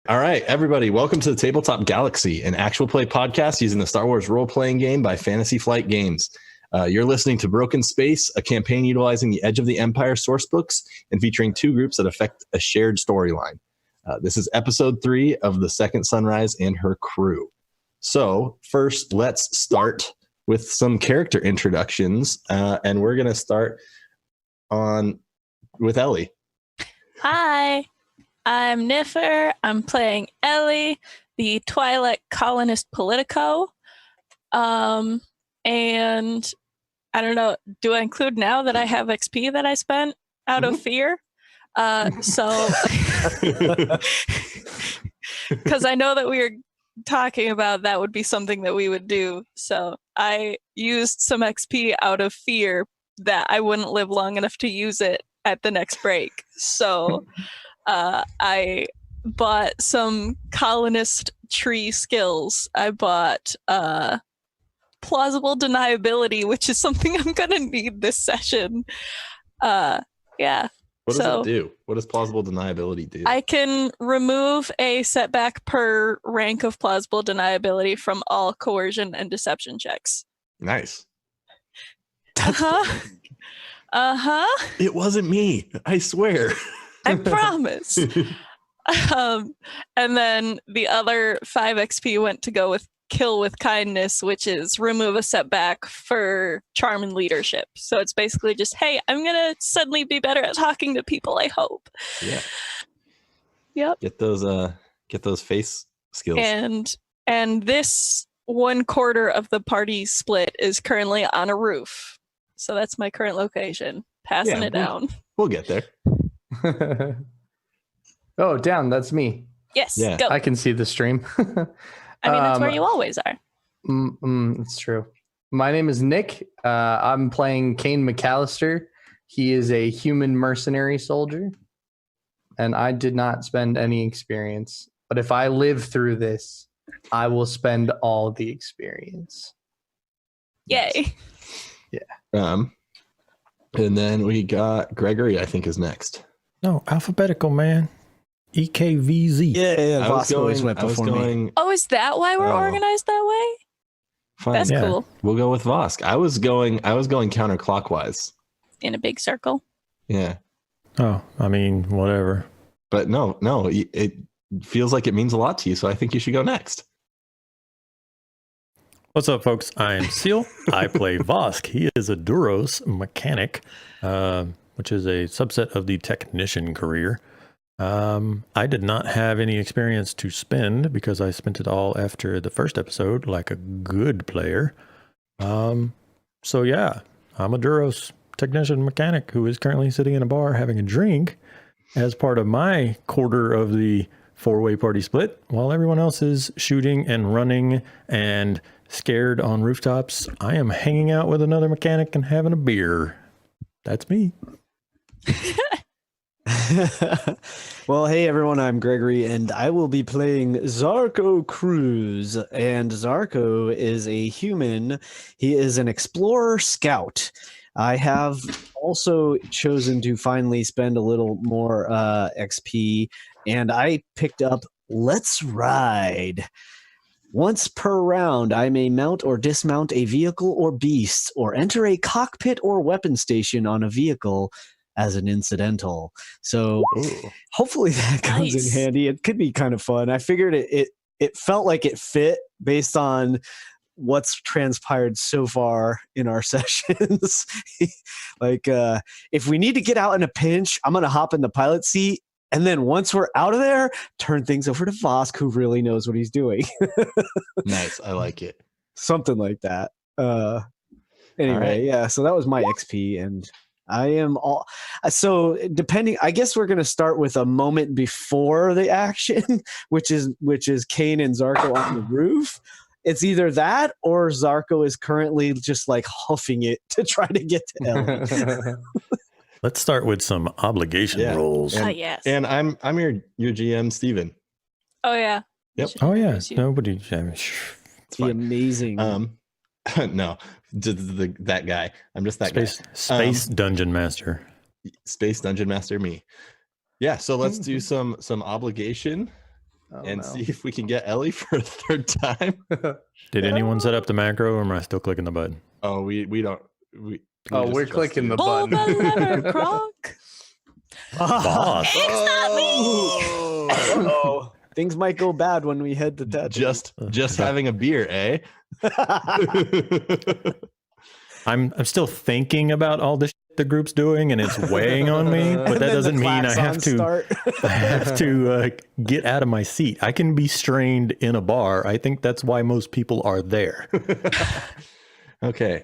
All right, everybody, welcome to the Tabletop Galaxy, an actual play podcast using the Star Wars role-playing game by Fantasy Flight Games. You're listening to Broken Space, a campaign utilizing the Edge of the Empire sourcebooks and featuring two groups that affect a shared storyline. This is episode 3 of The Second Sunrise and Her Crew. So first, let's start with some character introductions, and we're going to start with Ellie. Hi, I'm Niffer. I'm playing Ellie, the Twilight colonist politico. And I don't know, do I include now that I have XP that I spent out of fear? So, because I know that we were talking about that would be something that we would do. So I used some XP out of fear that I wouldn't live long enough to use it at the next break. So I bought some colonist tree skills. I bought plausible deniability, which is something I'm gonna need this session. Yeah. What does it do? What does plausible deniability do? I can remove a setback per rank of plausible deniability from all coercion and deception checks. Nice. It wasn't me. I swear. I promise. And then the other 5 XP went to go with kill with kindness, which is remove a setback for charm and leadership. So it's basically just, hey, I'm gonna suddenly be better at talking to people, I hope. Yeah. Yep. Get those face skills. And this 1/4 of the party split is currently on a roof. So that's my current location. Passing it down. We'll get there. Oh, down. That's me. Yes. Yeah. Go. I can see the stream. I mean, that's where you always are. It's true. My name is Nick. I'm playing Kane McAllister. He is a human mercenary soldier. And I did not spend any experience. But if I live through this, I will spend all the experience. Yay. Yeah. And then we got Gregory, I think, is next. No, alphabetical, man. EKVZ. Yeah. Vosk always went before me. Oh, is that why we're organized that way? Fine. That's cool. We'll go with Vosk. I was going counterclockwise. In a big circle. Yeah. Oh, I mean, whatever. But no, it feels like it means a lot to you, so I think you should go next. What's up, folks? I am Seal. I play Vosk. He is a Duros mechanic, which is a subset of the technician career. I did not have any experience to spend because I spent it all after the first episode, like a good player. So yeah, I'm a Duros technician mechanic who is currently sitting in a bar having a drink as part of my quarter of the 4-way party split, while everyone else is shooting and running and scared on rooftops. I am hanging out with another mechanic and having a beer. That's me. Well, hey everyone, I'm Gregory, and I will be playing Zarko Cruz. And Zarko is a human. He is an explorer scout. I have also chosen to finally spend a little more XP, and I picked up Let's Ride. Once per round, I may mount or dismount a vehicle or beast, or enter a cockpit or weapon station on a vehicle as an incidental. So hopefully that comes in handy. It could be kind of fun. I figured it felt like it fit based on what's transpired so far in our sessions. Like if we need to get out in a pinch, I'm going to hop in the pilot seat. And then once we're out of there, turn things over to Vosk, who really knows what he's doing. Nice. I like it. Something like that. Anyway, right. Yeah, so that was my XP, and I am all so depending. I guess we're gonna start with a moment before the action, which is Kane and Zarko on the roof. It's either that or Zarko is currently just like huffing it to try to get to Ellie. Let's start with some obligation rolls. Yes. And I'm your GM, Steven. Oh yeah. Yep. Oh yeah. Nobody. The amazing. No, that guy. I'm just that guy. Space Dungeon Master. Space Dungeon Master, me. Yeah. So let's do some obligation. and see if we can get Ellie for a third time. Did anyone set up the macro, or am I still clicking the button? Oh, we don't. We're clicking the Pull the button. lever, Kronk. Boss. It's not me. Oh, things might go bad when we head to that. Just having a beer, eh? I'm still thinking about all the shit the group's doing, and it's weighing on me. But that doesn't mean I have to get out of my seat. I can be strained in a bar. I think that's why most people are there. Okay.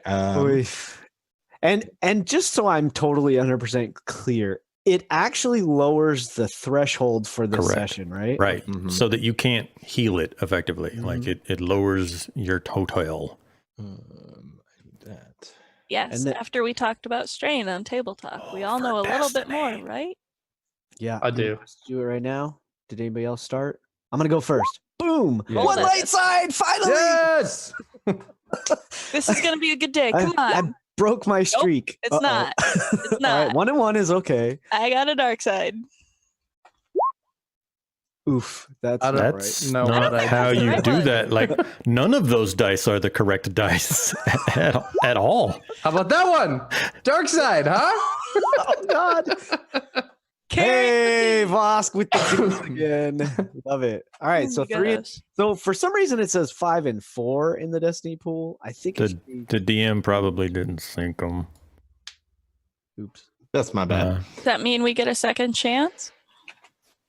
And just so I'm totally 100% clear, it actually lowers the threshold for the session, right? Right. Mhm. So that you can't heal it effectively. Like it lowers your total. That. Yes, after we talked about strain on tabletop, we all know a little bit more, right? Yeah, I do. Let's do it right now. Did anybody else start? I'm gonna go first. Boom! Yeah. One Hold it. light side, finally. Yes. This is gonna be a good day. Come I on. broke my streak. It's not. It's All not. right, 1 and 1 is okay. I got a dark side. Oof, that's I not don't- right. No, Not what I how did. you Right do one. that. Like none of those dice are the correct dice at all. How about that one? Dark side, huh? Oh God! Hey, Vosk with the twos again. Love it. All right, so Oh my 3. gosh. So for some reason it says 5 and 4 in the Destiny pool. I think it The, should be. the DM probably didn't sync them. Oops. That's my bad. Does that mean we get a second chance?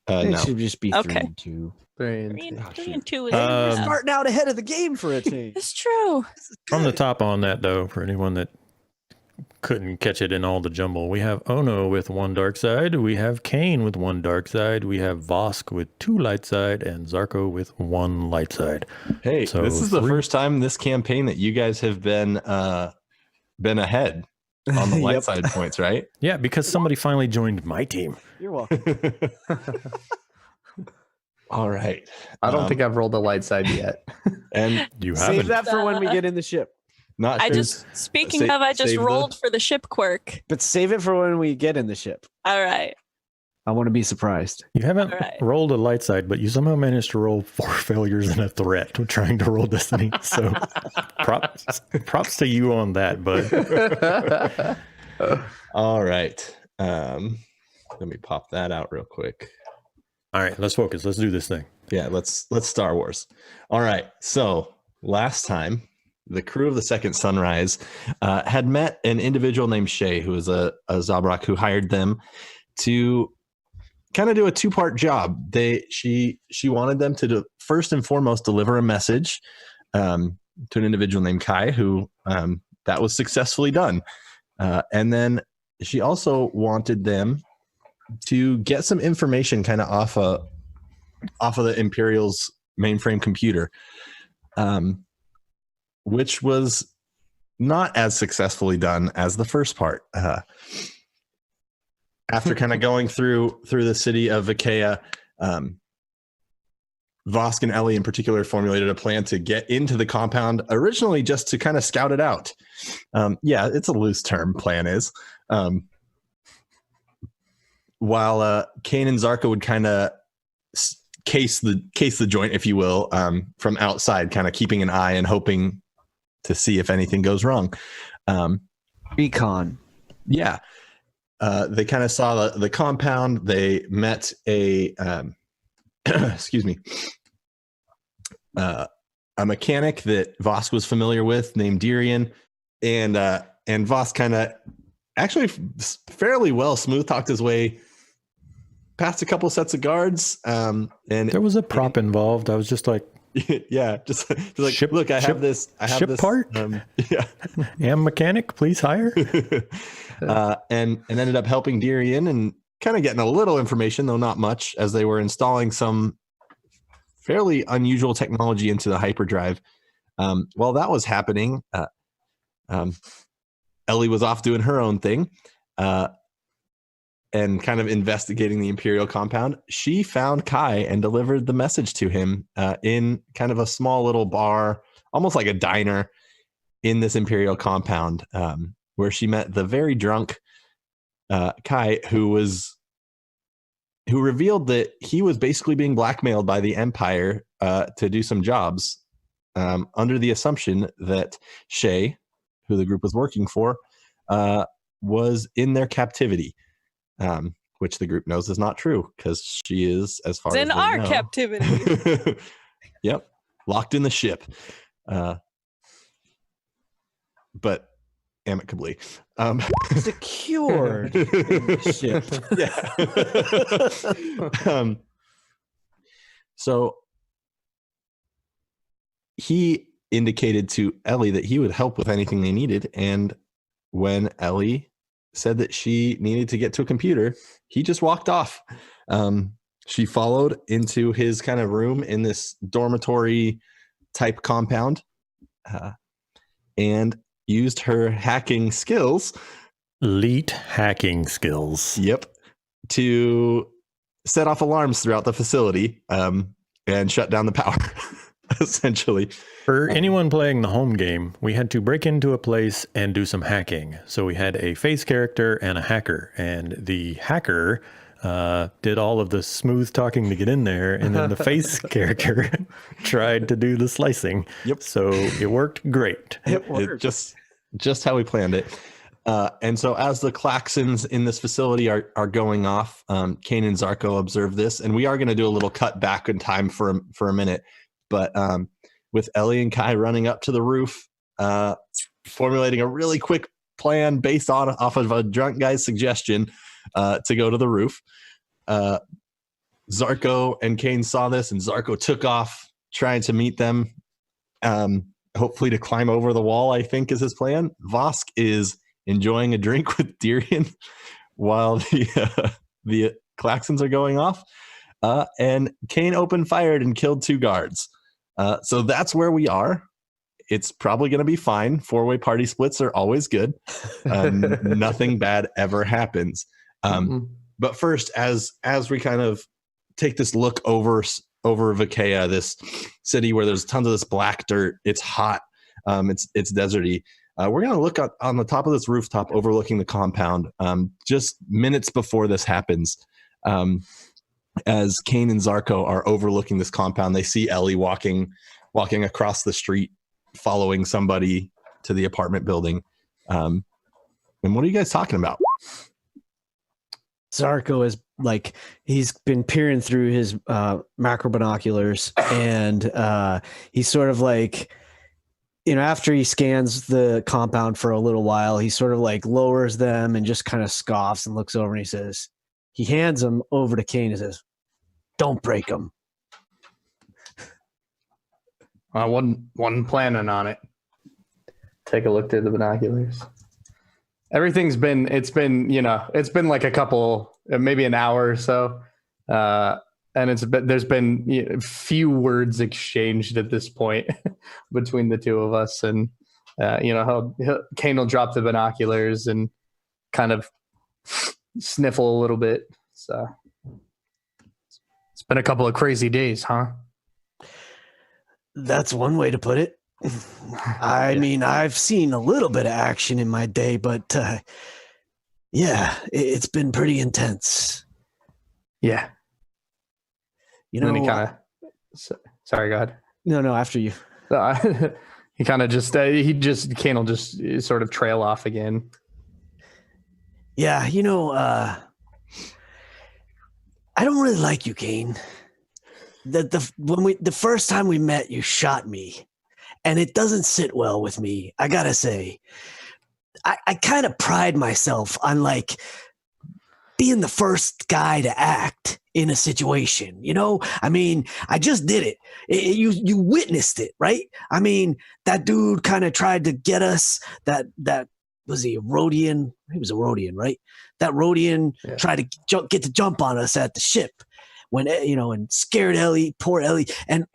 It No. should just be 3 Okay. and 2. 3 and Three 2. and, 3 and 2 is We're enough. starting out ahead of the game for a change. It's true. From the top on that, though, for anyone that couldn't catch it in all the jumble, we have Ono with 1 dark side, we have Kane with 1 dark side, we have Vosk with 2 light side, and Zarko with 1 light side. Hey, So this is the 3 first time this campaign that you guys have been ahead on the light Yep. side points, right? Yeah, because somebody finally joined my team. You're welcome. All right. I don't think I've rolled a light side yet. And You Save haven't. that for when we get in the ship. not I sure. just, speaking Sa- of, I just save the- rolled for the ship quirk. But save it for when we get in the ship. All right. I want to be surprised. You haven't All right. rolled a light side, but you somehow managed to roll 4 failures and a threat when trying to roll Destiny. So props to you on that, bud. All right. Let me pop that out real quick. All right, let's focus. Let's do this thing. Yeah, let's Star Wars. All right. So last time, the crew of the Second Sunrise had met an individual named Shay, who was a Zabrak who hired them to kind of do a 2-part job. She wanted them to first and foremost deliver a message to an individual named Kai, who that was successfully done, and then she also wanted them to get some information kind of off of the Imperial's mainframe computer, which was not as successfully done as the first part. After kind of going through the city of Vikea, Vosk and Ellie in particular formulated a plan to get into the compound, originally just to kind of scout it out. Yeah, it's a loose term, plan is. While Kane and Zarko would kind of case the joint, if you will, from outside, kind of keeping an eye and hoping to see if anything goes wrong. Recon. Yeah. They kind of saw the compound. They met a excuse me, a mechanic that Vosk was familiar with named Dirian, and Vosk kind of actually fairly well smooth talked his way past a couple sets of guards. And There was a prop involved. I was just like, yeah, just like, Ship- look, I ship- have this ship part? Yeah. am mechanic, please hire. And ended up helping Dirian and kind of getting a little information, though not much, as they were installing some fairly unusual technology into the hyperdrive. While that was happening, Ellie was off doing her own thing and kind of investigating the Imperial compound. She found Kai and delivered the message to him in kind of a small little bar, almost like a diner in this Imperial compound, where she met the very drunk Kai, who was who revealed that he was basically being blackmailed by the Empire to do some jobs under the assumption that Shay, who the group was working for, was in their captivity, which the group knows is not true because she is, as far as in they our know. captivity. Yep, locked in the ship, but amicably. Secured in the ship. Yeah. So he indicated to Ellie that he would help with anything they needed. And when Ellie said that she needed to get to a computer, he just walked off. She followed into his kind of room in this dormitory type compound and used her hacking skills. Elite hacking skills. Yep. To set off alarms throughout the facility and shut down the power, essentially. For anyone playing the home game, we had to break into a place and do some hacking. So we had a face character and a hacker. And the hacker did all of the smooth talking to get in there. And then the face character tried to do the slicing. Yep. So it worked great. It just how we planned it. And so as the klaxons in this facility are going off, Kane and Zarko observe this, and we are going to do a little cut back in time for a minute. But with Ellie and Kai running up to the roof, formulating a really quick plan based off of a drunk guy's suggestion to go to the roof. Zarko and Kane saw this, and Zarko took off trying to meet them, hopefully to climb over the wall, I think is his plan. Vosk is enjoying a drink with Dirian while the klaxons are going off. And Kane opened fired and killed 2 guards. So that's where we are. It's probably going to be fine. 4-way party splits are always good. Nothing bad ever happens. But first, as we kind of take this look over Vikea, this city where there's tons of this black dirt, it's hot, it's deserty. We're going to look on the top of this rooftop overlooking the compound just minutes before this happens. As Kane and Zarko are overlooking this compound, they see Ellie walking across the street, following somebody to the apartment building. And what are you guys talking about? Zarko is like, he's been peering through his macro binoculars, and he's sort of like, after he scans the compound for a little while, he sort of like lowers them and just kind of scoffs and looks over, and he hands them over to Kane and says, "Don't break them." I wasn't planning on it. Take a look through the binoculars. It's been like a couple, maybe an hour or so. And there's been few words exchanged at this point between the two of us. And, Kane will drop the binoculars and kind of sniffle a little bit. So it's been a couple of crazy days, huh? That's one way to put it. I mean, I've seen a little bit of action in my day, but it's been pretty intense. Yeah. Then he kind of, sorry, go ahead. No, after you. He kind of Kane will just sort of trail off again. Yeah, I don't really like you, Kane. The first time we met, you shot me, and it doesn't sit well with me. I gotta say, I kind of pride myself on like being the first guy to act in a situation. I mean, I just did it. You witnessed it, right? I mean, that dude kind of tried to get us. That was he a Rhodian? He was a Rhodian, right? That Rhodian tried to get the jump on us at the ship when and scared Ellie, poor Ellie, and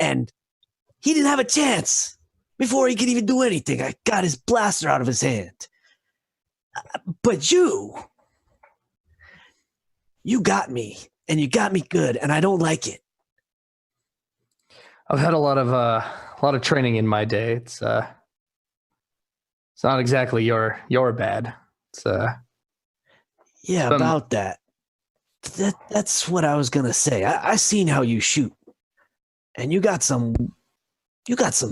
he didn't have a chance before he could even do anything. I got his blaster out of his hand. But you got me, and you got me good, and I don't like it. I've had a lot of training in my day. It's not exactly your bad. It's about that. that's what I was gonna say. I seen how you shoot, and you got some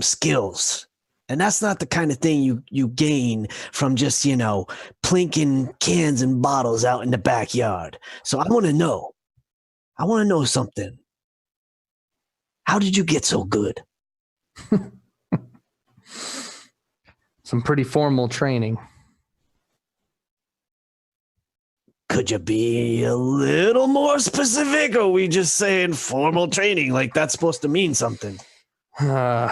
skills, and that's not the kind of thing you gain from just plinking cans and bottles out in the backyard. So I want to know something. How did you get so good? Some pretty formal training. Could you be a little more specific, or are we just saying formal training like that's supposed to mean something? I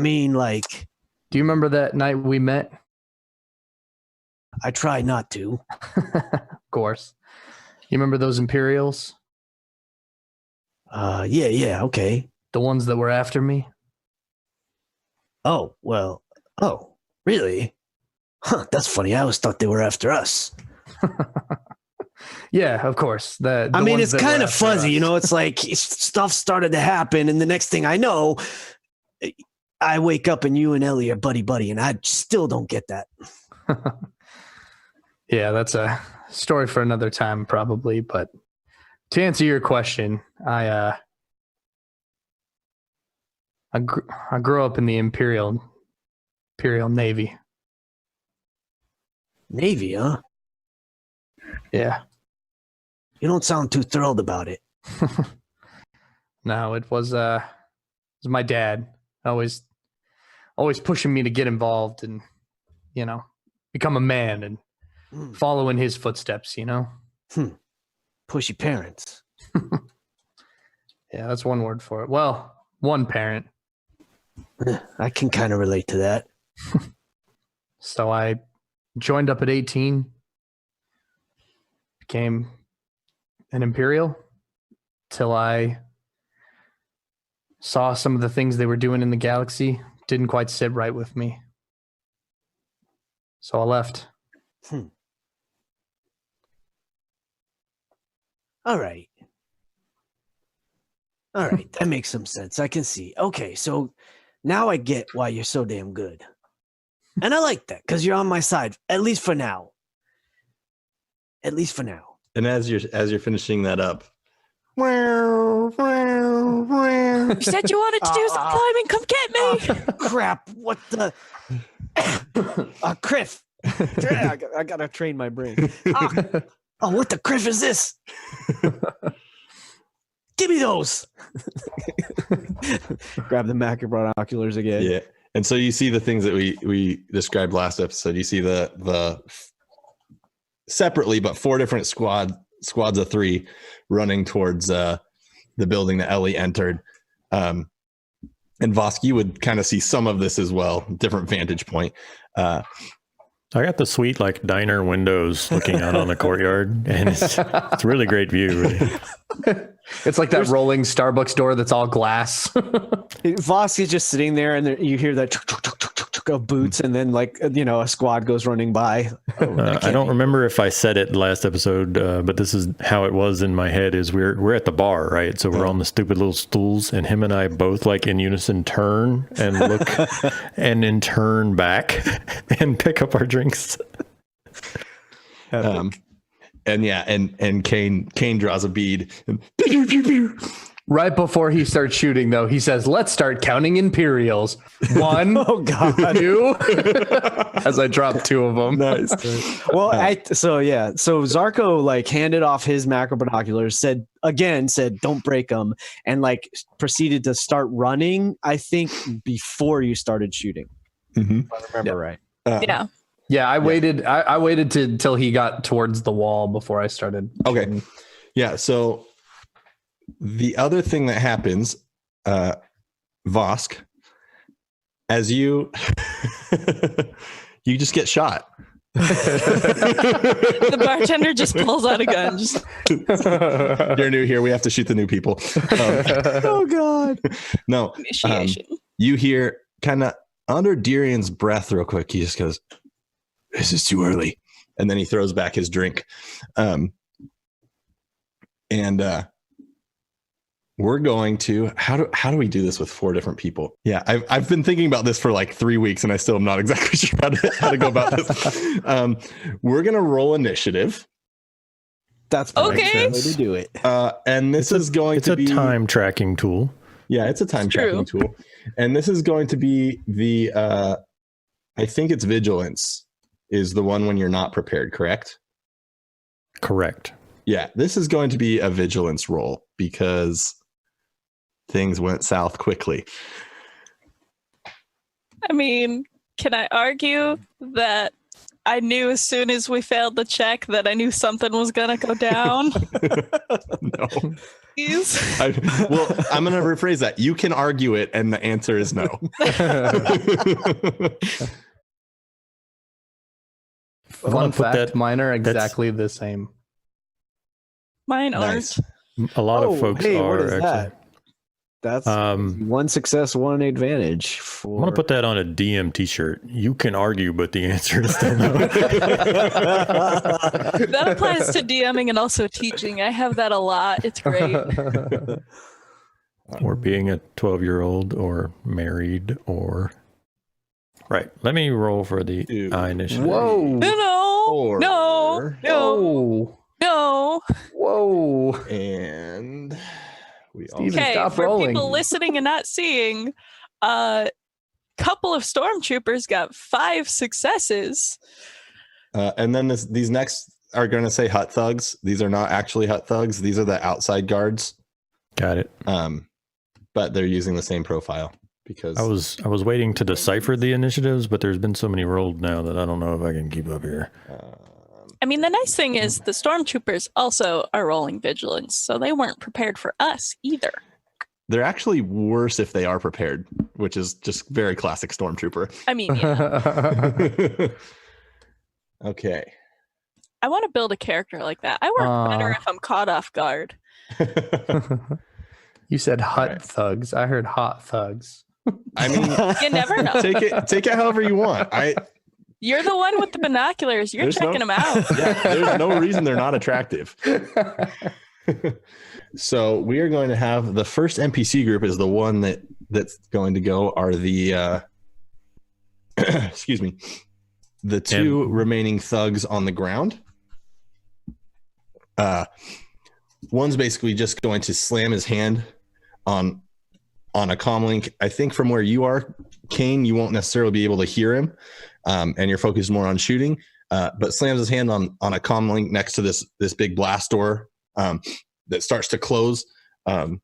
mean, like... Do you remember that night we met? I try not to. Of course. You remember those Imperials? Yeah, okay. The ones that were after me? Oh, well, really? Huh, that's funny. I always thought they were after us. Yeah, of course. I mean, it's kind of fuzzy, it's like stuff started to happen, and the next thing I know, I wake up and you and Ellie are buddy, and I still don't get that. Yeah, that's a story for another time, probably. But to answer your question, I grew up in the Imperial Navy. Navy, huh? Yeah. You don't sound too thrilled about it. No, it was my dad always pushing me to get involved and become a man and follow in his footsteps. Pushy parents. Yeah, that's one word for it. Well, one parent. I can kind of relate to that. So I joined up at 18, became an Imperial till I saw some of the things they were doing in the galaxy didn't quite sit right with me. So I left. All right. That makes some sense. I can see. Okay, so now I get why you're so damn good. And I like that because you're on my side, at least for now. And as you're finishing that up, You said you wanted to do some climbing. Come get me. Crap! What the? Criff. I gotta train my brain. What the criff is this? Give me those. Grab the macro binoculars again. yeah. And so you see the things that we described last episode. You see the separately, but 4 different squads of 3 running towards the building that Ellie entered. And Vosk, you would kind of see some of this as well, different vantage point. I got the sweet like diner windows looking out on the courtyard, and it's a really great view. It's like that rolling Starbucks door that's all glass. Vosk is just sitting there, and you hear that of boots, and then a squad goes running by. I don't remember if I said it last episode, but this is how it was in my head. Is we're at the bar, right? So we're on the stupid little stools, and him and I both like in unison turn and look, and then turn back and pick up our drinks. And Kane draws a bead. And Right before he starts shooting, though, he says, "Let's start counting Imperials. 1, Oh God! 2." As I drop 2 of them. nice. Well, so Zarko handed off his macro binoculars, said don't break them, and proceeded to start running. I think before you started shooting, Mm-hmm. if I remember right. Yeah. Yeah, I waited. I waited till he got towards the wall before I started. Okay. shooting. Yeah. So the other thing that happens, Vosk, as you just get shot. The bartender just pulls out a gun. You're new here. We have to shoot the new people. Oh God! No. Initiation. You hear kind of under Darian's breath real quick. He just goes, "This is too early," and then he throws back his drink. We're going to how do we do this with 4 different people? Yeah, I've been thinking about this for 3 weeks, and I still am not exactly sure how to go about this. We're gonna roll initiative, That's Okay. the way to do it. And this is going It's to a be time tracking tool. Yeah, it's a time It's tracking tool. And this is going to be the I think it's vigilance is the one when you're not prepared, correct? Correct. Yeah, this is going to be a vigilance roll because things went south quickly. I mean, can I argue that I knew as soon as we failed the check that I knew something was gonna go down? No. Please. Well, I'm going to rephrase that. You can argue it, and the answer is no. Fun put fact, that- mine are that's- exactly the same. Mine Nice. aren't. A lot of folks hey, are what is actually. that? That's Um, one success, one advantage. For... I'm gonna put that on a DM T-shirt. You can argue, but the answer is still no. That applies to DMing and also teaching. I have that a lot. It's great. Or being a 12-year-old, or married, or right. Let me roll for the Dude. initiative. Whoa. No, no, no, no. Whoa. And we all Steven, Okay, stop for rolling. people listening and not seeing, couple of stormtroopers got 5 successes. and then these next are going to say hut thugs. These are not actually hut thugs. These are the outside guards. Got it. But they're using the same profile because I was waiting to decipher the initiatives, but there's been so many rolled now that I don't know if I can keep up here. I mean, the nice thing is the stormtroopers also are rolling vigilance, so they weren't prepared for us either. they're actually worse if they are prepared, which is just very classic stormtrooper. I mean, yeah. Okay. I want to build a character like that. I work better if I'm caught off guard. You said hut Alright. thugs. I heard hot thugs. I mean, You never know. take it however you want. You're the one with the binoculars. You're There's checking them out. Yeah, there's no reason they're not attractive. So we are going to have the first NPC group is the one that's going to go are the excuse me, the 2 remaining thugs on the ground. One's basically just going to slam his hand on a comlink. I think from where you are, Kane, you won't necessarily be able to hear him, and you're focused more on shooting. But slams his hand on a comlink next to this big blast door that starts to close, and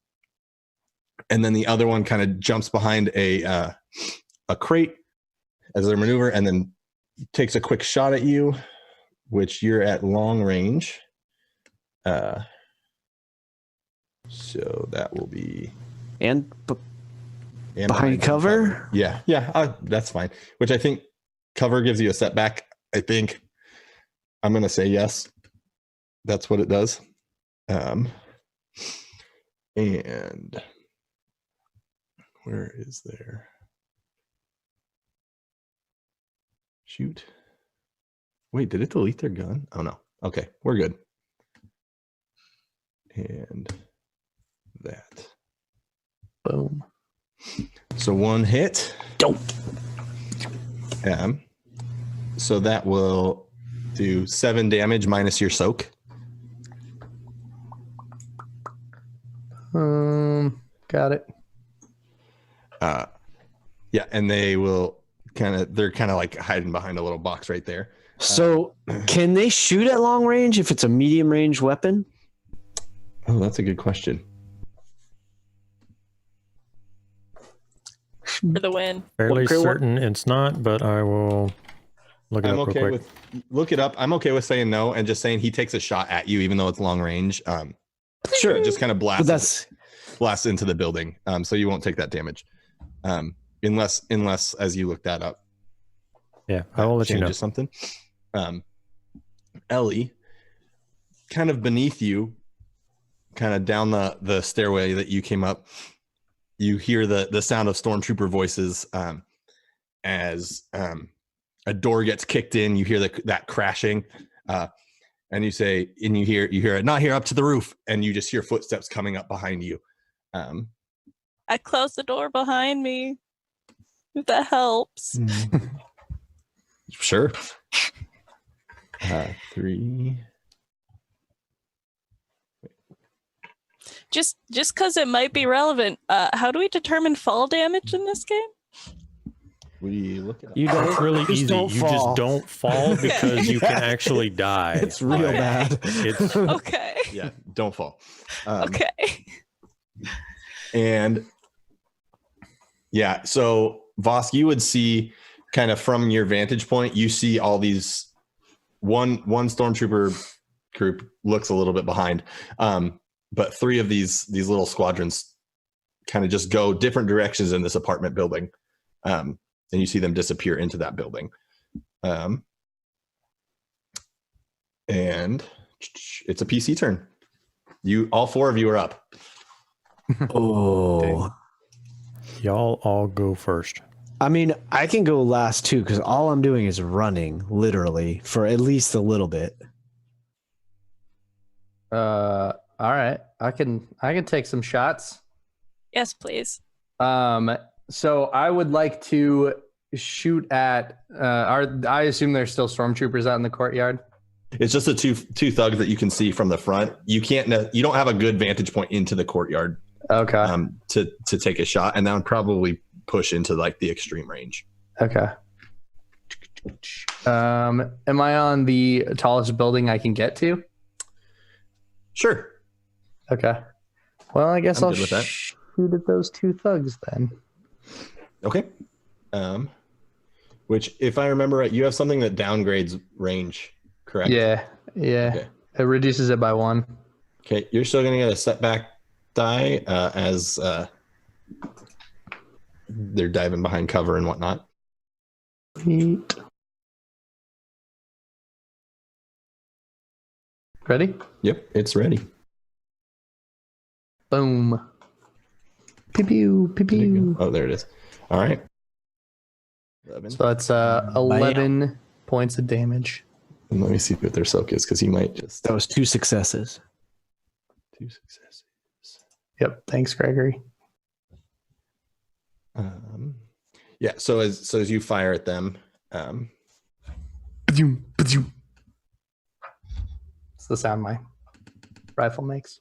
then the other one kind of jumps behind a crate as they maneuver, and then takes a quick shot at you, which you're at long range. So that will be and and behind cover. Yeah, that's fine. Which I think cover gives you a setback. I think I'm going to say yes. That's what it does. And where is there? Shoot. Wait, did it delete their gun? Oh no. Okay, we're good. And that. Boom. So 1 hit. Dope. So that will do 7 damage minus your soak. Got it. Yeah, and they're kind of like hiding behind a little box right there. So can they shoot at long range if it's a medium range weapon? Oh, that's a good question. For the win. Fairly Okay, certain it's not, but I will look it I'm up okay real quick. with look it up. I'm okay with saying no and just saying he takes a shot at you, even though it's long range. Sure. It just kind of But blasts into the building. So you won't take that damage. Unless as you look that up. Yeah, I will let you know. changes something. Ellie, kind of beneath you, kind of down the stairway that you came up, you hear the sound of stormtrooper voices as a door gets kicked in. You hear that crashing, and you hear it, not here, up to the roof, and you just hear footsteps coming up behind you. I closed the door behind me. If that helps. Sure. 3. just because it might be relevant, how do we determine fall damage in this game? We look at You It's don't. really just easy. don't You fall. just don't fall because you can Yeah. actually die. It's real Like, bad. It's Okay. Yeah, don't fall. Okay. And yeah, so Vosk, you would see kind of from your vantage point, you see all these one stormtrooper group looks a little bit behind. But three of these little squadrons kind of just go different directions in this apartment building. And you see them disappear into that building. And it's a PC turn. All four of you are up. Oh. y'all all go first. I mean, I can go last too because all I'm doing is running, literally, for at least a little bit. All right. I can take some shots. Yes, please. So I would like to shoot at I assume there's still stormtroopers out in the courtyard. It's just the two thugs that you can see from the front. You don't have a good vantage point into the courtyard Okay. to take a shot, and that would probably push into like the extreme range. Okay. Am I on the tallest building I can get to? Sure. Okay. Well, I guess I'm I'll good with that. shoot at those two thugs then. Okay. Which, if I remember right, you have something that downgrades range, correct? Yeah. Okay. It reduces it by 1. Okay. You're still going to get a setback die as they're diving behind cover and whatnot. Sweet. Ready? Yep, it's ready. Boom. Pew pew pew There you pew. go. Oh, there it is. All right. 11. So that's 11 points of damage. And let me see what their soak is, because he might just That was 2 successes. 2 successes. Yep. Thanks, Gregory. Yeah. So as you fire at them, Ba-doom, ba-doom. It's the sound my rifle makes.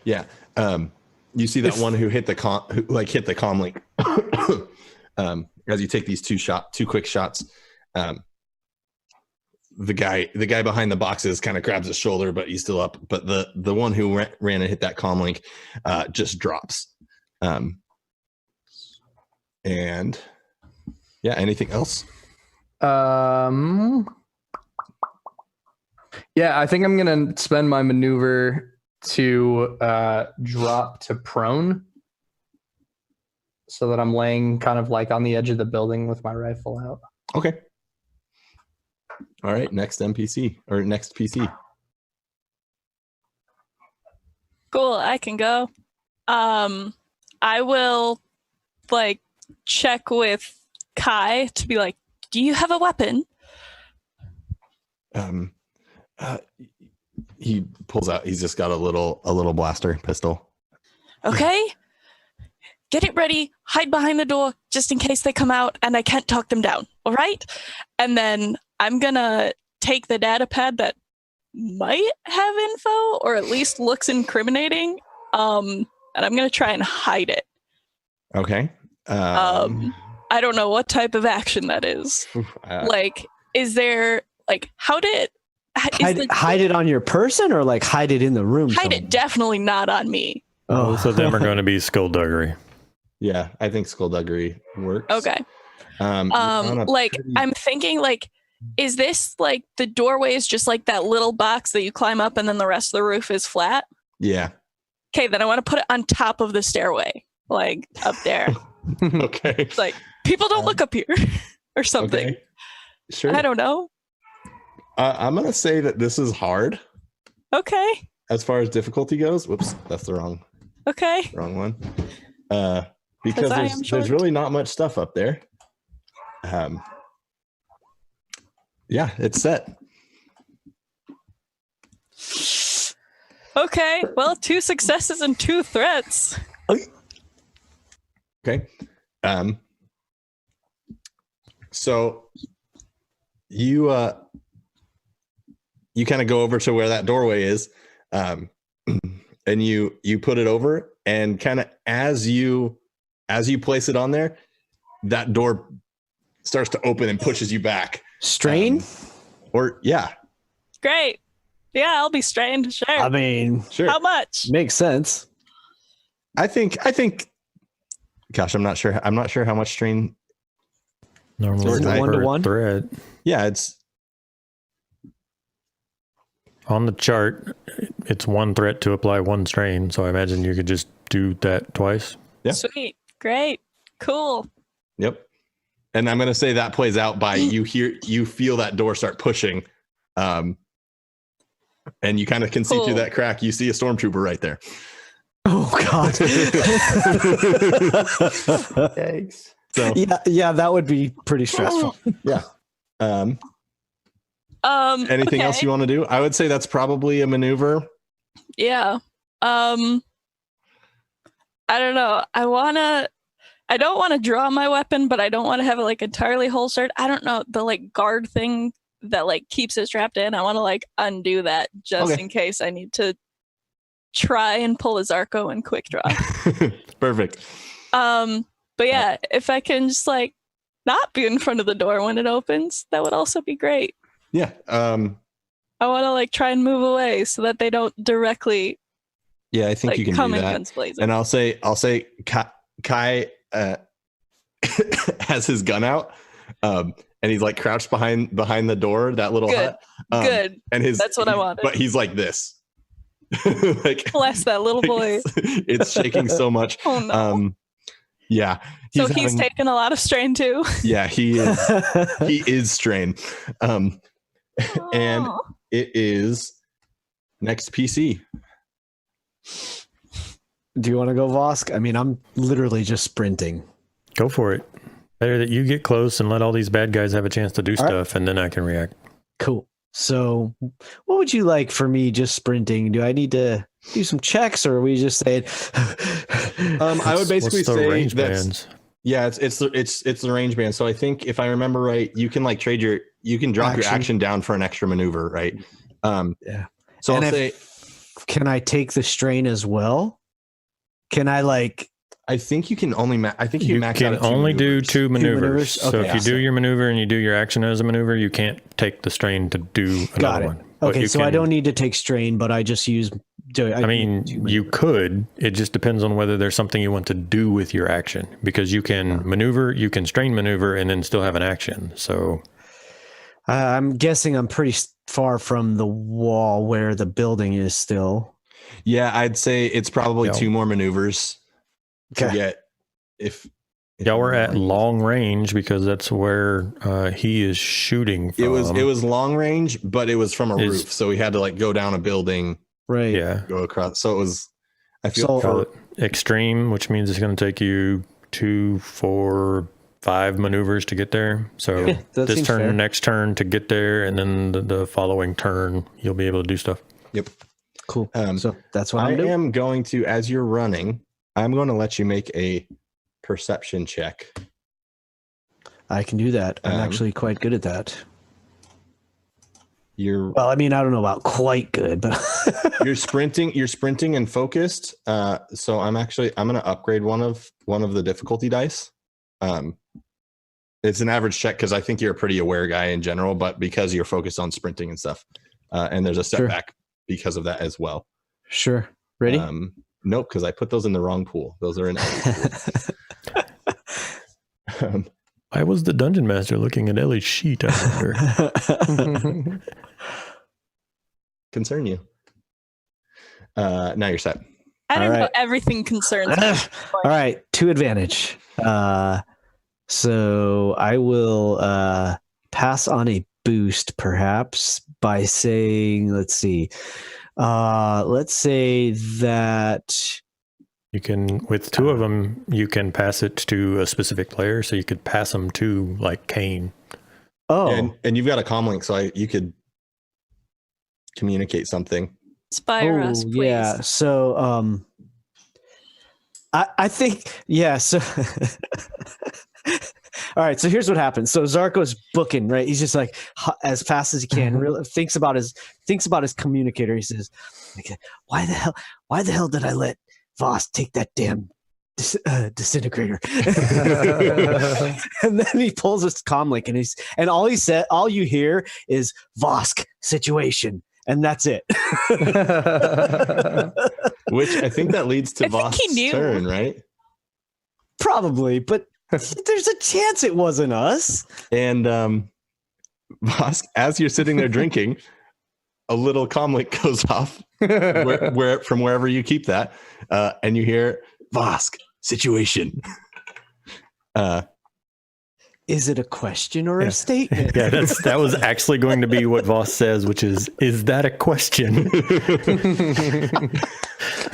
yeah, you see that one who hit the comm link. As you take these two quick shots, the guy behind the boxes kind of grabs his shoulder, but he's still up. But the one who ran and hit that comm link just drops. And yeah, anything else? Yeah, I think I'm gonna spend my maneuver to drop to prone, so that I'm laying kind of like on the edge of the building with my rifle out. Okay. All right, next NPC or next PC. Cool, I can go. I will like check with Kai to be like, do you have a weapon? He pulls out. He's just got a little blaster pistol. Okay. Get it ready, hide behind the door just in case they come out and I can't talk them down. All right? And then I'm gonna take the data pad that might have info or at least looks incriminating. And I'm gonna try and hide it. Okay. I don't know what type of action that is. Like, is there like how did Hide it on your person or like hide it in the room? hide it definitely not on me. Both of them are going to be skullduggery. Yeah, I think skullduggery works. Okay. On a Like pretty- I'm thinking like, is this like the doorway is just like that little box that you climb up and then the rest of the roof is flat? Yeah. Okay, then I want to put it on top of the stairway, like up there. Okay. It's like people don't look up here or something. Okay. Sure. I don't know. I'm gonna say that this is hard Okay. as far as difficulty goes. Whoops, that's the wrong Okay. one. Because I am there's short. really not much stuff up there. Yeah, it's set. Okay. Well, 2 successes and 2 threats. Okay. So you kind of go over to where that doorway is, and you put it over, and kind of as you place it on there, that door starts to open and pushes you back. Strain? Yeah. Great. Yeah, I'll be strained. Sure. I mean, Sure. How much? makes sense. I think. Gosh, I'm not sure. I'm not sure how much strain. Normally Is it per 1-to-1? thread. Yeah, it's On the chart, it's 1 threat to apply 1 strain. So I imagine you could just do that twice. Yeah. Sweet. Great. Cool. Yep. And I'm gonna say that plays out by you feel that door start pushing, and you kind of can see through Cool. that crack. You see a stormtrooper right there. Oh God. Thanks. So yeah, that would be pretty stressful. yeah. Anything else you want to do? I would say that's probably a maneuver. Yeah. I don't know. I don't want to draw my weapon, but I don't want to have it like entirely holstered. I don't know, the like guard thing that like keeps it strapped in. I want to like undo that just Okay. in case I need to try and pull a Zarko and quick draw. Perfect. But yeah, if I can just like not be in front of the door when it opens, that would also be great. Yeah. I want to like try and move away so that they don't directly Yeah, I think like you can come do in that. guns blazing. And I'll say Kai has his gun out, and he's like crouched behind the door, that little Good. hut. Good. And That's what I wanted. But he's like this. Like Bless that little boy. it's shaking so much. Oh no. Yeah. So he's taken a lot of strain too. Yeah, he is strained. And Oh. it is next PC. Do you want to go, Vosk? I mean, I'm literally just sprinting. Go for it. Better that you get close and let all these bad guys have a chance to do All right. stuff, and then I can react. Cool. So, what would you like for me just sprinting? Do I need to do some checks, or are we just saying? I would basically What's the say range that's bands? yeah, it's the range band. So I think if I remember right, you can like you can drop your Action. action down for an extra maneuver, right? Yeah. So And I'll say Can I take the strain as well? Can I like? I think you can only I think you You can max can out at only do 2 maneuvers. maneuvers? So Okay, if you do awesome. your maneuver and you do your action as a maneuver, you can't take the strain to do Got another it. one. But Okay, you so I can- don't need to take strain, but I just use. I mean, you could. It just depends on whether there's something you want to do with your action, because you can maneuver, you can strain maneuver, and then still have an action. So I'm guessing I'm pretty far from the wall where the building is still. Yeah, I'd say it's probably Yeah. 2 more maneuvers to Okay. get if yeah, we're at range. long range because that's where he is shooting from. It was long range, but it was from a Is- roof, so we had to like go down a building, Right. Yeah. go across. So it was. I feel So- Call it extreme, which means it's going to take you 2, 4, 5 maneuvers to get there. So Yeah, that this seems turn, fair. next turn to get there, and then the following turn, you'll be able to do stuff. Yep. Cool. Um, So that's what I I'm doing. am going to, as you're running, I'm going to let you make a perception check. I can do that. I'm Um, actually quite good at that. You're Well, I mean, I don't know about quite good, but you're sprinting and focused. So I'm going to upgrade one of the difficulty dice. It's an average check because I think you're a pretty aware guy in general, but because you're focused on sprinting and stuff, and there's a Sure. setback because of that as well. sure. Ready? Nope, because I put those in the wrong pool. Those are in. Why was the dungeon master looking at Ellie's sheet? I wonder. Concern you. Now you're set. I don't know. Alright. Everything concerns me. All right, 2 advantage. So I will pass on a boost, perhaps, by saying, let's see. Let's say that. You can, with 2 of them, you can pass it to a specific player. So you could pass them to like Kane. Oh, And you've got a comm link, so you could communicate something. Inspire us, please. yeah. So, I think, yeah. So, All right, so here's what happens. So Zarko's booking, right? He's just like as fast as he can. Really thinks about his communicator. He says, "Why the hell did I let Voss take that damn disintegrator?" And then he pulls his comlink, and all you hear is Vosk situation, and that's it. Which I think that leads to I think he Vosk's knew. turn, right? Probably, but there's a chance it wasn't us. And Vosk, as you're sitting there drinking, a little comlink goes off from wherever you keep that, and you hear Vosk situation. Is it a question or a statement? Yeah, that was actually going to be what Voss says, which is that a question?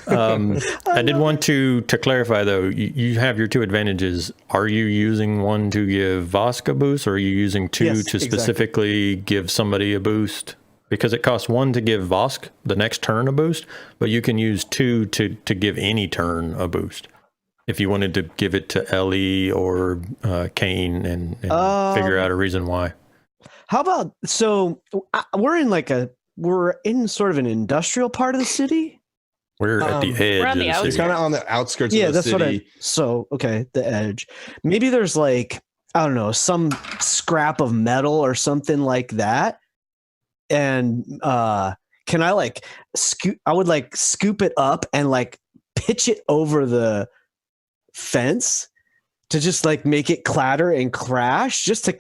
I did want to clarify, though. You have your 2 advantages. Are you using one to give Vosk a boost, or are you using 2 Yes, to specifically give somebody a boost? Because it costs 1 to give Vosk the next turn a boost, but you can use 2 to give any turn a boost. If you wanted to give it to Ellie or Kane and figure out a reason why. How about, so we're in sort of an industrial part of the city. We're at the edge we're on of the the It's city. kind of on the outskirts Yeah, of the that's city. the edge. Maybe there's like, I don't know, some scrap of metal or something like that. And can I like I would like scoop it up and like pitch it over the fence to just like make it clatter and crash, just to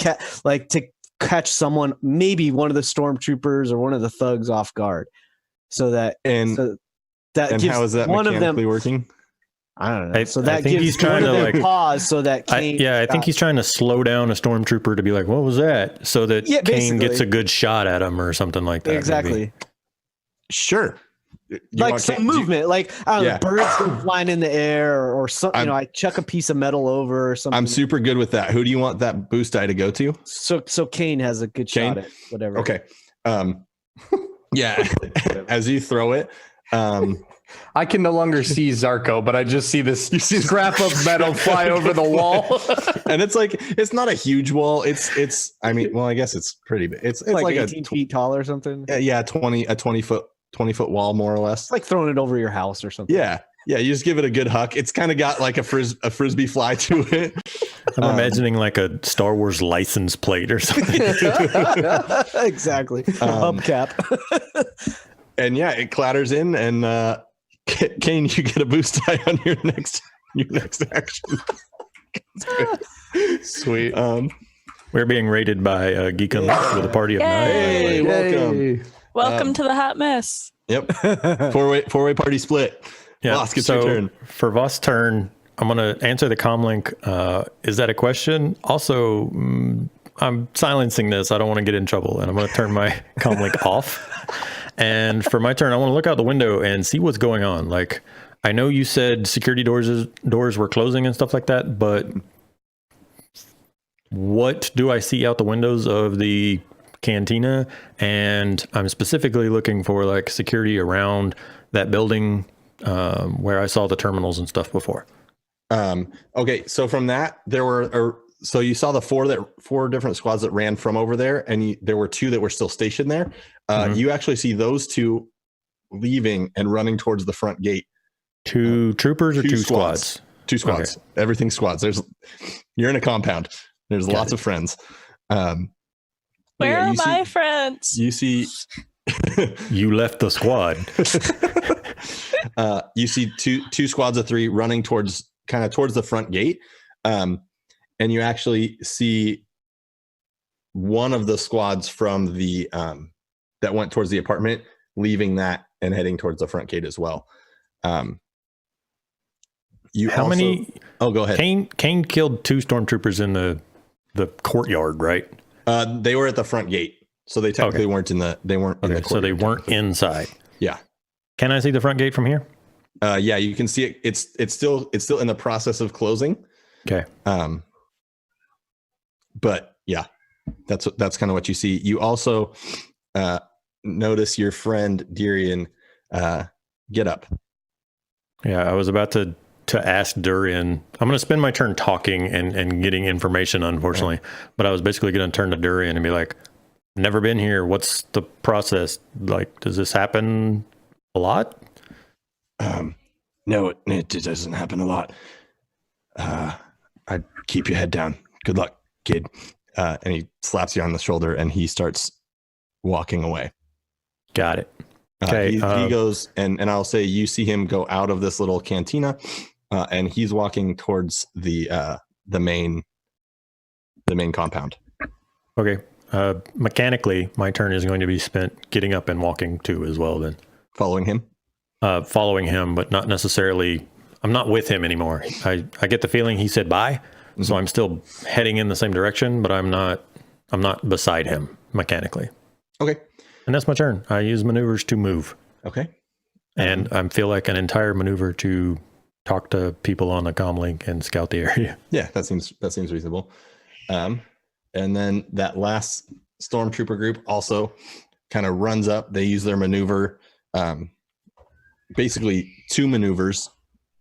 catch someone, maybe one of the stormtroopers or one of the thugs off guard, so that And gives how is that one of them. mechanically working? I don't know. So I that think gives he's trying one of to, them like- pause so that Kane. I think he's trying to slow down a stormtrooper to be like, what was that? So that Yeah, Kane gets basically. a good shot at him or something like that. exactly. Maybe. Sure. You Like want some Kane- do you- movement, like I don't Yeah. know, birds go flying in the air or something. I'm- I chuck a piece of metal over or something. I'm super good with that. Who do you want that boost die to go to? So Kane has a good shot Kane? at whatever. Okay. Yeah. As you throw it, I can no longer see Zarko, but I just see this scrap of metal fly over the wall. and it's not a huge wall. It's I mean, well, I guess it's pretty big. It's like like 18 feet tall or something. It's 20 foot wall, more or less. like throwing it over your house or something. Yeah. Yeah. You just give it a good huck. It's kind of got like a frisbee fly to it. I'm imagining like a Star Wars license plate or something. Exactly. Hubcap. And yeah, it clatters in, and Kane, you get a boost die on your next action. Sweet. We're being rated by Geek Unleashed with a party of 9. Hey, welcome. Yay. Welcome to the hot mess. Yep. Four-way party split. Yeah. Voss, it's your turn. For Voss' turn, I'm going to answer the comlink. Is that a question? Also, I'm silencing this. I don't want to get in trouble, and I'm going to turn my comlink off. And for my turn, I want to look out the window and see what's going on. Like, I know you said security doors were closing and stuff like that, but what do I see out the windows of the cantina? And I'm specifically looking for like security around that building where I saw the terminals and stuff before. Okay, so from that, so you saw the four different squads that ran from over there, and there were 2 that were still stationed there. You actually see those 2 leaving and running towards the front gate. 2 troopers or 2 squads? 2 squads. Okay. Everything's squads. You're in a compound. There's lots of friends. Where yeah, are my friends? You see, You left the squad. you see two squads of 3 running towards the front gate, and you actually see one of the squads from the that went towards the apartment leaving that and heading towards the front gate as well. How many? Oh, go ahead. Kane killed 2 stormtroopers in the courtyard, right? They were at the front gate, so they technically weren't in the. They weren't. Okay, in the so they courtyard weren't technically. inside. Yeah. Can I see the front gate from here? Yeah, you can see it. It's still in the process of closing. Okay. But yeah, that's kind of what you see. You also notice your friend Darian get up. Yeah, I was about to to ask Durian. I'm going to spend my turn talking and getting information, unfortunately. But I was basically going to turn to Durian and be like, never been here. What's the process? Like, does this happen a lot? No, it doesn't happen a lot. I'd keep your head down. Good luck, kid. And he slaps you on the shoulder and he starts walking away. Got it. Okay. He goes, and I'll say you see him go out of this little cantina, and he's walking towards the main compound. Okay. Mechanically, my turn is going to be spent getting up and walking too as well then. Following him? Following him, but not necessarily. I'm not with him anymore. I get the feeling he said bye, so I'm still heading in the same direction, but I'm not beside him mechanically. Okay. And that's my turn. I use maneuvers to move. Okay. And I feel like an entire maneuver to talk to people on the comlink and scout the area. Yeah, that seems reasonable. And then that last stormtrooper group also kind of runs up. They use their maneuver, basically 2 maneuvers,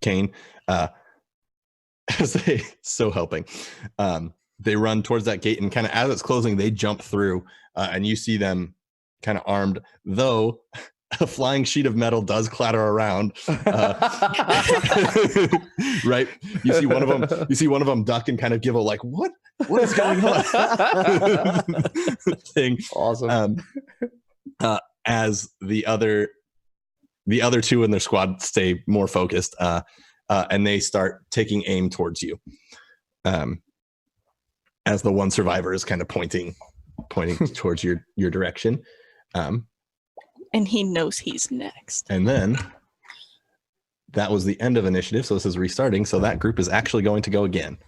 Kane, as they helping. They run towards that gate, and kind of as it's closing, they jump through, and you see them kind of armed, though a flying sheet of metal does clatter around. Right? You see one of them duck and kind of give a like, what is going on? thing. Awesome. As the other 2 in their squad stay more focused, and they start taking aim towards you. As the one survivor is kind of pointing towards your direction. And he knows he's next. And then that was the end of initiative. So this is restarting. So that group is actually going to go again.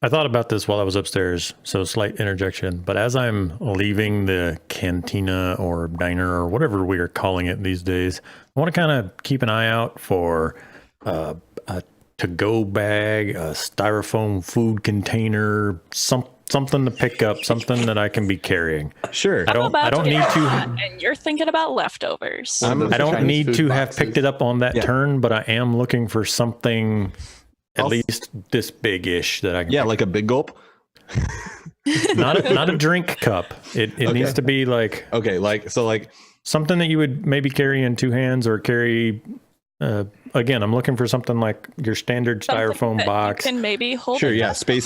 I thought about this while I was upstairs, so slight interjection. But as I'm leaving the cantina or diner or whatever we are calling it these days, I want to kind of keep an eye out for a to-go bag, a styrofoam food container, something to pick up, something that I can be carrying. Sure. I don't need to. And you're thinking about leftovers. I don't need to have picked it up on that Yeah. turn, but I am looking for something at least this big-ish that I can. Yeah, like a big gulp. Not a drink cup. It needs to be like Okay, like something that you would maybe carry in 2 hands or carry. Again, I'm looking for something like your standard Something styrofoam that box. You can maybe hold. sure, it yeah, up space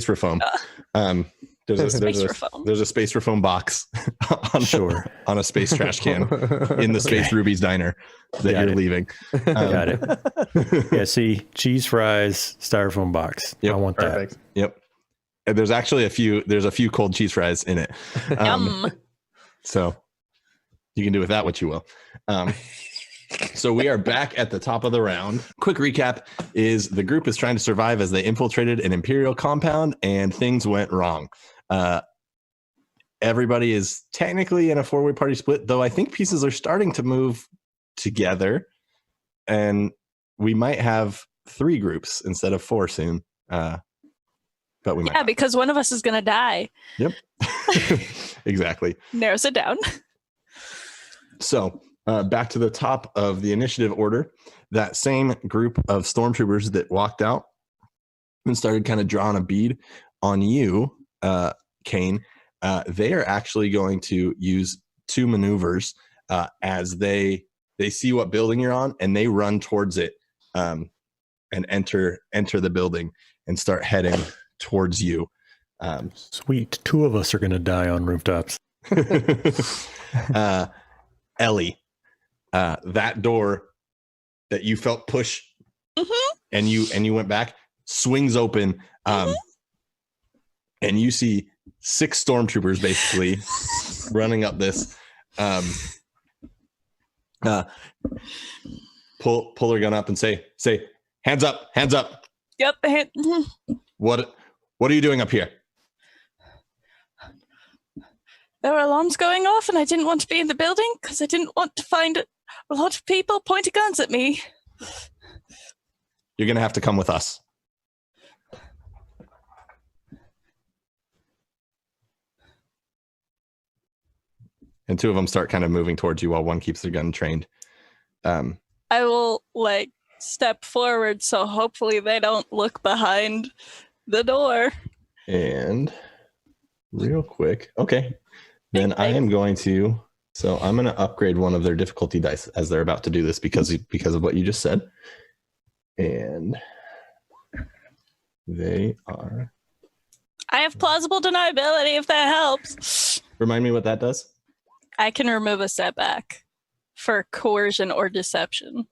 for foam. There's a space for foam box on a space trash can in the Space Ruby's diner that you're leaving. Got it. Yeah, see, cheese fries, styrofoam box. Yep, I want Perfect. that. Yep. And there's actually a few cold cheese fries in it. Yum. So you can do with that what you will. So we are back at the top of the round. Quick recap is the group is trying to survive as they infiltrated an Imperial compound and things went wrong. Everybody is technically in a 4-way party split, though I think pieces are starting to move together, and we might have 3 groups instead of 4 soon. But we might. Yeah, because one of us is gonna die. Yep. Exactly. Narrows it down. So back to the top of the initiative order, that same group of stormtroopers that walked out and started kind of drawing a bead on you, Kane, they are actually going to use 2 maneuvers as they see what building you're on, and they run towards it and enter the building and start heading towards you. Sweet. 2 of us are going to die on rooftops. Ellie, that door that you felt push and you went back swings open, and you see 6 stormtroopers basically running up this. Pull her gun up and say, hands up. Yep. What are you doing up here? There were alarms going off, and I didn't want to be in the building because I didn't want to find a lot of people pointing guns at me. You're going to have to come with us. And 2 of them start kind of moving towards you while one keeps their gun trained. I will step forward, so hopefully they don't look behind the door. And real quick, okay. Then I Thanks. am going to. So I'm going to upgrade one of their difficulty dice as they're about to do this because of what you just said. And they are. I have plausible deniability if that helps. Remind me what that does. I can remove a setback for coercion or deception.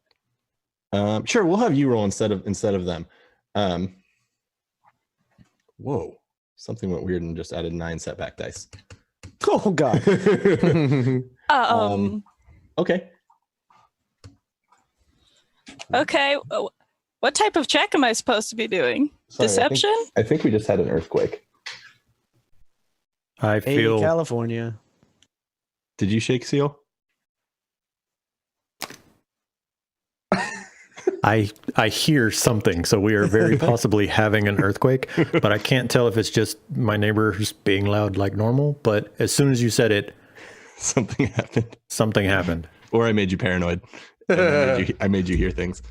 Sure, we'll have you roll instead of them. Whoa, something went weird and just added 9 setback dice. Oh God. Okay. Okay. What type of check am I supposed to be doing? Sorry, Deception? I think we just had an earthquake. I Hey, feel California. Did you shake, Seal? I hear something, so we are very possibly having an earthquake, but I can't tell if it's just my neighbors being loud like normal. But as soon as you said it, Something happened. something happened. Or I made you paranoid. And I made you hear things.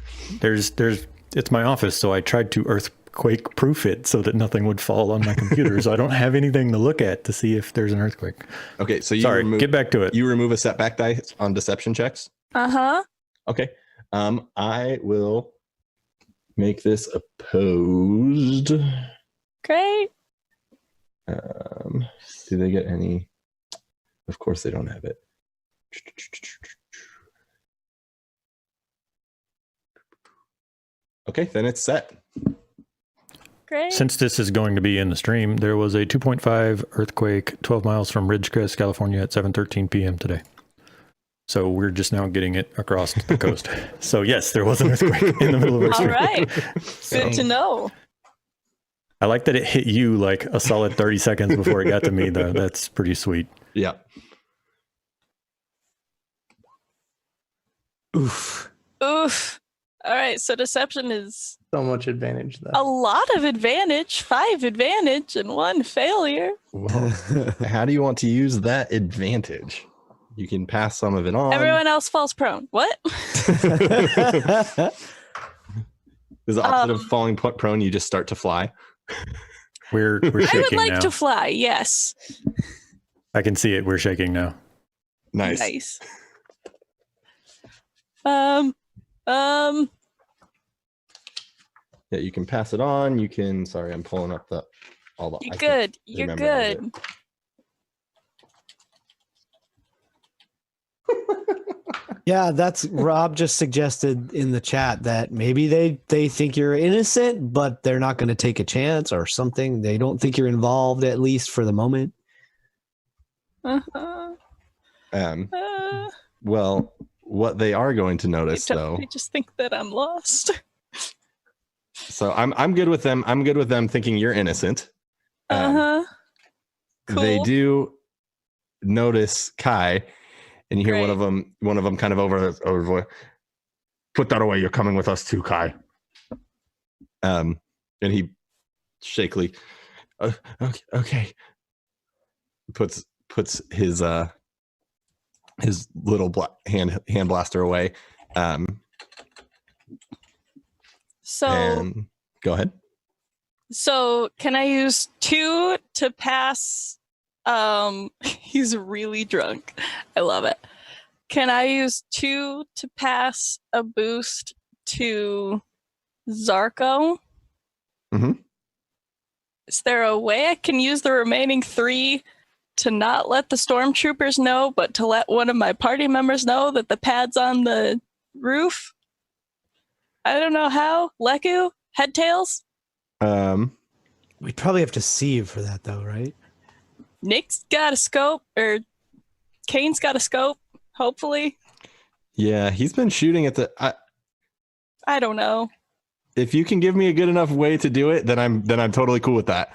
It's my office, so I tried to earthquake proof it so that nothing would fall on my computer. So I don't have anything to look at to see if there's an earthquake. Okay, so Get back to it. You remove a setback dice on deception checks. Uh-huh. Okay. I will make this opposed. Great. Do they get any? Of course they don't have it. Okay, then it's set. Great. Since this is going to be in the stream, there was a 2.5 earthquake 12 miles from Ridgecrest, California at 7:13 p.m. today. So we're just now getting it across the coast. So yes, there was an earthquake in the middle of our All stream. right. Good to know. I like that it hit you like a solid 30 seconds before it got to me, though. That's pretty sweet. Yeah. Oof. Oof. All right. So deception is So much advantage, a though. lot of advantage. 5 advantage and 1 failure. Well, how do you want to use that advantage? You can pass some of it on. Everyone else falls prone. What? Is the opposite of falling prone, you just start to fly? We're I would shaking like now. to fly. Yes. I can see it. We're shaking now. Nice. Nice. Yeah, you can pass it on. You can. Sorry, I'm pulling up all the. You're I can't good. You're remember all of it. good. Yeah, that's Rob just suggested in the chat that maybe they think you're innocent, but they're not going to take a chance or something. They don't think you're involved, at least for the moment. Uh-huh. Well, what they are going to notice, though. They just think that I'm lost. So I'm good with them. I'm good with them thinking you're innocent. Uh-huh. Cool. They do notice Kai, and you hear Great. one of them kind of over voice, put that away. You're coming with us too, Kai. And he shakily, okay. Puts his little hand blaster away. So And go ahead. So can I use 2 to pass? He's really drunk. I love it. Can I use 2 to pass a boost to Zarko? Mm-hmm. Is there a way I can use the remaining 3 to not let the stormtroopers know, but to let one of my party members know that the pad's on the roof? I don't know how. Leku? Headtails? We'd probably have to see you for that, though, right? Nick's got a scope, or Kane's got a scope, hopefully. Yeah, he's been shooting at the. I don't know. If you can give me a good enough way to do it, then I'm totally cool with that.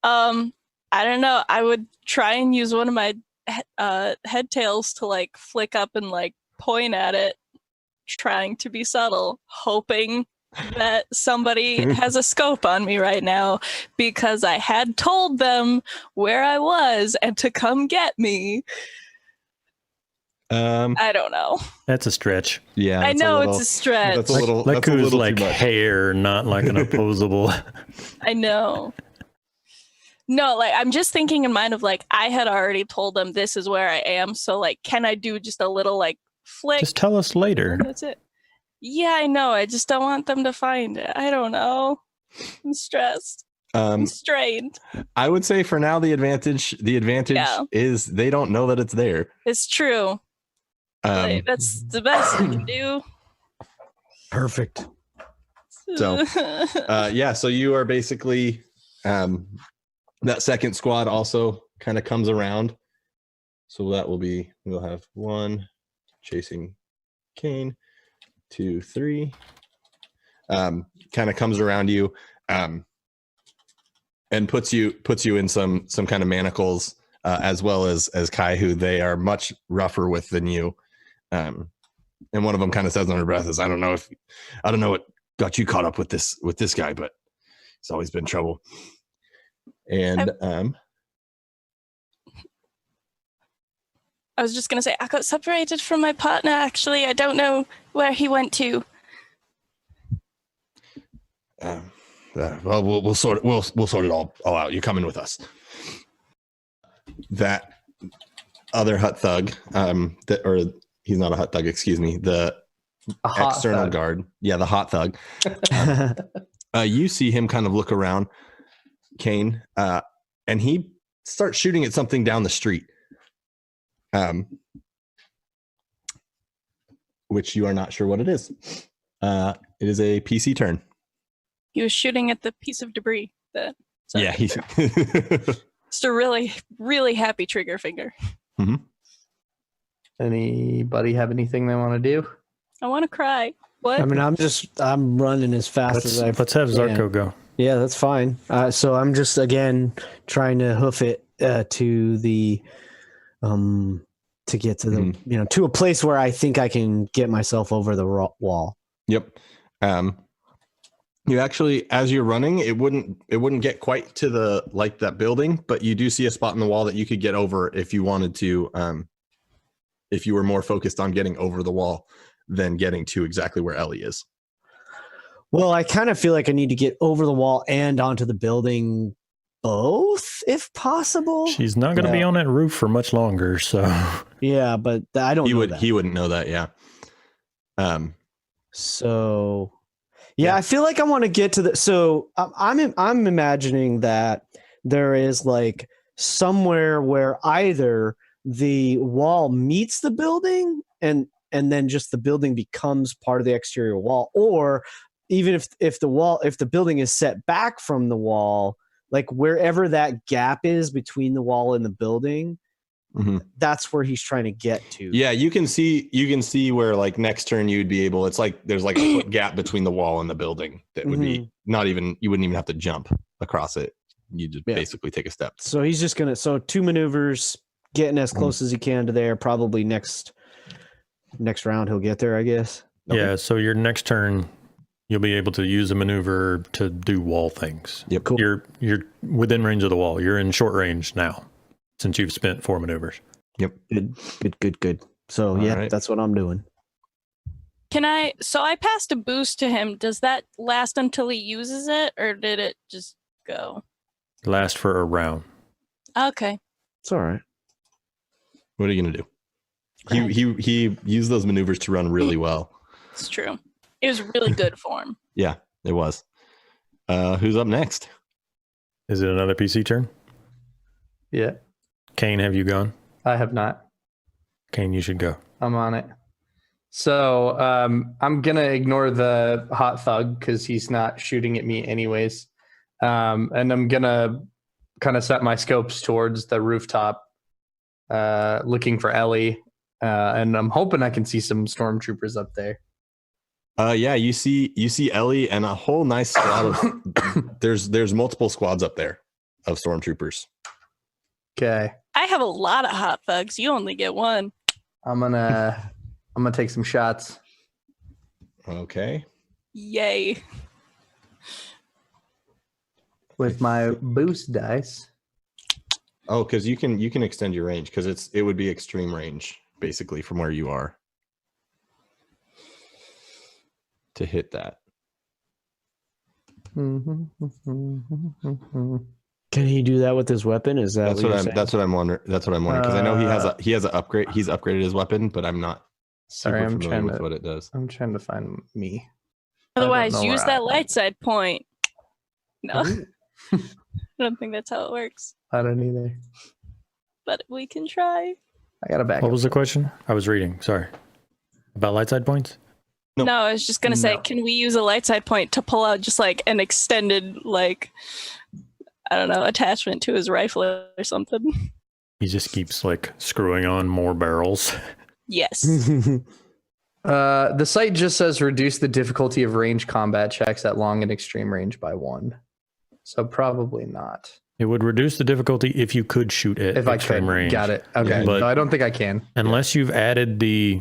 I don't know. I would try and use one of my head tails to like flick up and like point at it, trying to be subtle, hoping that somebody has a scope on me right now, because I had told them where I was and to come get me. I don't know. That's a stretch. Yeah, I it's know little, it's a stretch. That's a little. Leku That's a is little like too much. hair, not like an opposable. I know. No, like I'm just thinking in mind of like I had already told them this is where I am, so like can I do just a little like flick? Just tell us later. And that's it. Yeah, I know. I just don't want them to find it. I don't know. I'm stressed. I'm strained. I would say for now the advantage is they don't know that it's there. It's true. Like, that's the best I can do. Perfect. So, so you are basically that second squad also kind of comes around. So that will be, we'll have 1 chasing Kane, 2, 3. Kind of comes around you and puts you in some kind of manacles, as well as Kai, who they are much rougher with than you. And one of them kind of says under breath is, I don't know what got you caught up with this guy, but it's always been trouble. And I was just gonna say I got separated from my partner. Actually, I don't know where he went to. Well, we'll sort it all out. You're coming with us. That other hut thug, he's not a hut thug. Excuse me. The external thug. guard. Yeah, the hot thug. You see him kind of look around, Kane, and he starts shooting at something down the street. Which you are not sure what it is. It is a PC turn. He was shooting at the piece of debris that. Yeah, he's just a really, really happy trigger finger. Mm-hmm. Anybody have anything they want to do? I want to cry. What? I mean, I'm running as fast as I Let's have Zarko go. Yeah, that's fine. So I'm just again trying to hoof it to the to get to the to a place where I think I can get myself over the wall. Yep. You actually, as you're running, it wouldn't get quite to that building, but you do see a spot in the wall that you could get over if you wanted to. If you were more focused on getting over the wall than getting to exactly where Ellie is. Well, I kind of feel like I need to get over the wall and onto the building, both, if possible. She's not going to be on that roof for much longer, so. Yeah, but I don't know that. He wouldn't know that, yeah. So, yeah, I feel like I want to get to the. So I'm imagining that there is like somewhere where either the wall meets the building and then just the building becomes part of the exterior wall, or even if the building is set back from the wall, like wherever that gap is between the wall and the building, that's where he's trying to get to. Yeah, you can see where like next turn you'd be able. It's like there's like a foot gap between the wall and the building that would be not even. You wouldn't even have to jump across it. You just basically take a step. So he's just gonna 2 maneuvers, getting as close as he can to there. Probably next round he'll get there, I guess. Okay. Yeah. So your next turn, you'll be able to use a maneuver to do wall things. Yep. Cool. You're within range of the wall. You're in short range now, since you've spent 4 maneuvers. Yep. Good. So All right. that's what I'm doing. So I passed a boost to him. Does that last until he uses it, or did it just go? Last for a round. Okay. It's all right. What are you gonna do? He used those maneuvers to run really well. It's true. It was really good form. Yeah, it was. Who's up next? Is it another PC turn? Yeah, Kane, have you gone? I have not. Kane, you should go. I'm on it. So I'm going to ignore the hot thug because he's not shooting at me anyways. And I'm going to kind of set my scopes towards the rooftop, looking for Ellie. And I'm hoping I can see some stormtroopers up there. Yeah, you see Ellie and a whole nice squad of there's multiple squads up there of stormtroopers. Okay. I have a lot of hot thugs. You only get one. I'm gonna take some shots. Okay. Yay. With my boost dice. Oh, because you can extend your range because it would be extreme range basically, from where you are to hit that. Can he do that with his weapon? Is that That's what I'm wondering. That's what I'm wondering because I know he has an upgrade. He's upgraded his weapon, but I'm not super familiar with what it does. I'm trying to find me. Otherwise, use that light side point. No, I don't think that's how it works. I don't either. But we can try. I got a back. What was the question? I was reading. Sorry. About light side points? Nope. No, I was just gonna say, can we use a light side point to pull out just like an extended, like, I don't know, attachment to his rifle or something? He just keeps like screwing on more barrels. Yes. The site just says reduce the difficulty of range combat checks at long and extreme range by 1. So probably not. It would reduce the difficulty if you could shoot at If I extreme could. range. Got it. Okay. But no, I don't think I can. unless you've added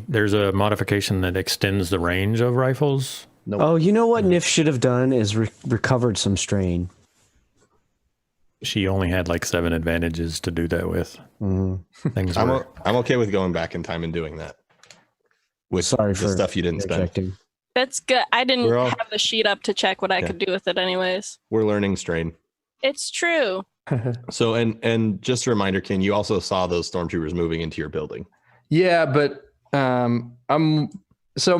there's a modification that extends the range of rifles. Nope. Oh, you know what Nif should have done is recovered some strain. She only had like 7 advantages to do that with. Things were. I'm okay with going back in time and doing that. With Sorry the for stuff you didn't spend. interjecting. That's good. I didn't We're all- have the sheet up to check what I could do with it anyways. We're learning strain. It's true. So and just a reminder, Ken, you also saw those stormtroopers moving into your building. Yeah, but so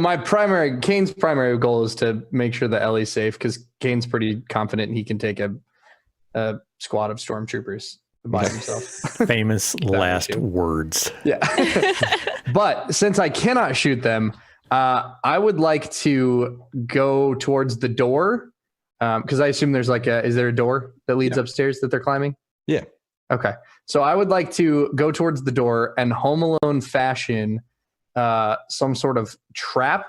Kane's primary goal is to make sure that Ellie's safe because Kane's pretty confident he can take a squad of stormtroopers by himself. Famous last words. Yeah. But since I cannot shoot them, I would like to go towards the door because I assume there's is there a door that leads upstairs that they're climbing? Yeah. Okay. So I would like to go towards the door and Home Alone fashion some sort of trap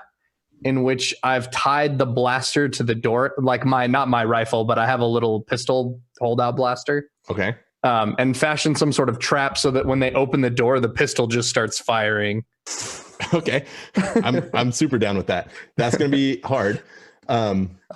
in which I've tied the blaster to the door, like not my rifle, but I have a little pistol holdout blaster. Okay. And fashion some sort of trap so that when they open the door, the pistol just starts firing. Okay. I'm super down with that. That's gonna be hard.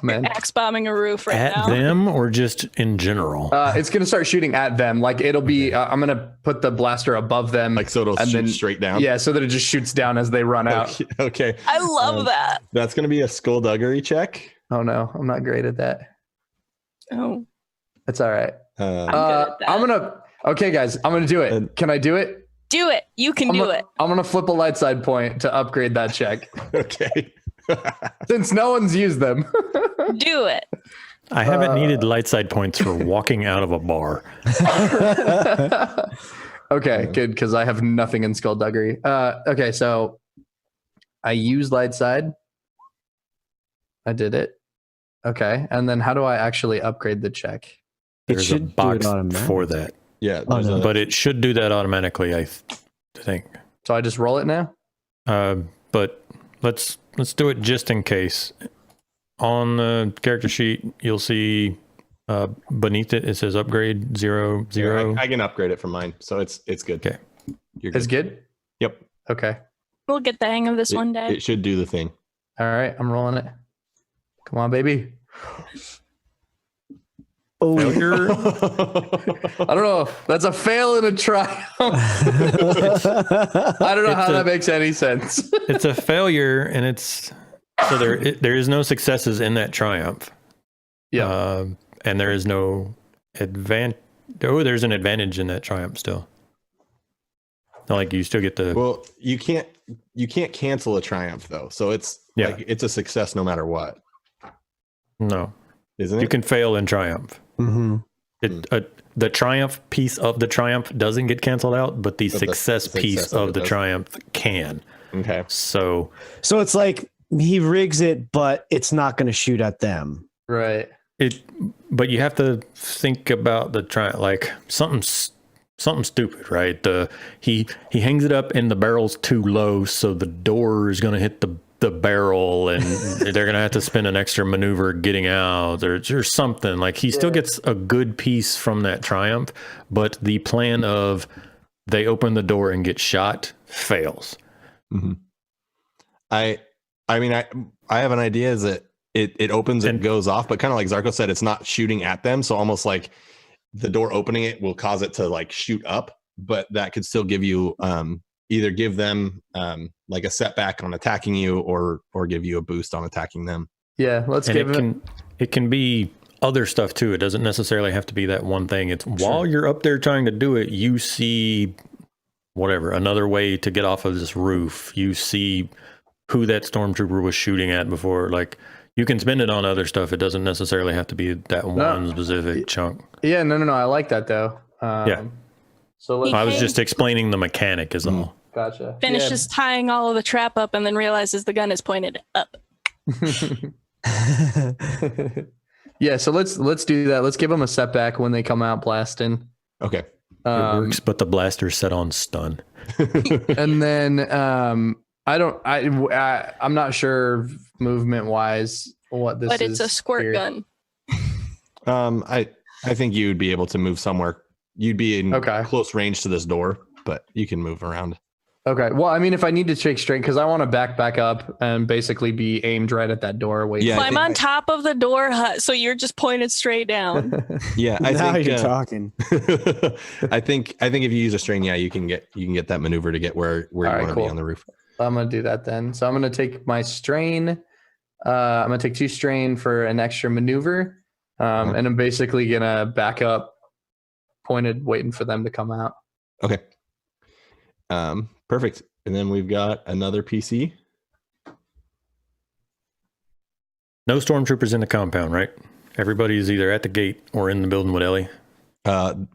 Man. Axe bombing a roof right At now. them or just in general? It's going to start shooting at them. Like it'll be, I'm going to put the blaster above them. Like so it'll and shoot then- straight down. Yeah, so that it just shoots down as they run out. Okay. I love that. That's gonna be a skullduggery check. Oh no, I'm not great at that. Oh, That's all right. I'm good at that. Okay guys, I'm going to do it. Can I do it? Do it. You can do it. I'm going to flip a light side point to upgrade that check. Okay. Since no one's used them. Do it. I haven't needed light side points for walking out of a bar. Okay, good, because I have nothing in skullduggery. Okay, so I use light side. I did it. Okay, and then how do I actually upgrade the check? There's a should do it box automatically. for that. Yeah. Oh, no. But it should do that automatically, I think. So I just roll it now? But let's do it just in case. On the character sheet, you'll see beneath it says upgrade 0, 0. I can upgrade it from mine, so it's good. Okay. You're It's good? Yep. Okay. We'll get the hang of this one day. It should do the thing. All right, I'm rolling it. Come on, baby. Oh, Failure. I don't know. That's a fail and a triumph. I don't know how that makes any sense. It's a failure, and it's so there is no successes in that triumph. Yeah. And there is no advantage. Oh, there's an advantage in that triumph still. Not like you still get the. Well, you can't cancel a triumph though, so it's like it's a success no matter what, No, isn't it? you can fail in triumph. mm-hmm. The triumph piece of the triumph doesn't get canceled out, but the But the success piece success of of it the does. triumph can. Okay. So So it's like he rigs it, but it's not going to shoot at them. Right. but you have to think about the triumph, like something stupid, right? He hangs it up and the barrel's too low, so the door is going to hit the barrel, and they're going to have to spend an extra maneuver getting out, or something. Like he still gets a good piece from that triumph, but the plan of they open the door and get shot fails. Mm-hmm. I mean, I have an idea is that it opens and goes off, but kind of like Zarko said, it's not shooting at them. So almost like the door opening it will cause it to like shoot up, but that could still give you either give them like a setback on attacking you, or give you a boost on attacking them. Yeah, let's give it. It can be other stuff too. It doesn't necessarily have to be that one thing. It's while you're up there trying to do it, you see whatever, another way to get off of this roof. You see who that stormtrooper was shooting at before. Like, you can spend it on other stuff. It doesn't necessarily have to be that one specific chunk. Yeah, no. I like that though. Yeah. So I was just explaining the mechanic is all. Gotcha. Finishes tying all of the trap up and then realizes the gun is pointed up. Yeah, so let's do that. Let's give them a setback when they come out blasting. Okay. It works, but the blaster's set on stun. And then I'm not sure movement wise what this is. But it's a squirt here. gun. I think you would be able to move somewhere. You'd be in close range to this door, but you can move around. Okay. Well, I mean, if I need to take straight, because I want to back up and basically be aimed right at that door. Yeah, Climb on top of the door, so you're just pointed straight down. Yeah, Now you're talking. I think if you use a strain, you can get that maneuver to get where you want to be on the roof. I'm gonna do that then. So I'm gonna take my strain. I'm gonna take 2 strain for an extra maneuver, and I'm basically gonna back up, pointed, waiting for them to come out. Okay. Perfect. And then we've got another PC. No stormtroopers in the compound, right? Everybody's either at the gate or in the building with Ellie.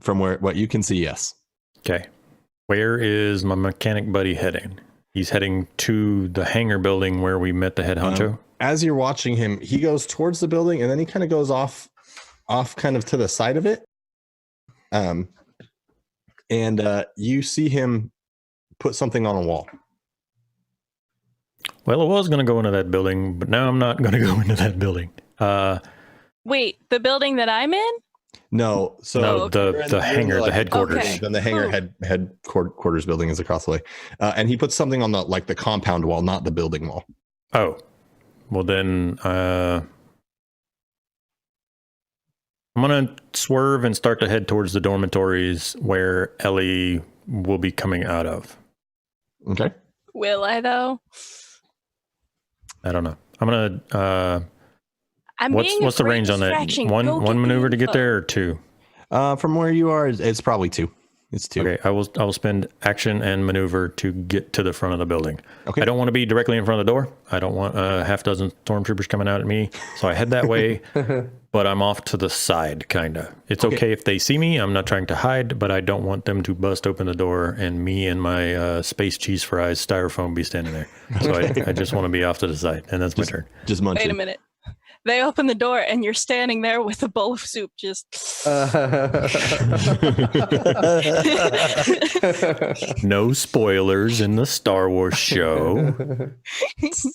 From what you can see, yes. Okay. Where is my mechanic buddy heading? He's heading to the hangar building where we met the head honcho. As you're watching him, he goes towards the building and then he kind of goes off kind of to the side of it. And you see him put something on a wall. Well, I was going to go into that building, but now I'm not going to go into that building. Wait, the building that I'm in? No, so no, the hangar, the headquarters. Okay. Then the hangar headquarters building is across the way, and he puts something on the compound wall, not the building wall. Oh, well then, I'm gonna swerve and start to head towards the dormitories where Ellie will be coming out of. Okay. Will I though? I don't know. I'm gonna. What's the range on that? One maneuver to get there, or 2? From where you are, it's probably 2. It's 2. Okay, I will spend action and maneuver to get to the front of the building. Okay. I don't want to be directly in front of the door. I don't want a half dozen stormtroopers coming out at me. So I head that way, but I'm off to the side, kind of. It's okay if they see me. I'm not trying to hide, but I don't want them to bust open the door and me and my space cheese fries styrofoam be standing there. So I just want to be off to the side, and that's my turn. Just munch. Wait a minute. They open the door and you're standing there with a bowl of soup just... No spoilers in the Star Wars show. It's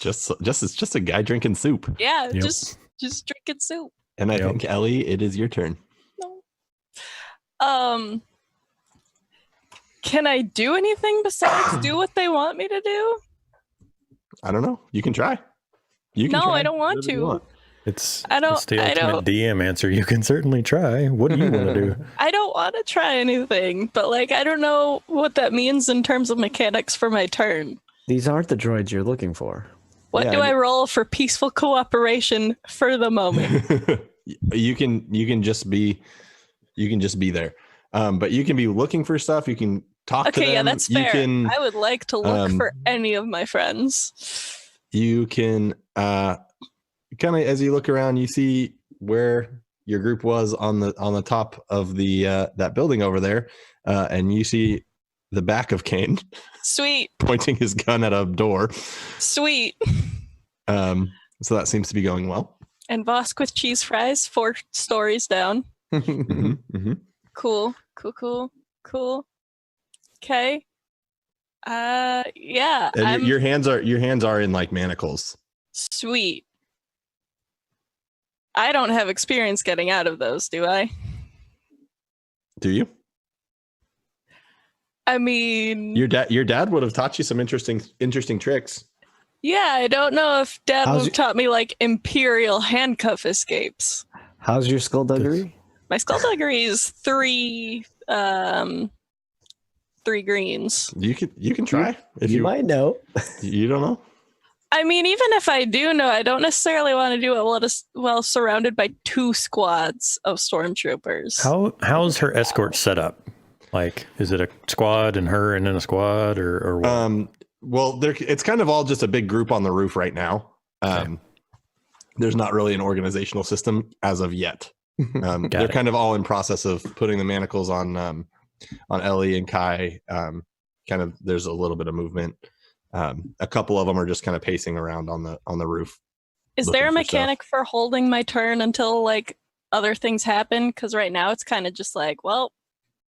just a guy drinking soup. Yeah, yep. just drinking soup. And I think, Ellie, it is your turn. No. Can I do anything besides do what they want me to do? I don't know. You can try. I don't want to. It's the ultimate DM answer. You can certainly try. What do you want to do? I don't want to try anything, but I don't know what that means in terms of mechanics for my turn. These aren't the droids you're looking for. What do I roll for peaceful cooperation for the moment? You can just be there. But you can be looking for stuff. You can talk to them. Okay, yeah, that's fair. I would like to look for any of my friends. You can kind of, as you look around, you see where your group was on the top of the that building over there, and you see the back of Kane. Sweet. Pointing his gun at a door. Sweet. So that seems to be going well. And Vosk with cheese fries, 4 stories down. Mm-hmm, mm-hmm. Cool. Okay. Yeah. Your hands are in manacles. Sweet. I don't have experience getting out of those, do I? Do you? I mean, your dad would have taught you some interesting tricks. Yeah, I don't know if Dad would have taught me imperial handcuff escapes. How's your skullduggery? My skullduggery is 3 3 greens. You can try if You you might know. You don't know. I mean, even if I do know, I don't necessarily want to do it while surrounded by 2 squads of stormtroopers. How's her escort set up? Like, is it a squad and her and then a squad or what? Well, it's kind of all just a big group on the roof right now. There's not really an organizational system as of yet. They're kind of all in process of putting the manacles on Ellie and Kai. Kind of, there's a little bit of movement. A couple of them are just kind of pacing around on the roof. Is there a mechanic for holding my turn until like other things happen? Because right now it's kind of just like, well,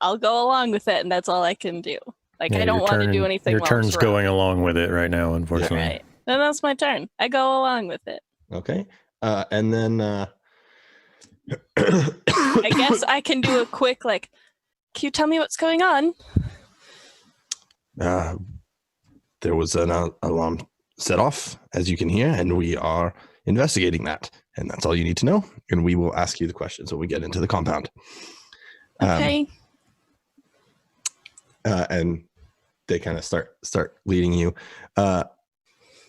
I'll go along with it, and that's all I can do. Like, I don't want to do anything. Your turn's going along with it right now, unfortunately. Right. Then that's my turn. I go along with it. Okay. And then I guess I can do a quick, like, can you tell me what's going on? there was an alarm set off, as you can hear, and we are investigating that. And that's all you need to know. And we will ask you the questions when we get into the compound. Okay. And they kind of start leading you.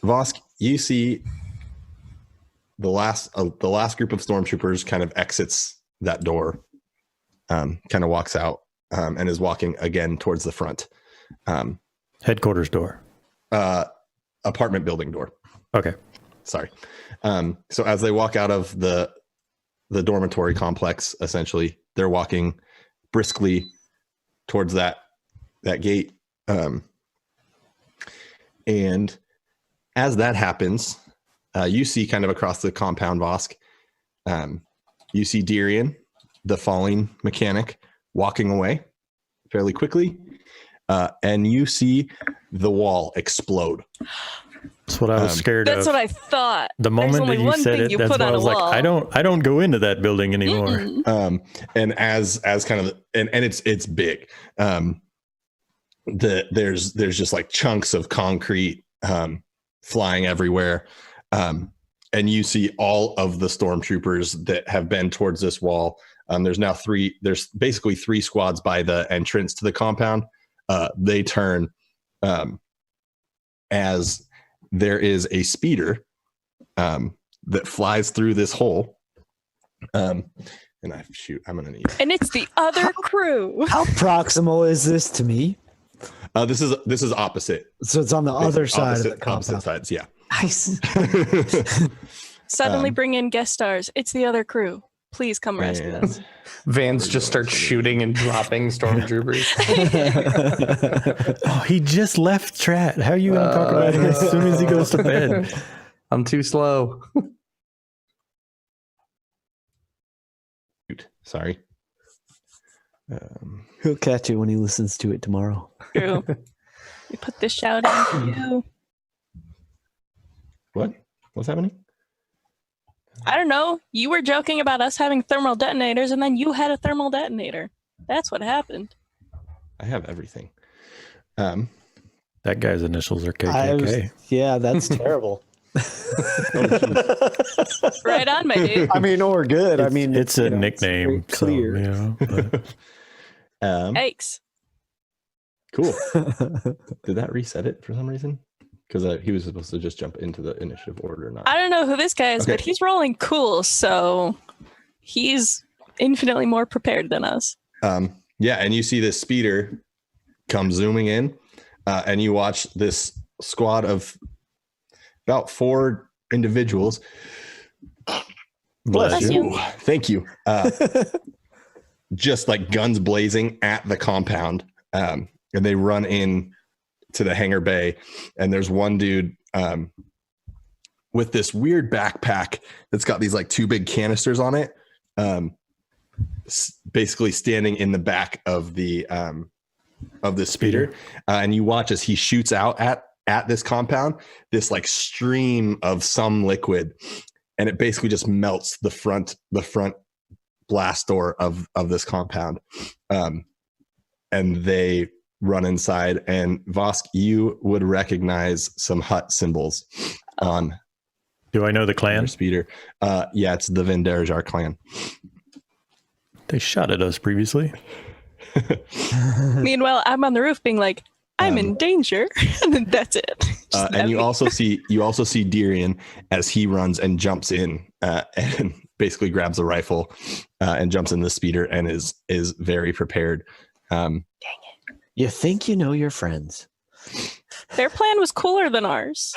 Vosk, you see the last group of stormtroopers kind of exits that door, kind of walks out, and is walking again towards the front. Headquarters door. Apartment building door. Okay. Sorry. So as they walk out of the dormitory complex, essentially, they're walking briskly towards that gate. And as that happens, you see kind of across the compound, Vosk, you see Dirian, the falling mechanic, walking away fairly quickly. And you see the wall explode. That's what I was scared of. That's what I thought. The moment that you said it, that's why I was like, I don't go into that building anymore. And as kind of, and it's big. There's just like chunks of concrete flying everywhere. And you see all of the stormtroopers that have been towards this wall. There's basically 3 squads by the entrance to the compound. They turn as there is a speeder that flies through this hole. And I'm gonna need. And it's the other crew. How proximal is this to me? This is opposite. So it's on the other side of the compound. Opposite sides, yeah. Nice. Suddenly bring in guest stars. It's the other crew. Please come rescue us. Vance just starts shooting and dropping stormtroopers. Oh, he just left Strat. How are you going to talk about him as soon as he goes to bed? I'm too slow. Sorry. He'll catch it when he listens to it tomorrow. True. We put this shout out for you. What? What's happening? I don't know. You were joking about us having thermal detonators, and then you had a thermal detonator. That's what happened. I have everything. That guy's initials are KKK. Yeah, that's terrible. Right on, my dude. I mean, or good. It's a nickname. It's clear. Yikes. Cool. Did that reset it for some reason? Because he was supposed to just jump into the initiative order or not. I don't know who this guy is, Okay. but he's rolling cool, so he's infinitely more prepared than us. Yeah, and you see this speeder come zooming in, and you watch this squad of about 4 individuals. Bless you. Ooh, thank you. Just like guns blazing at the compound, and they run in to the hangar bay, and there's one dude with this weird backpack that's got these like 2 big canisters on it, basically standing in the back of the speeder, and you watch as he shoots out at this compound, this like stream of some liquid, and it basically just melts the front blast door of this compound, and they run inside. And Vosk, you would recognize some hut symbols on. Do I know the clan? Speeder. Yeah, it's the Vendarajar clan. They shot at us previously. Meanwhile, I'm on the roof being like, I'm in danger, and then that's it. Just and you me. also see Dirian as he runs and jumps in and basically grabs a rifle and jumps in the speeder and is very prepared. You think you know your friends. Their plan was cooler than ours.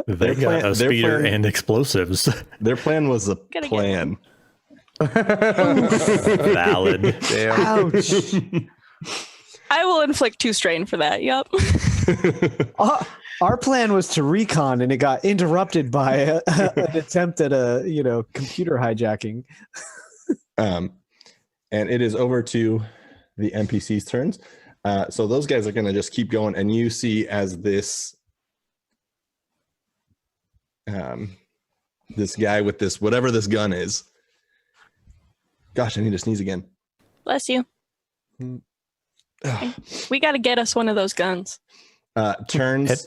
They got a speeder and explosives. Their plan was a Gotta get plan. Valid. Ouch. I will inflict 2 strain for that. Yup. Our plan was to recon, and it got interrupted by an attempt at a computer hijacking. And it is over to the NPC's turns. So those guys are going to just keep going, and you see as this this guy with this whatever this gun is. Gosh, I need to sneeze again. Bless you. We got to get us one of those guns. Turns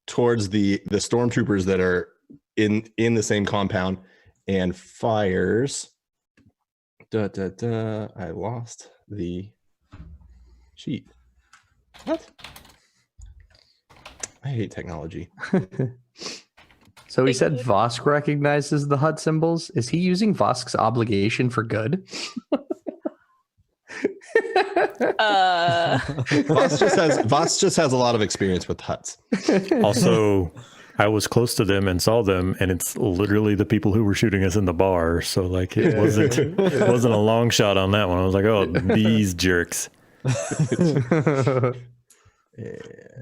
towards the stormtroopers that are in the same compound and fires. I lost the sheet. What? I hate technology. So he said Vosk recognizes the HUD symbols. Is he using Vosk's obligation for good? Voss just has a lot of experience with huts. Also, I was close to them and saw them, and it's literally the people who were shooting us in the bar. So like it wasn't a long shot on that one. I was like, oh, these jerks.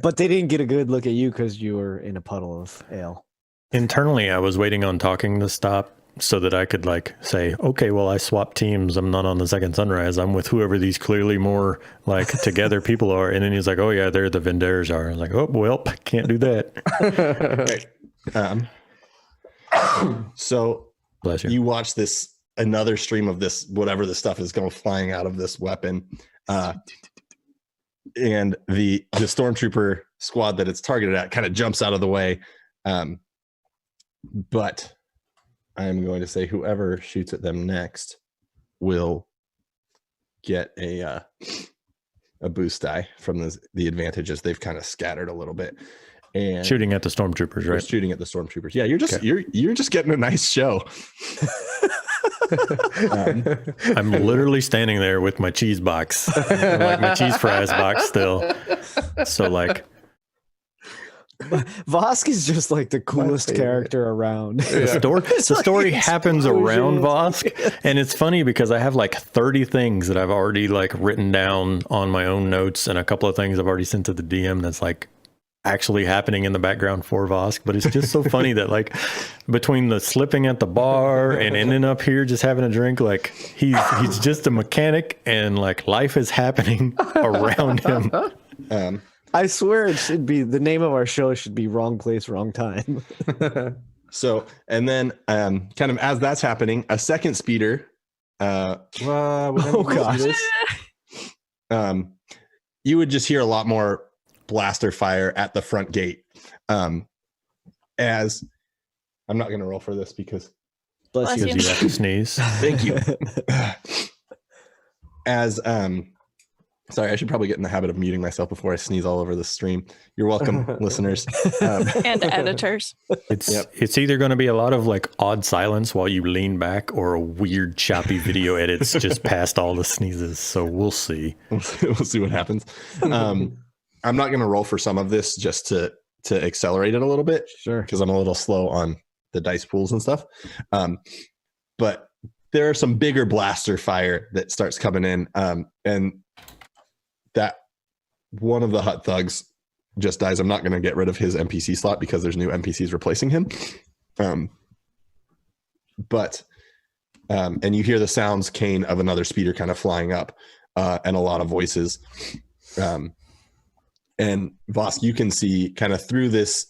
But they didn't get a good look at you because you were in a puddle of ale. Internally, I was waiting on talking to stop so that I could like say, okay, well, I swapped teams. I'm not on the second sunrise. I'm with whoever these clearly more like together people are. And then he's like, oh yeah, they're the Vendares are. I was like, oh, well, can't do that. So Bless you. you watch another stream of this, whatever the stuff is going flying out of this weapon. And the stormtrooper squad that it's targeted at kind of jumps out of the way. But I'm going to say whoever shoots at them next will get a boost die from the advantages. They've kind of scattered a little bit. And Shooting at the stormtroopers, right? shooting at the stormtroopers. Yeah, you're just getting a nice show. I'm literally standing there with my cheese box, like my cheese fries box still. So like, Vosk is just like the coolest character around. the story happens around Vosk, and it's funny because I have like 30 things that I've already like written down on my own notes, and a couple of things I've already sent to the DM that's like actually happening in the background for Vosk. But it's just so funny that like between the slipping at the bar and ending up here just having a drink, like he's just a mechanic, and like life is happening around him. I swear it should be the name of our show should be Wrong Place, Wrong Time. So, and then kind of as that's happening, a second speeder. Oh gosh. You would just hear a lot more blaster fire at the front gate. As I'm not going to roll for this because Bless you. Because you have to sneeze. thank you. As sorry, I should probably get in the habit of muting myself before I sneeze all over the stream. You're welcome, listeners. And editors. It's either going to be a lot of like odd silence while you lean back, or a weird choppy video edits just past all the sneezes. So we'll see. We'll see what happens. I'm not going to roll for some of this just to accelerate it a little bit. Sure. Because I'm a little slow on the dice pools and stuff. But there are some bigger blaster fire that starts coming in. And that one of the hut thugs just dies. I'm not going to get rid of his NPC slot because there's new NPCs replacing him. And you hear the sounds, Kane, of another speeder kind of flying up, and a lot of voices. And Vosk, you can see kind of through this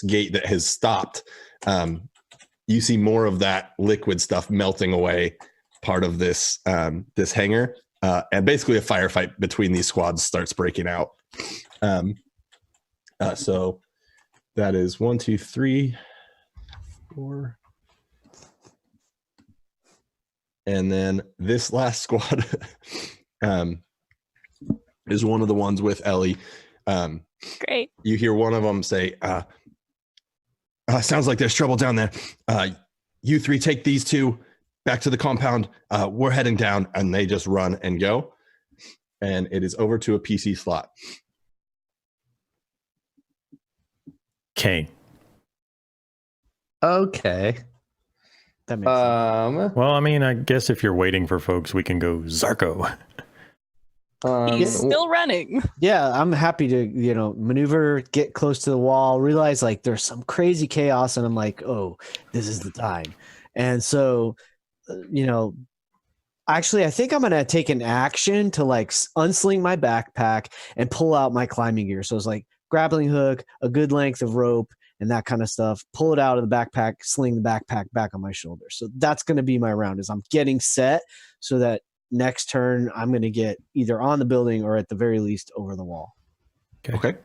gate that has stopped. You see more of that liquid stuff melting away part of this hangar. And basically a firefight between these squads starts breaking out. So that is 1, 2, 3, 4. And then this last squad is one of the ones with Ellie. Great. You hear one of them say, sounds like there's trouble down there. You three take these two back to the compound. We're heading down. And they just run and go. And it is over to a PC slot. Kane. Okay. That makes sense. Well, I mean, I guess if you're waiting for folks, we can go Zarko. He's still running. Yeah, I'm happy to, maneuver, get close to the wall, realize like there's some crazy chaos, and I'm like, oh, this is the time. And so, actually, I think I'm going to take an action to like unsling my backpack and pull out my climbing gear. So it's like grappling hook, a good length of rope, and that kind of stuff. Pull it out of the backpack, sling the backpack back on my shoulder. So that's going to be my round, is I'm getting set so that next turn I'm going to get either on the building or at the very least over the wall. Okay.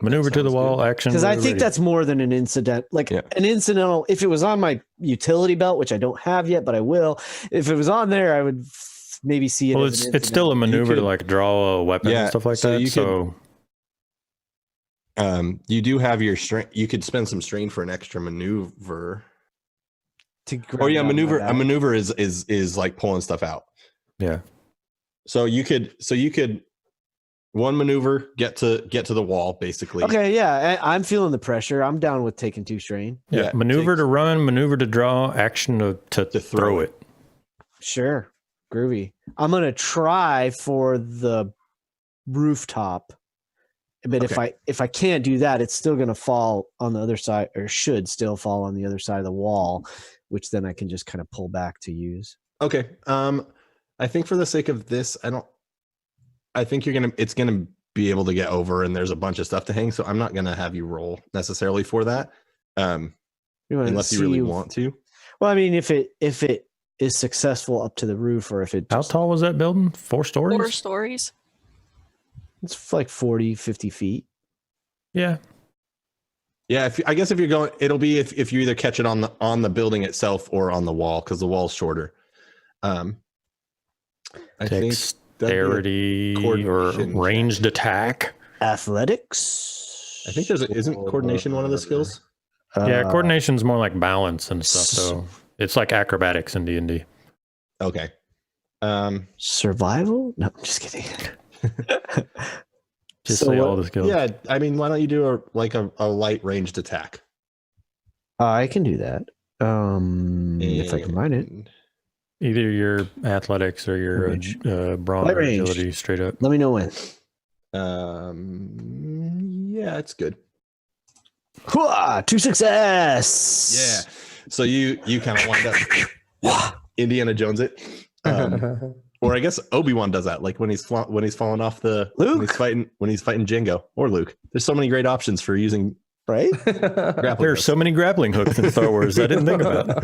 Maneuver to the wall, good. action. Because I think ready. that's more than an incident. Like an incidental, if it was on my utility belt, which I don't have yet, but I will. If it was on there, I would maybe see it. Well, as an it's still a maneuver to like draw a weapon and stuff like so that. you So you do have your strength. You could spend some strain for an extra maneuver. to grab Oh yeah, it out of my maneuver. bag. A maneuver is like pulling stuff out. yeah. So you could one maneuver get to the wall basically. Okay, yeah, I'm feeling the pressure. I'm down with taking 2 strain. Yeah, Yeah, maneuver takes- to run, maneuver to draw, action to throw it. Sure, groovy. I'm gonna try for the rooftop, but Okay. if I can't do that, it's still gonna fall on the other side, or should still fall on the other side of the wall, which then I can just kind of pull back to use. Okay. I think for the sake of this, I think it's gonna be able to get over, and there's a bunch of stuff to hang, so I'm not gonna have you roll necessarily for that. You wanna Unless you see- really want to. Well, I mean, if it is successful up to the roof, or if it How just, tall was that building? 4 stories? 4 stories. it's like 40, 50 feet. Yeah. Yeah, I guess if you're going, it'll be if you either catch it on the building itself or on the wall, because the wall's shorter. I think that'd Dexterity be a or coordination ranged attack. Athletics. I think isn't coordination one of the skills? Yeah, coordination's more like balance and stuff. So it's like acrobatics in D&D. Okay. Survival? No, I'm just kidding. Just So say what- all the skills. Yeah, I mean, why don't you do a light ranged attack? I can do that. If I can find it. And- Either your athletics or your Range. brawn Light or range. agility straight up. Let me know when. Yeah, it's good. Hooah! To success. Yeah. So you kind of wind up Indiana Jones it. Or I guess Obi-Wan does that, like when he's falling off the Luke? when he's fighting Django or Luke. There's so many great options for using Right? grappling There are hooks. so many grappling hooks in Star Wars I didn't think about.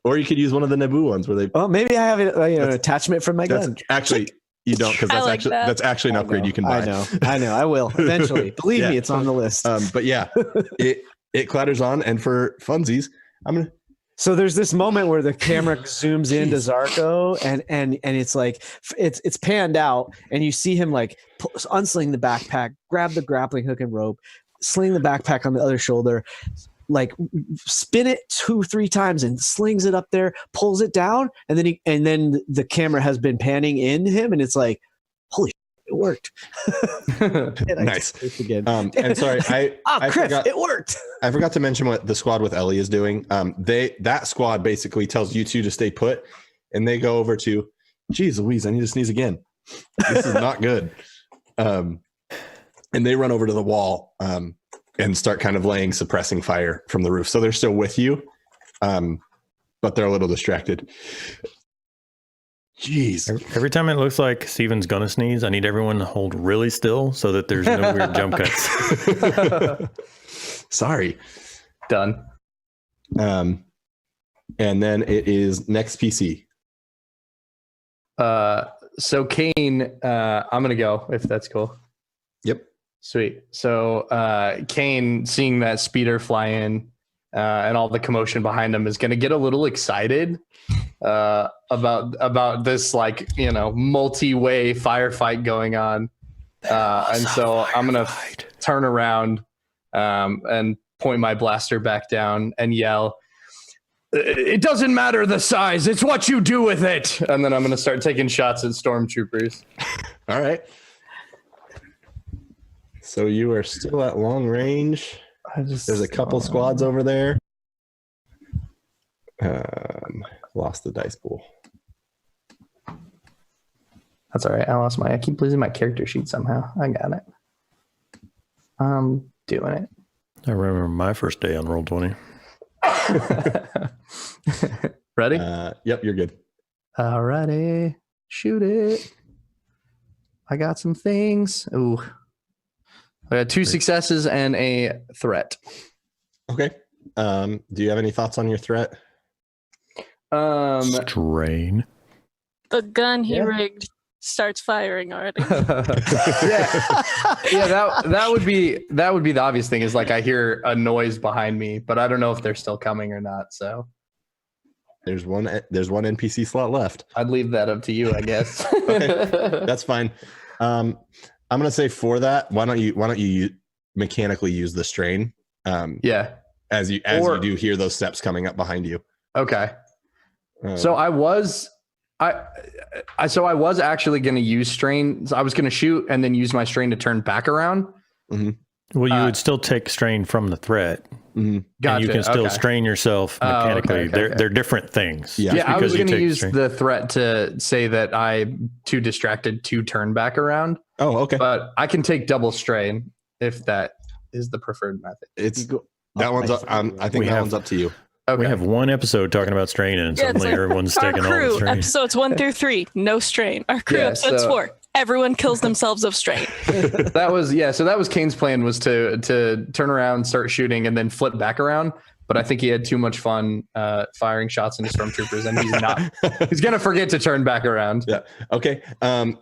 Or you could use one of the Naboo ones where they. Well, maybe I have an attachment from my That's gun. actually you don't, because I that's like actually that. that's actually an upgrade you can buy. I know. I will eventually. Believe Yeah. me, it's on the list. But yeah, it clatters on, and for funsies, I'm gonna. So there's this moment where the camera zooms into Zarko, and it's like it's panned out, and you see him like unsling the backpack, grab the grappling hook and rope, sling the backpack on the other shoulder, like spin it 2-3 times and slings it up there, pulls it down, and then the camera has been panning in him, and it's like, holy shit, it worked. And I Nice. just again. And sorry, I Criff, forgot. it worked. I forgot to mention what the squad with Ellie is doing. That squad basically tells you two to stay put, and they go over to, geez Louise, I need to sneeze again. This is not good. And they run over to the wall and start kind of suppressing fire from the roof. So they're still with you, but they're a little distracted. Jeez. Every time it looks like Steven's gonna sneeze, I need everyone to hold really still so that there's no weird jump cuts. Sorry. Done. And then it is next PC. So Kane, I'm gonna go if that's cool. Yep. Sweet. So Kane, seeing that speeder fly in, and all the commotion behind him is going to get a little excited about this, like, multi-way firefight going on. And so I'm going to turn around and point my blaster back down and yell, "It doesn't matter the size, it's what you do with it." And then I'm going to start taking shots at stormtroopers. All right. So you are still at long range. There's a couple squads over there. Lost the dice pool. That's all right. I keep losing my character sheet somehow. I got it. I'm doing it. I remember my first day on Roll20. Ready? Yep, you're good. Alrighty. Shoot it. I got some things. Ooh. I got 2 successes and a threat. Okay. Do you have any thoughts on your threat? Strain. The gun he rigged starts firing already. that would be the obvious thing, is like I hear a noise behind me, but I don't know if they're still coming or not. So there's one NPC slot left. I'd leave that up to you, I guess. Okay, that's fine. I'm gonna say for that, why don't you mechanically use the strain? As you do hear those steps coming up behind you. Okay. So I was actually going to use strain. I was going to shoot and then use my strain to turn back around. Mm-hmm. Well, you would still take strain from the threat. Mm-hmm. Gotcha. And you can still strain yourself mechanically. Okay. They're different things. Yeah, I was going to use the threat to say that I'm too distracted to turn back around. Oh, okay. But I can take double strain if that is the preferred method. That one's up. I think that one's up to you. Okay. We have one episode talking about strain, and suddenly everyone's taking all the strain. Episodes 1 through 3, no strain. Our crew, episodes 4, everyone kills themselves of strain. That was Kane's plan, was to turn around, start shooting, and then flip back around. But I think he had too much fun firing shots into stormtroopers, and he's gonna forget to turn back around. Yeah. Okay.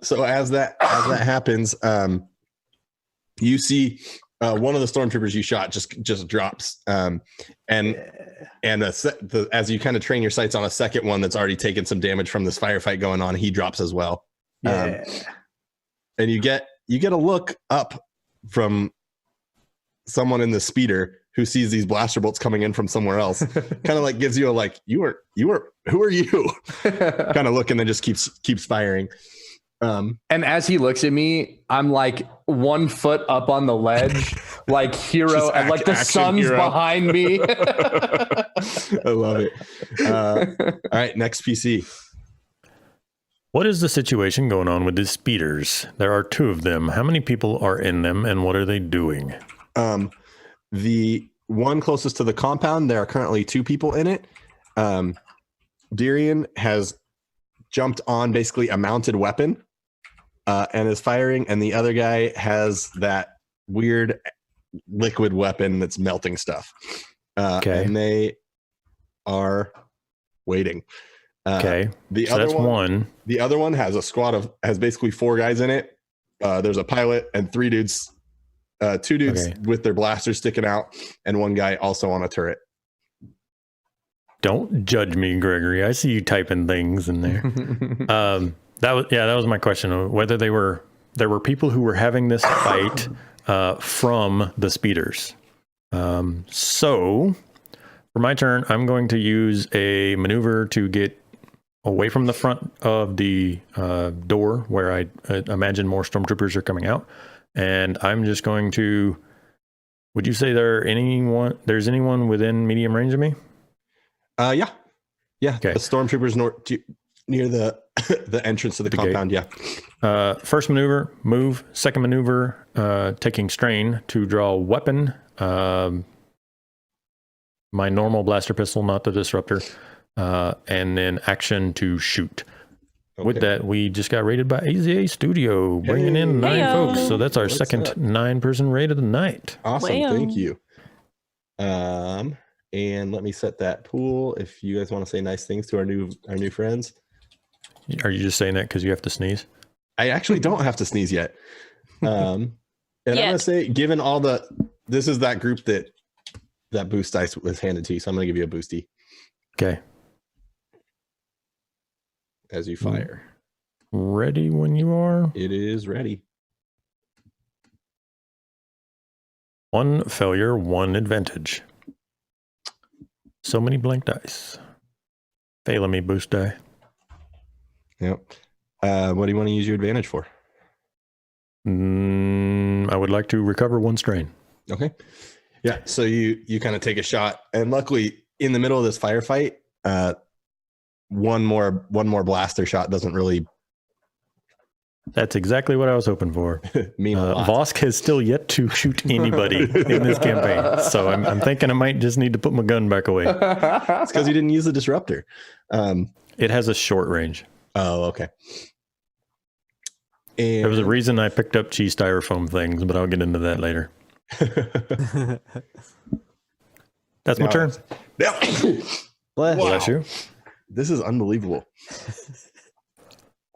So as that happens, you see one of the stormtroopers you shot just drops, and as you kind of train your sights on a second one that's already taken some damage from this firefight going on, he drops as well. And you get a look up from someone in the speeder who sees these blaster bolts coming in from somewhere else. Kind of like gives you a like, who are you? Kind of look, and then just keeps firing. And as he looks at me, I'm like 1 foot up on the ledge, like hero, and like the sun's hero behind me. I love it. All right, next PC. What is the situation going on with these speeders? There are 2 of them. How many people are in them, and what are they doing? The one closest to the compound, there are currently 2 people in it. Darian has jumped on basically a mounted weapon and is firing, and the other guy has that weird liquid weapon that's melting stuff. And they are waiting. Okay. That's one. The other one has a squad has basically 4 guys in it. There's a pilot and 3 dudes, 2 dudes with their blasters sticking out, and 1 guy also on a turret. Don't judge me, Gregory. I see you typing things in there. That was my question. Whether there were people who were having this fight from the speeders. So for my turn, I'm going to use a maneuver to get away from the front of the door where I imagine more stormtroopers are coming out, and I'm just going to. Would you say there's anyone within medium range of me? Yeah. Okay. The stormtroopers near the entrance to the compound. Gate. Yeah. First maneuver, move. Second maneuver, taking strain to draw a weapon. My normal blaster pistol, not the disruptor, and then action to shoot. Okay. With that, we just got rated by AZA Studio, bringing in 9 folks. So that's our second 9-person raid of the night. Awesome, thank you. And let me set that pool. If you guys want to say nice things to our new friends. Are you just saying that because you have to sneeze? I actually don't have to sneeze yet. And I'm gonna say, given all this is that group that that boost dice was handed to you, so I'm going to give you a boosty Okay. as you fire. Ready when you are. It is ready. 1 failure, 1 advantage. So many blank dice. Failing me, boost die. Yep. What do you want to use your advantage for? I would like to recover 1 strain. Okay. Yeah. So you kind of take a shot, and luckily in the middle of this firefight, one more blaster shot doesn't really That's exactly what I was hoping for. mean a lot. Vosk has still yet to shoot anybody in this campaign, so I'm thinking I might just need to put my gun back away. It's because you didn't use the disruptor. It has a short range. Oh, okay. And There was a reason I picked up cheese styrofoam things, but I'll get into that later. That's my turn. Bless. Bless you. This is unbelievable.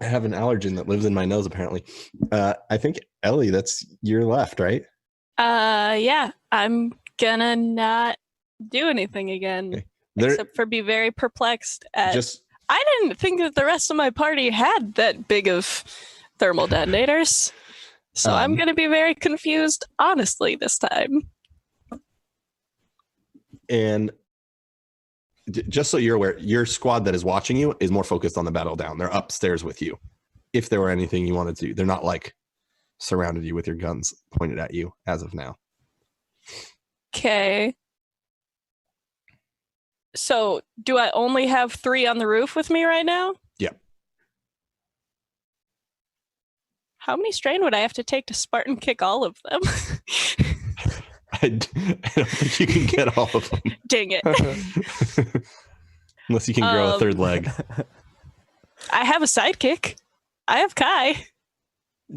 I have an allergen that lives in my nose, apparently. I think, Ellie, that's your left, right? Yeah, I'm gonna not do anything again, Okay. except for be very perplexed at. Just I didn't think that the rest of my party had that big of thermal detonators, so I'm gonna be very confused, honestly, this time. and just so you're aware, your squad that is watching you is more focused on the battle down. They're upstairs with you. If there were anything you wanted to do, they're not like surrounded you with your guns pointed at you as of now. Okay. So, do I only have 3 on the roof with me right now? Yep. How many strain would I have to take to Spartan kick all of them? I don't think you can get all of them. Dang it. Unless you can grow a third leg. I have a sidekick. I have Kai.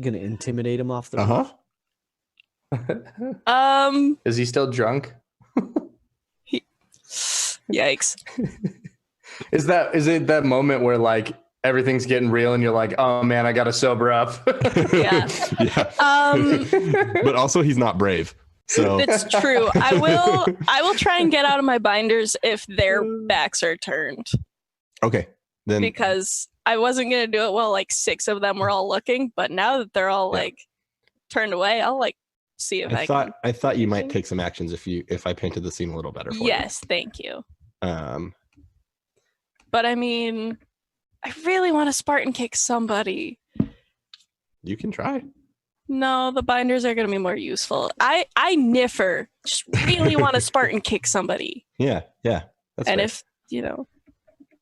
Gonna intimidate him off the Uh-huh. Is he still drunk? Yikes. Is it that moment where like everything's getting real and you're like, oh man, I gotta sober up? Yeah. Yeah. But also he's not brave. So It's true. I will try and get out of my binders if their backs are turned, okay. Then because I wasn't going to do it while like 6 of them were all looking, but now that they're all like turned away, I'll like see if I can. I thought you might take some actions if I painted the scene a little better for Yes, thank you. you. But I mean, I really want to Spartan kick somebody. You can try. No, the binders are going to be more useful. I Niffer just really want to Spartan kick somebody. Yeah. That's And fair. if,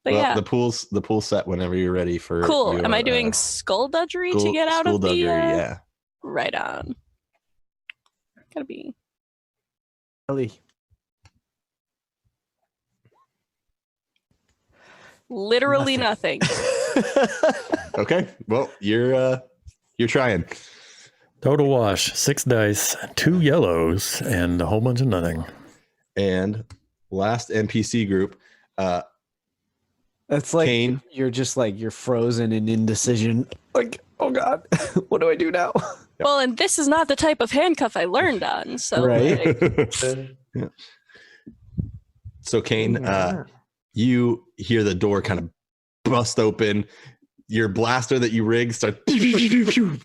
but Well, yeah. the pool's set whenever you're ready for. Cool. your, Am I doing skullduggery to get out of the? skullduggery, yeah. Right on. Gotta be. Ellie. Literally nothing. Okay. Well, you're trying. Total wash, 6 dice, 2 yellows, and a whole bunch of nothing. And last NPC group, That's like Kane. you're just like you're frozen in indecision. Like, oh god, what do I do now? Well, and this is not the type of handcuff I learned on. So, Right. like, Yeah. So Kane, you hear the door kind of bust open. Your blaster that you rigged starts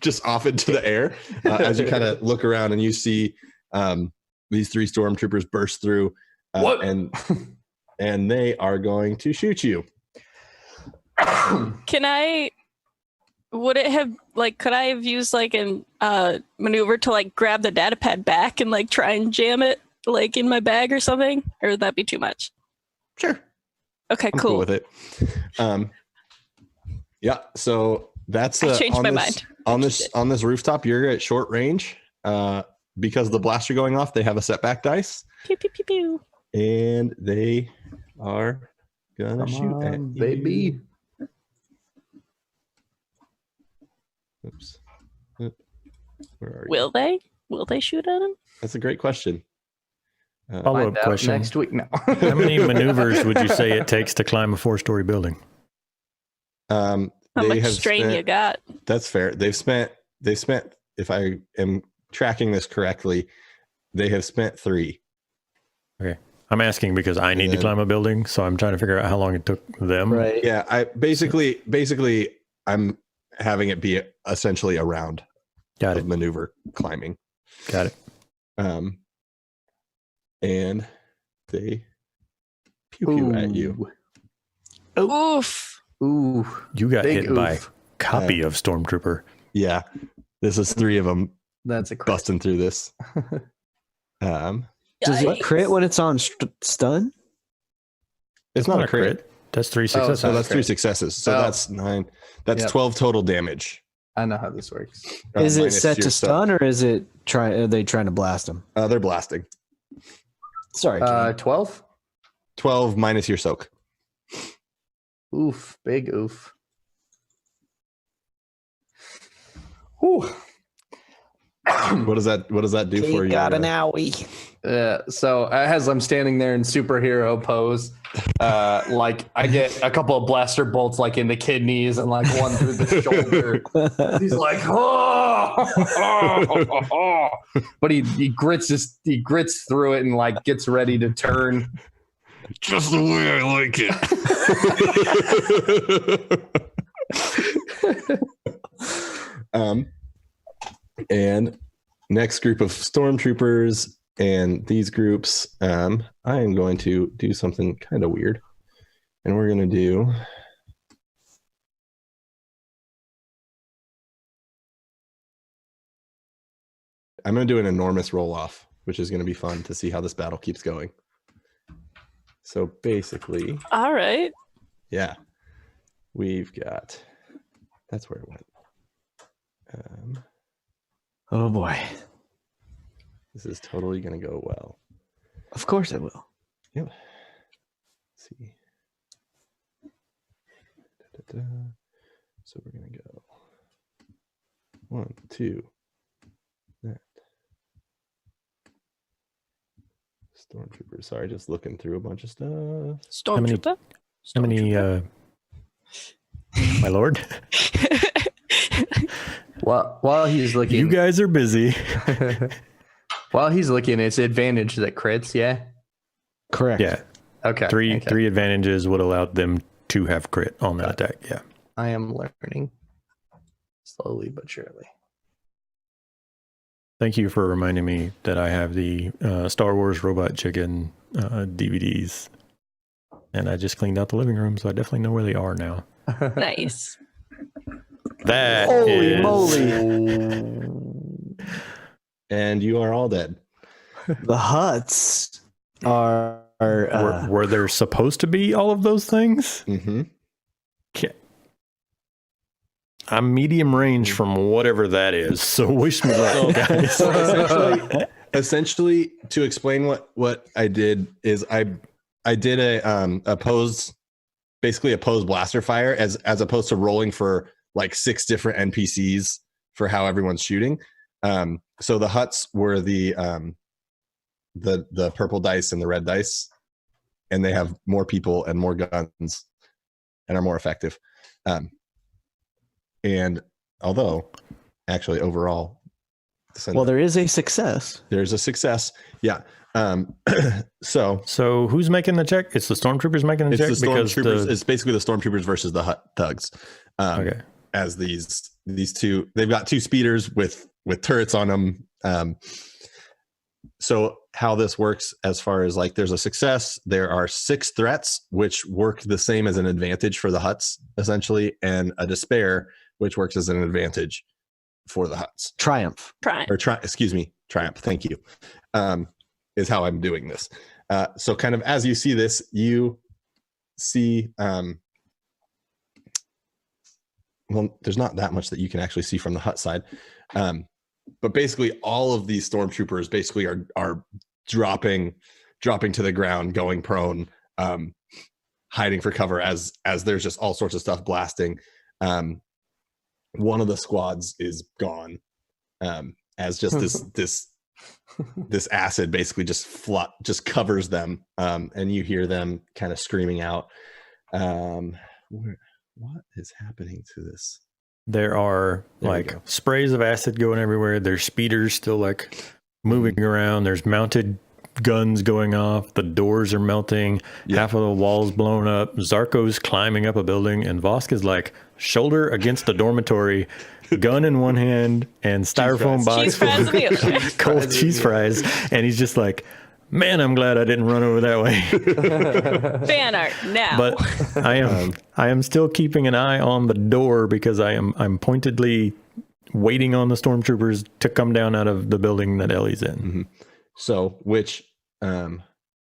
just off into the air as you kind of look around and you see these 3 stormtroopers burst through, and they are going to shoot you. can I? Would it have could I have used like an maneuver to like grab the data pad back and like try and jam it like in my bag or something, or would that be too much? Sure. Okay, I'm cool with it. Yeah, so that's I changed on my this, mind. on this rooftop. You're at short range because of the blaster going off. They have a setback dice, Pew pew pew pew. and they are gonna shoot at you. baby. Oops. Where are you? Will they? Will they shoot at him? That's a great question. Follow-up Find out question. next week now. How many maneuvers would you say it takes to climb a 4-story building? How they much have strain spent- you got? That's fair. They've spent, if I am tracking this correctly, they have spent 3. Okay. I'm asking because I need to climb a building, so I'm trying to figure out how long it took them. Right. Yeah, I basically I'm having it be essentially a round Got of it. maneuver climbing. Got it. And they pew pew at you. Oof. Ooh. You got Big hit by oof. copy of Stormtrooper. Yeah, this is 3 of them That's a crit. busting through this. Does it Yikes. crit when it's on stun? It's not a crit. That's 3 successes. So that's crit. 3 successes. So Oh. that's 9. That's Yep. 12 total damage. I know how this works. Is it minus set your to soak. stun or is it are they trying to blast him? They're blasting. Sorry. Kane. 12? 12 minus your soak. Oof. Big oof. Ooh. What does that do for you? owie. So as I'm standing there in superhero pose, like I get a couple of blaster bolts like in the kidneys and like one through the shoulder. He's like, oh, but he grits through it and like gets ready to turn. Just the way I like it. And next group of stormtroopers and these groups, I am going to do something kind of weird. And we're going to do I'm going to do an enormous roll off, which is going to be fun to see how this battle keeps going. So basically, All right. yeah, we've got, that's where it went. Oh boy. This is totally going to go well. Of course it will. Yep. Let's see. Da-da-da. So we're going to go 1, 2, that. Stormtrooper. Sorry, just looking through a bunch of stuff. Stormtrooper. How many, my lord? While he's looking, You guys are busy. while he's looking, it's advantage that crits. Yeah. Correct. Yeah. Okay. Three okay. advantages would allow them to have crit on that attack. Yeah. I am learning slowly but surely. Thank you for reminding me that I have the Star Wars Robot Chicken DVDs. And I just cleaned out the living room, so I definitely know where they are now. Nice. That Holy is- moly. And you are all dead. The huts are were there supposed to be all of those things? Mm-hmm. I'm medium range from whatever that is, so wish me luck, guys. So essentially, to explain what I did is I did a pose, basically a pose blaster fire as opposed to rolling for like 6 different NPCs for how everyone's shooting. So the huts were the purple dice and the red dice, and they have more people and more guns and are more effective. And although actually overall, well, there is a success. there's a success. Yeah. So who's making the check? It's the stormtroopers making the check it's the because stormtroopers. It's basically the stormtroopers versus the hut thugs. okay. As these two, they've got 2 speeders with turrets on them. So how this works as far as like there's a success, there are 6 threats which work the same as an advantage for the huts essentially, and a despair which works as an advantage for the huts. Triumph. Prime. Or triumph. Thank you. Is how I'm doing this. So kind of as you see this, you see, well, there's not that much that you can actually see from the hut side. But basically all of these stormtroopers basically are dropping to the ground, going prone, hiding for cover as there's just all sorts of stuff blasting. One of the squads is gone, as just this acid basically just covers them, and you hear them kind of screaming out. What is happening to this? There are There we like go. sprays of acid going everywhere. There's speeders still like moving around. There's mounted guns going off, the doors are melting, half of the walls blown up, Zarko's climbing up a building, and Vosk is like shoulder against the dormitory, gun in one hand, and styrofoam box Cheese fries in the other. cold cheese fries, and he's just like, man, I'm glad I didn't run over that way. Fan art now. But I am still keeping an eye on the door because I'm pointedly waiting on the stormtroopers to come down out of the building that Ellie's in. Mm-hmm. So, which gonna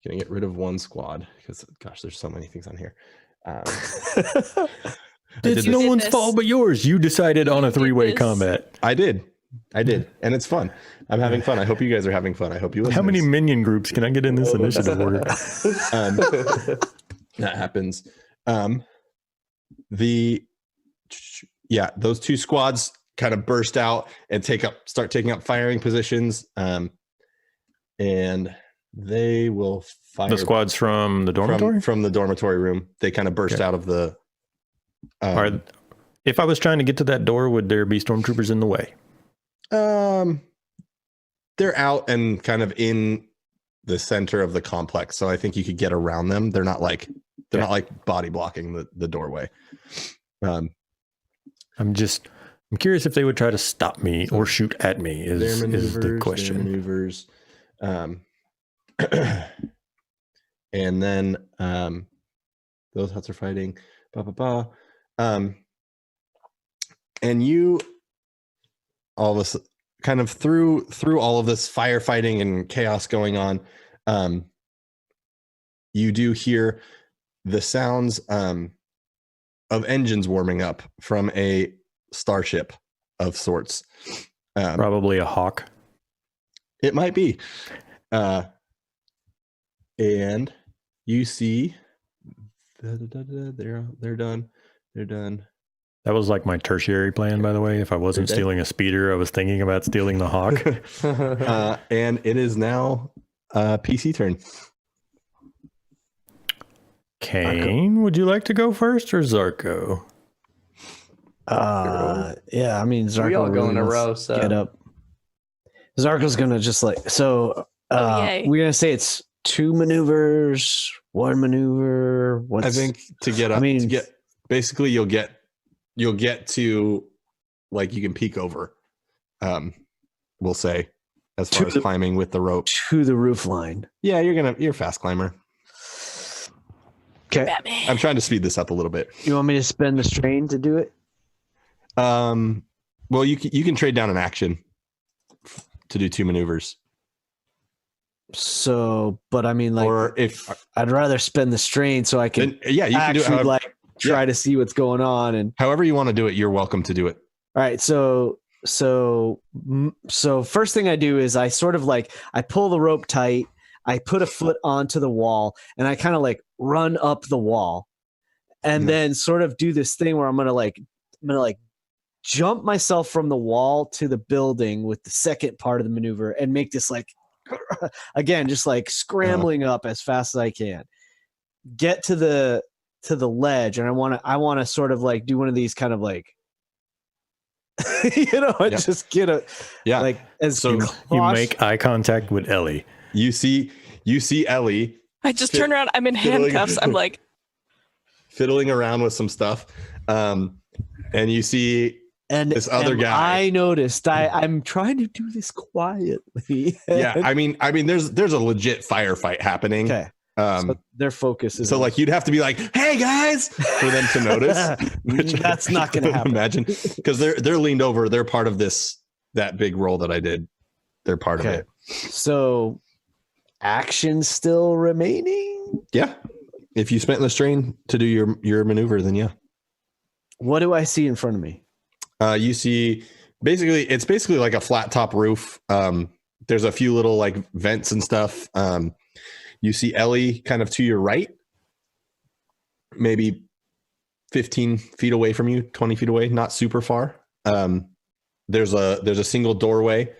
get rid of one squad because gosh, there's so many things on here. It's no one's fault but yours. You decided on a three-way combat. I did, and it's fun. I'm having fun. I hope you guys are having fun. I hope you. How many minion groups can I get in this initiative order? That happens. Those two squads kind of burst out and start taking up firing positions. And they will fire the squads from the dormitory. From the dormitory room. They kind of burst out of the. If I was trying to get to that door, would there be stormtroopers in the way? They're out and kind of in the center of the complex, so I think you could get around them. They're not like body blocking the doorway. I'm curious if they would try to stop me or shoot at me. Is the question? Their maneuvers, and then those huts are fighting. And you all of us kind of through all of this firefighting and chaos going on, you do hear the sounds of engines warming up from a starship of sorts. Probably a hawk. It might be. And you see they're done. That was like my tertiary plan, by the way. If I wasn't stealing a speeder, I was thinking about stealing the hawk. And it is now PC turn. Kane, would you like to go first or Zarko? Yeah, I mean, Zarko. We all go in a row, so get up. Zarko's gonna just like so. We're gonna say it's 2 maneuvers, 1 maneuver. I think to get up. Basically, you'll get to like you can peek over. We'll say as far as climbing with the rope to the roof line. Yeah, you're a fast climber. Okay, Batman. I'm trying to speed this up a little bit. You want me to spend the strain to do it? Well, you can trade down an action to do 2 maneuvers. So, but I mean, like, or if I'd rather spend the strain so I can, you can do it however, try to see what's going on, and however you want to do it, you're welcome to do it. All right, so first thing I do is I sort of like I pull the rope tight, I put a foot onto the wall, and I kind of like run up the wall, and then sort of do this thing where I'm gonna jump myself from the wall to the building with the second part of the maneuver and make this like again just like scrambling up as fast as I can, get to the ledge, and I want to sort of like do one of these kind of like just get like as so you make eye contact with Ellie. You see Ellie. I just turn around. I'm in handcuffs. I'm like fiddling around with some stuff, and you see this other guy. I noticed. I'm trying to do this quietly. Yeah, I mean, there's a legit firefight happening. Okay. So their focus is so like you'd have to be like, "Hey guys," for them to notice. That's not going to happen. Imagine, because they're leaned over. They're part of that big roll that I did. They're part of it. So action still remaining. Yeah, if you spent the strain to do your maneuver, then yeah. What do I see in front of me? You see, it's basically like a flat top roof. There's a few little like vents and stuff. You see Ellie kind of to your right, maybe 15 feet away from you, 20 feet away, not super far. There's a single doorway,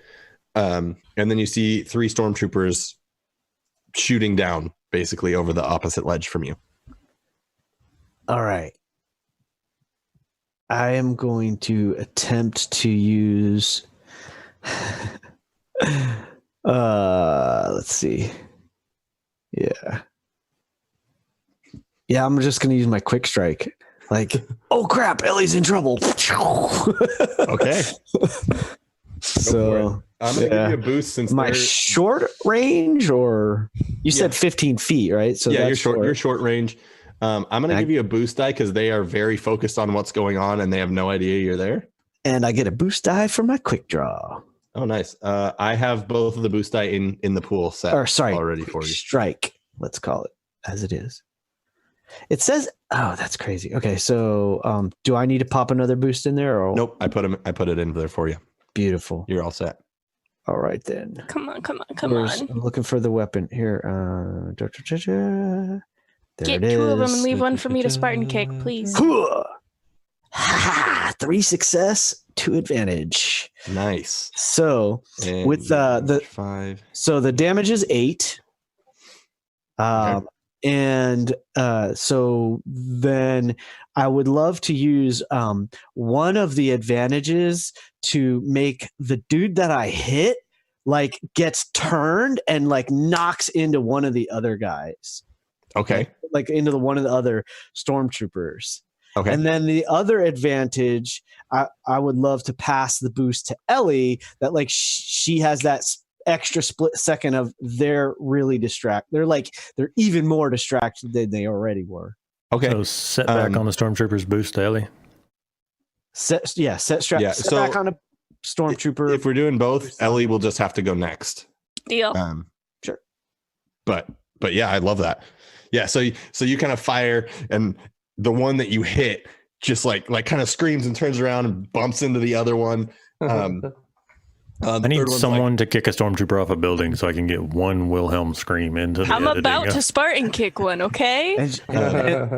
and then you see 3 stormtroopers shooting down basically over the opposite ledge from you. All right. I am going to attempt to use let's see. Yeah, I'm just gonna use my quick strike. Like, oh crap, Ellie's in trouble. Okay. So I'm gonna give you a boost since my short range, or you said 15 feet, right? So yeah, that's you're short range. I'm gonna give you a boost die because they are very focused on what's going on and they have no idea you're there. And I get a boost die for my quick draw. Oh, nice. I have both of the boost die in the pool set already for you. Strike, let's call it as it is. It says, oh, that's crazy. Okay, so do I need to pop another boost in there? Or Nope, I put it in there for you. Beautiful. You're all set. All right then. Come on. I'm looking for the weapon here. There Get it is. 2 of them and leave 1 for me to Spartan kick, please. 3 success, 2 advantage. Nice. So And with the 5. so the damage is 8. Okay. And so then I would love to use one of the advantages to make the dude that I hit like gets turned and like knocks into one of the other guys. Okay. Like into one of the other stormtroopers. Okay. And then the other advantage, I would love to pass the boost to Ellie that like she has that extra split second of they're really distracted. They're even more distracted than they already were. Okay. So set back on the Stormtrooper's boost, Ellie. Set so back on a stormtrooper. If we're doing both, Ellie will just have to go next. Deal. Sure. But yeah, I love that. Yeah. So you kind of fire, and the one that you hit just like kind of screams and turns around and bumps into the other one. I need someone to kick a stormtrooper off a building so I can get one Wilhelm scream into the I'm editing. about to Spartan kick one, okay? And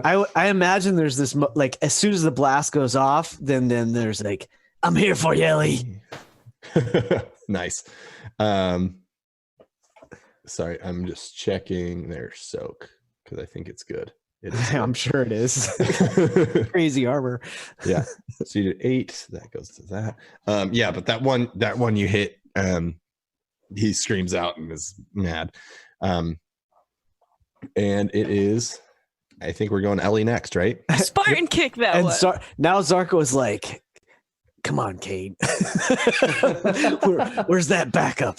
I imagine there's this like as soon as the blast goes off, then there's like, I'm here for you, Ellie. Nice. Sorry, I'm just checking their soak because I think it's good. It is I'm sure it is. Crazy armor. Yeah. So you did 8. That goes to that. Yeah, but that one you hit, he screams out and is mad. And it is, I think we're going Ellie next, right? Spartan kick that And one. now Zarko is like, come on, Kane. Where's that backup?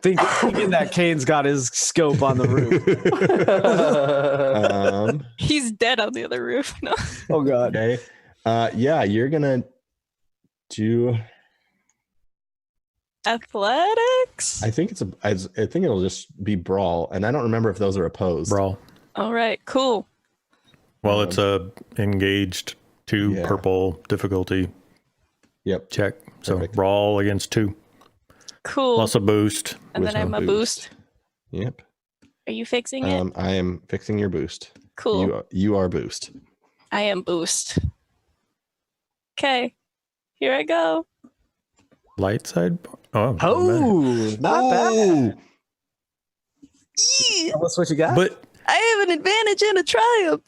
Thinking that Kane's got his scope on the roof. He's dead on the other roof. No. Oh God. Okay. Yeah, you're gonna do. Athletics. I think I think it'll just be brawl, and I don't remember if those are opposed. Brawl. All right, cool. Well, it's a engaged 2 Yeah. purple difficulty Yep. check. So Perfect. brawl against 2 Cool. plus a boost. And with then I'm no a boost. Yep. Are you fixing it? I am fixing your boost. Cool. You are boost. I am boost. Okay. Here I go. Light side. Oh, Oh, not bad. Tell us what you got. but I have an advantage and a triumph.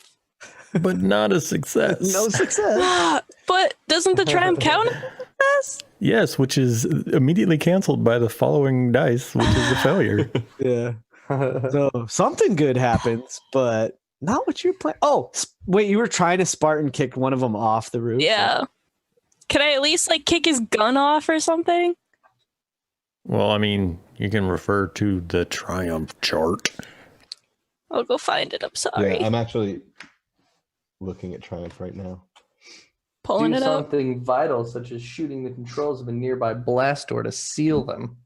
not a success. No success. But doesn't the triumph count as? Yes, which is immediately canceled by the following dice, which is a failure. Yeah. So something good happens, but not what you're playing. Oh, wait, you were trying to Spartan kick one of them off the roof? Yeah. Can I at least like kick his gun off or something? Well, I mean, you can refer to the triumph chart. I'll go find it. I'm sorry. Yeah, I'm actually looking at Triumph right now. Pulling Do it up. something vital, such as shooting the controls of a nearby blast door to seal them.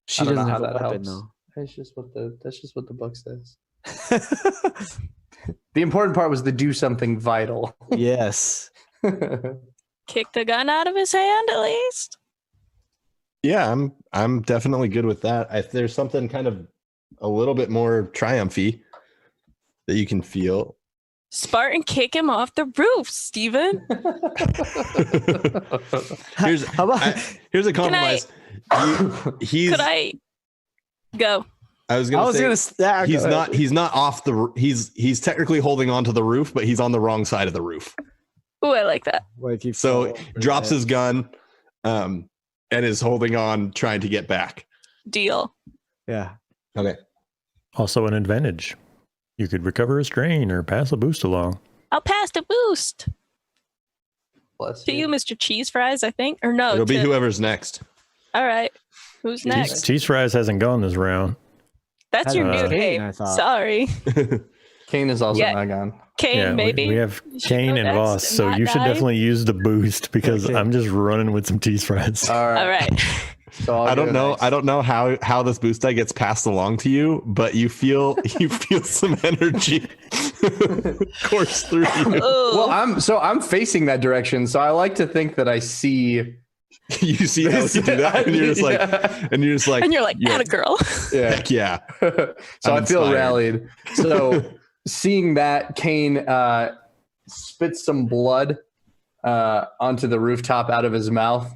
She I don't know doesn't how have a that weapon, helps. though. That's just what the book says. The important part was to do something vital. Yes. Kick the gun out of his hand at least. Yeah, I'm definitely good with that. If there's something kind of a little bit more triumphy that you can feel. Spartan kick him off the roof, Steven. Here's How about here's a compromise. He's Could I go? I was gonna say he's not off the he's technically holding onto the roof, but he's on the wrong side of the roof. Ooh, I like that. like he So fell drops over his gun and is holding on, trying to get back. Deal. it. Yeah. Okay. Also an advantage. You could recover a strain or pass a boost along. I'll pass the boost Bless to you, Mr. Cheese Fries, I think. Or no. It'll be to- whoever's next. All right. Who's next? Cheese Fries hasn't gone this round. That's your new Kane, I name. thought. Sorry. Kane is also Yeah. not gone. Kane, Yeah, maybe. we have You should Kane go and next Voss, and so not you should die. definitely use the boost because Okay. I'm just running with some cheese fries. All right. All right. So I'll I go don't know. next. I don't know how this boost die gets passed along to you, but you feel some energy course through you. Well, Oh, I'm facing that direction, so I like to think that I see. You see Ellie do that, and you're just like, Yeah. and you're just like, and you're like, yeah, atta girl. Yeah. heck yeah. So I'm I feel inspired. rallied. So seeing that, Kane spits some blood onto the rooftop out of his mouth,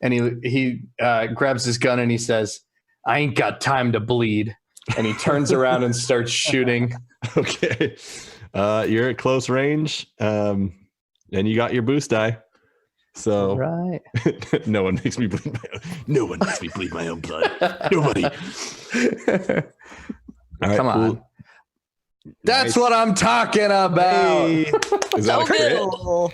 and he grabs his gun and he says, "I ain't got time to bleed." And he turns around and starts shooting. Okay, you're at close range, and you got your boost die. So Right. no one makes me bleed. No one makes me bleed my own blood. Nobody. All right, Come on. cool. That's Nice. what I'm talking about. Hey. Is that a crit? Oh.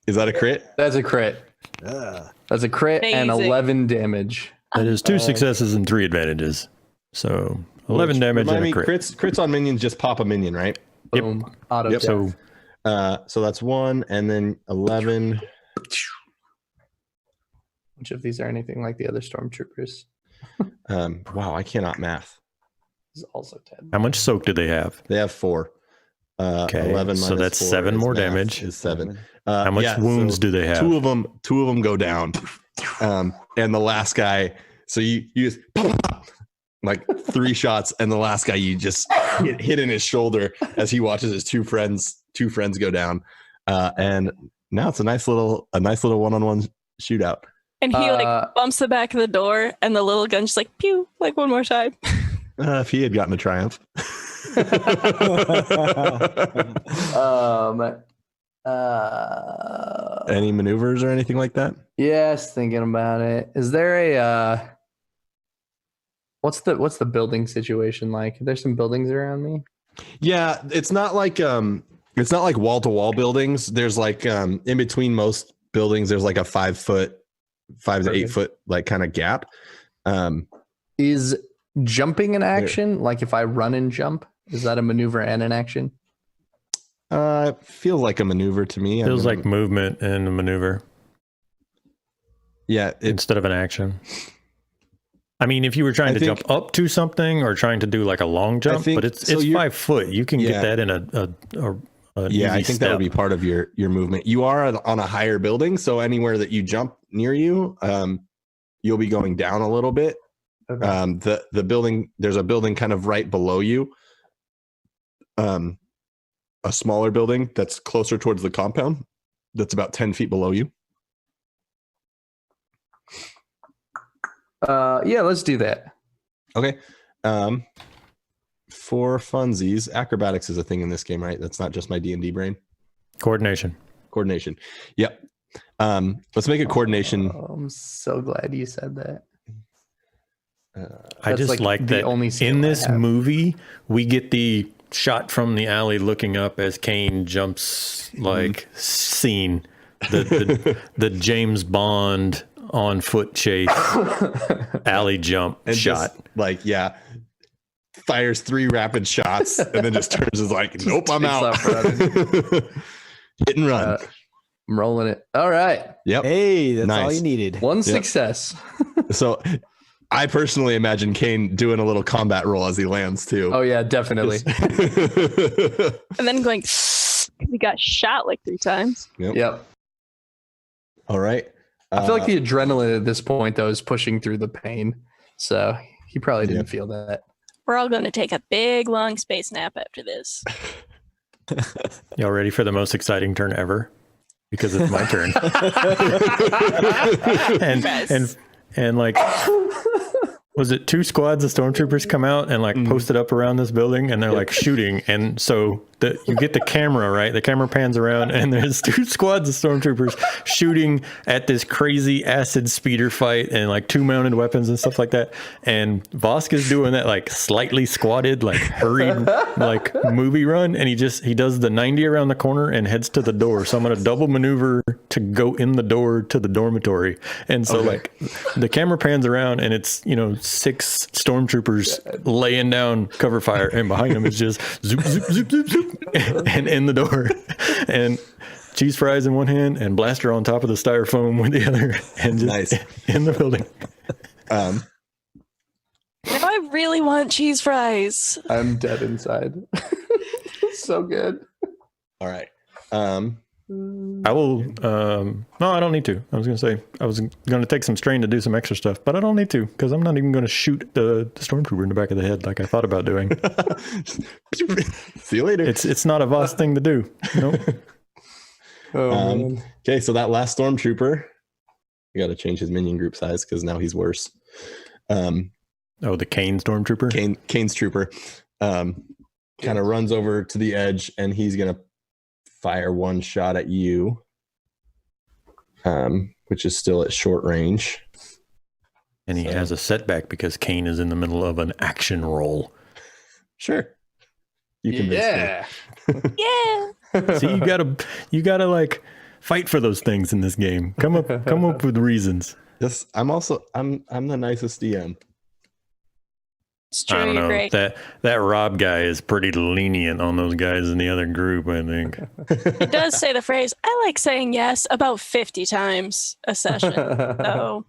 Is that a crit? That's a crit. That's a crit and Amazing. 11 damage. That is 2 successes and 3 advantages. So 11 Which, damage remind and a me, crit. crits on minions just pop a minion, right? Yep. Boom. Auto Yep. death. So that's 1, and then 11. Which of these are anything like the other stormtroopers? Wow, I cannot math. Is also 10. How much soak do they have? They have 4. Okay, 11 so minus that's 4 7 is more math, damage. Is 7. How much wounds do they have? Two of them go down, and the last guy. So you just like 3 shots, and the last guy you just hit in his shoulder as he watches his two friends go down, and now it's a nice little one-on-one shootout. And he like bumps the back of the door, and the little gun just like pew, like one more time. If he had gotten a triumph. Any maneuvers or anything like that? Yes, thinking about it. Is there a what's the building situation like? There's some buildings around me. Yeah, it's not like wall to wall buildings. There's like in between most buildings, there's like a 5 to 8 foot like kind of gap. Is jumping an action? Like if I run and jump, is that a maneuver and an action? Feels like a maneuver to me. Feels like movement and a maneuver yeah, instead of an action. I mean, if you were trying to jump up to something or trying to do like a long jump, think- but it's so you're- 5 foot. You can Yeah. get that in a yeah, I easy think that would step. be part of your movement. You are on a higher building, so anywhere that you jump near you, you'll be going down a little bit. Okay. The building, there's a building kind of right below you. A smaller building that's closer towards the compound that's about 10 feet below you. Yeah, let's do that. Okay. For funsies, acrobatics is a thing in this game, right? That's not just my D&D brain. Coordination. Coordination. Yep. Let's make a coordination. Oh, I'm so glad you said that. I That's just like the that only skill in I this have. movie, we get the shot from the alley looking up as Kane jumps like scene. The James Bond on foot chase alley jump And shot. just, like, yeah, fires 3 rapid shots and then just turns is like, nope, I'm takes out. off running. Hit and run. I'm rolling it. All right. Yep. Hey, that's all Nice. you needed. One success. So I personally imagine Kane doing a little combat roll as he lands too. Oh yeah, definitely. And then going, he got shot like 3 times. Yep. All right. I feel like the adrenaline at this point though is pushing through the pain. So he probably didn't feel that. We're all going to take a big long space nap after this. Y'all ready for the most exciting turn ever? Because it's my turn. and Yes. and like Was it 2 squads of stormtroopers come out and like posted up around this building, and they're like shooting, and so you get the camera, right? The camera pans around, and there's 2 squads of stormtroopers shooting at this crazy acid speeder fight, and like 2 mounted weapons and stuff like that. And Vosk is doing that like slightly squatted, like hurried, like movie run, and he does the 90 around the corner and heads to the door. So I'm gonna double maneuver to go in the door to the dormitory, and so like the camera pans around, and it's 6 stormtroopers laying down cover fire, and behind them is just zoop, zoop, zoop, zoop, zoop, and in the door, and cheese fries in one hand and blaster on top of the styrofoam with the other, and just in the building. Now I really want cheese fries. I'm dead inside. So good. All right. I will. No, I don't need to. I was going to say I was going to take some strain to do some extra stuff, but I don't need to because I'm not even going to shoot the stormtrooper in the back of the head like I thought about doing. See you later. It's not a Voss thing to do. Nope. Okay, so that last stormtrooper, you got to change his minion group size because now he's worse. The Kane stormtrooper. Kane's trooper, kind of runs over to the edge, and he's gonna fire one shot at you, which is still at short range. And he has a setback because Kane is in the middle of an action roll. Sure. You can Yeah. See, you gotta like fight for those things in this game. Come up with reasons. Yes, I'm the nicest DM. It's true, I don't know. Greg. That Rob guy is pretty lenient on those guys in the other group, I think. He does say the phrase, I like saying yes about 50 times a session. So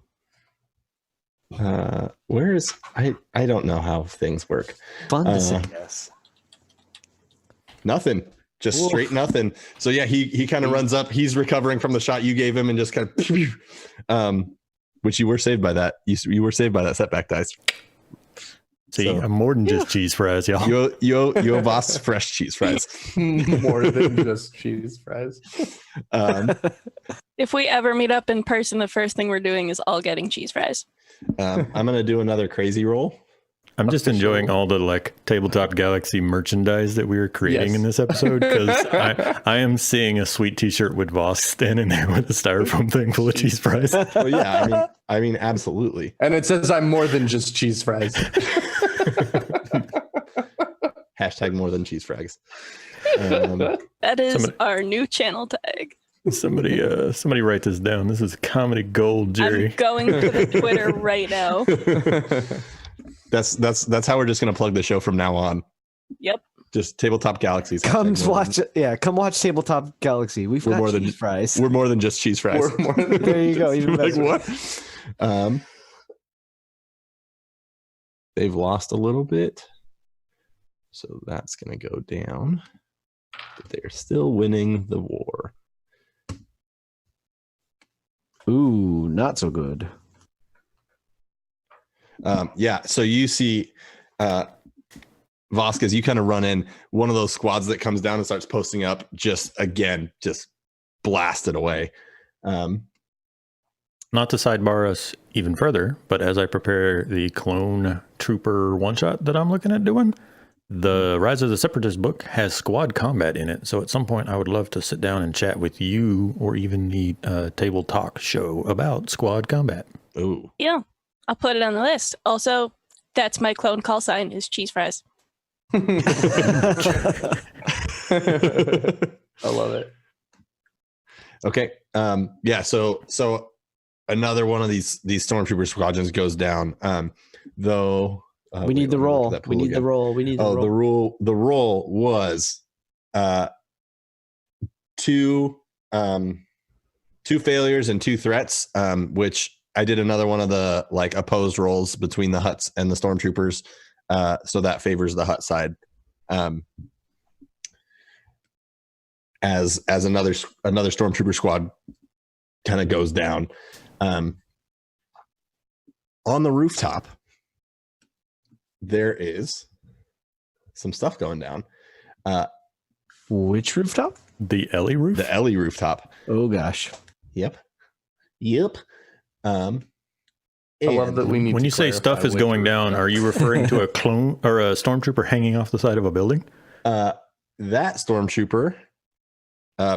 Where is I don't know how things work. Fun to say yes. Nothing. Just straight nothing. So yeah, he kind of runs up. He's recovering from the shot you gave him and just kind of which you were saved by that. You were saved by that setback dice. See, I'm more than just cheese fries, y'all. You owe Voss fresh cheese fries. More than just cheese fries. if we ever meet up in person, the first thing we're doing is all getting cheese fries. I'm gonna do another crazy roll. I'm just enjoying all the like Tabletop Galaxy merchandise that we are creating in this episode because I am seeing a sweet T-shirt with Voss standing there with a styrofoam thing full of cheese fries. Well, yeah, I mean, absolutely. And it says I'm more than just cheese fries. Hashtag more than cheese fries. That is our new channel tag. Somebody write this down. This is comedy gold, Jerry. I'm going to the Twitter right now. That's how we're just gonna plug the show from now on. Yep. Just Tabletop Galaxies. Come watch Tabletop Galaxy. We've got more cheese than fries. We're more than just cheese fries. There you go. Even Like better. what? They've lost a little bit, so that's gonna go down. But they're still winning the war. Ooh, not so good. Yeah, so you see Vosk, as you kind of run in, one of those squads that comes down and starts posting up, just blasted away. Not to sidebar us even further, but as I prepare the clone trooper one-shot that I'm looking at doing, the Rise of the Separatist book has squad combat in it. So at some point, I would love to sit down and chat with you or even the Table Talk show about squad combat. Ooh. Yeah. I'll put it on the list. Also, that's my clone call sign is cheese fries. I love it. Okay. Yeah. So another one of these stormtrooper squadrons goes down. Though we need the roll. We need the roll. We need the roll. The roll was two failures and 2 threats, which I did another one of the like opposed rolls between the Hutts and the stormtroopers. So that favors the Hutt side. As another stormtrooper squad kind of goes down. On the rooftop, there is some stuff going down. Which rooftop? The Ellie roof? The Ellie rooftop. Oh gosh. Yep. I love that we need When to you say stuff clarify is which going down, rooftops. are you referring to a clone or a stormtrooper hanging off the side of a building? That stormtrooper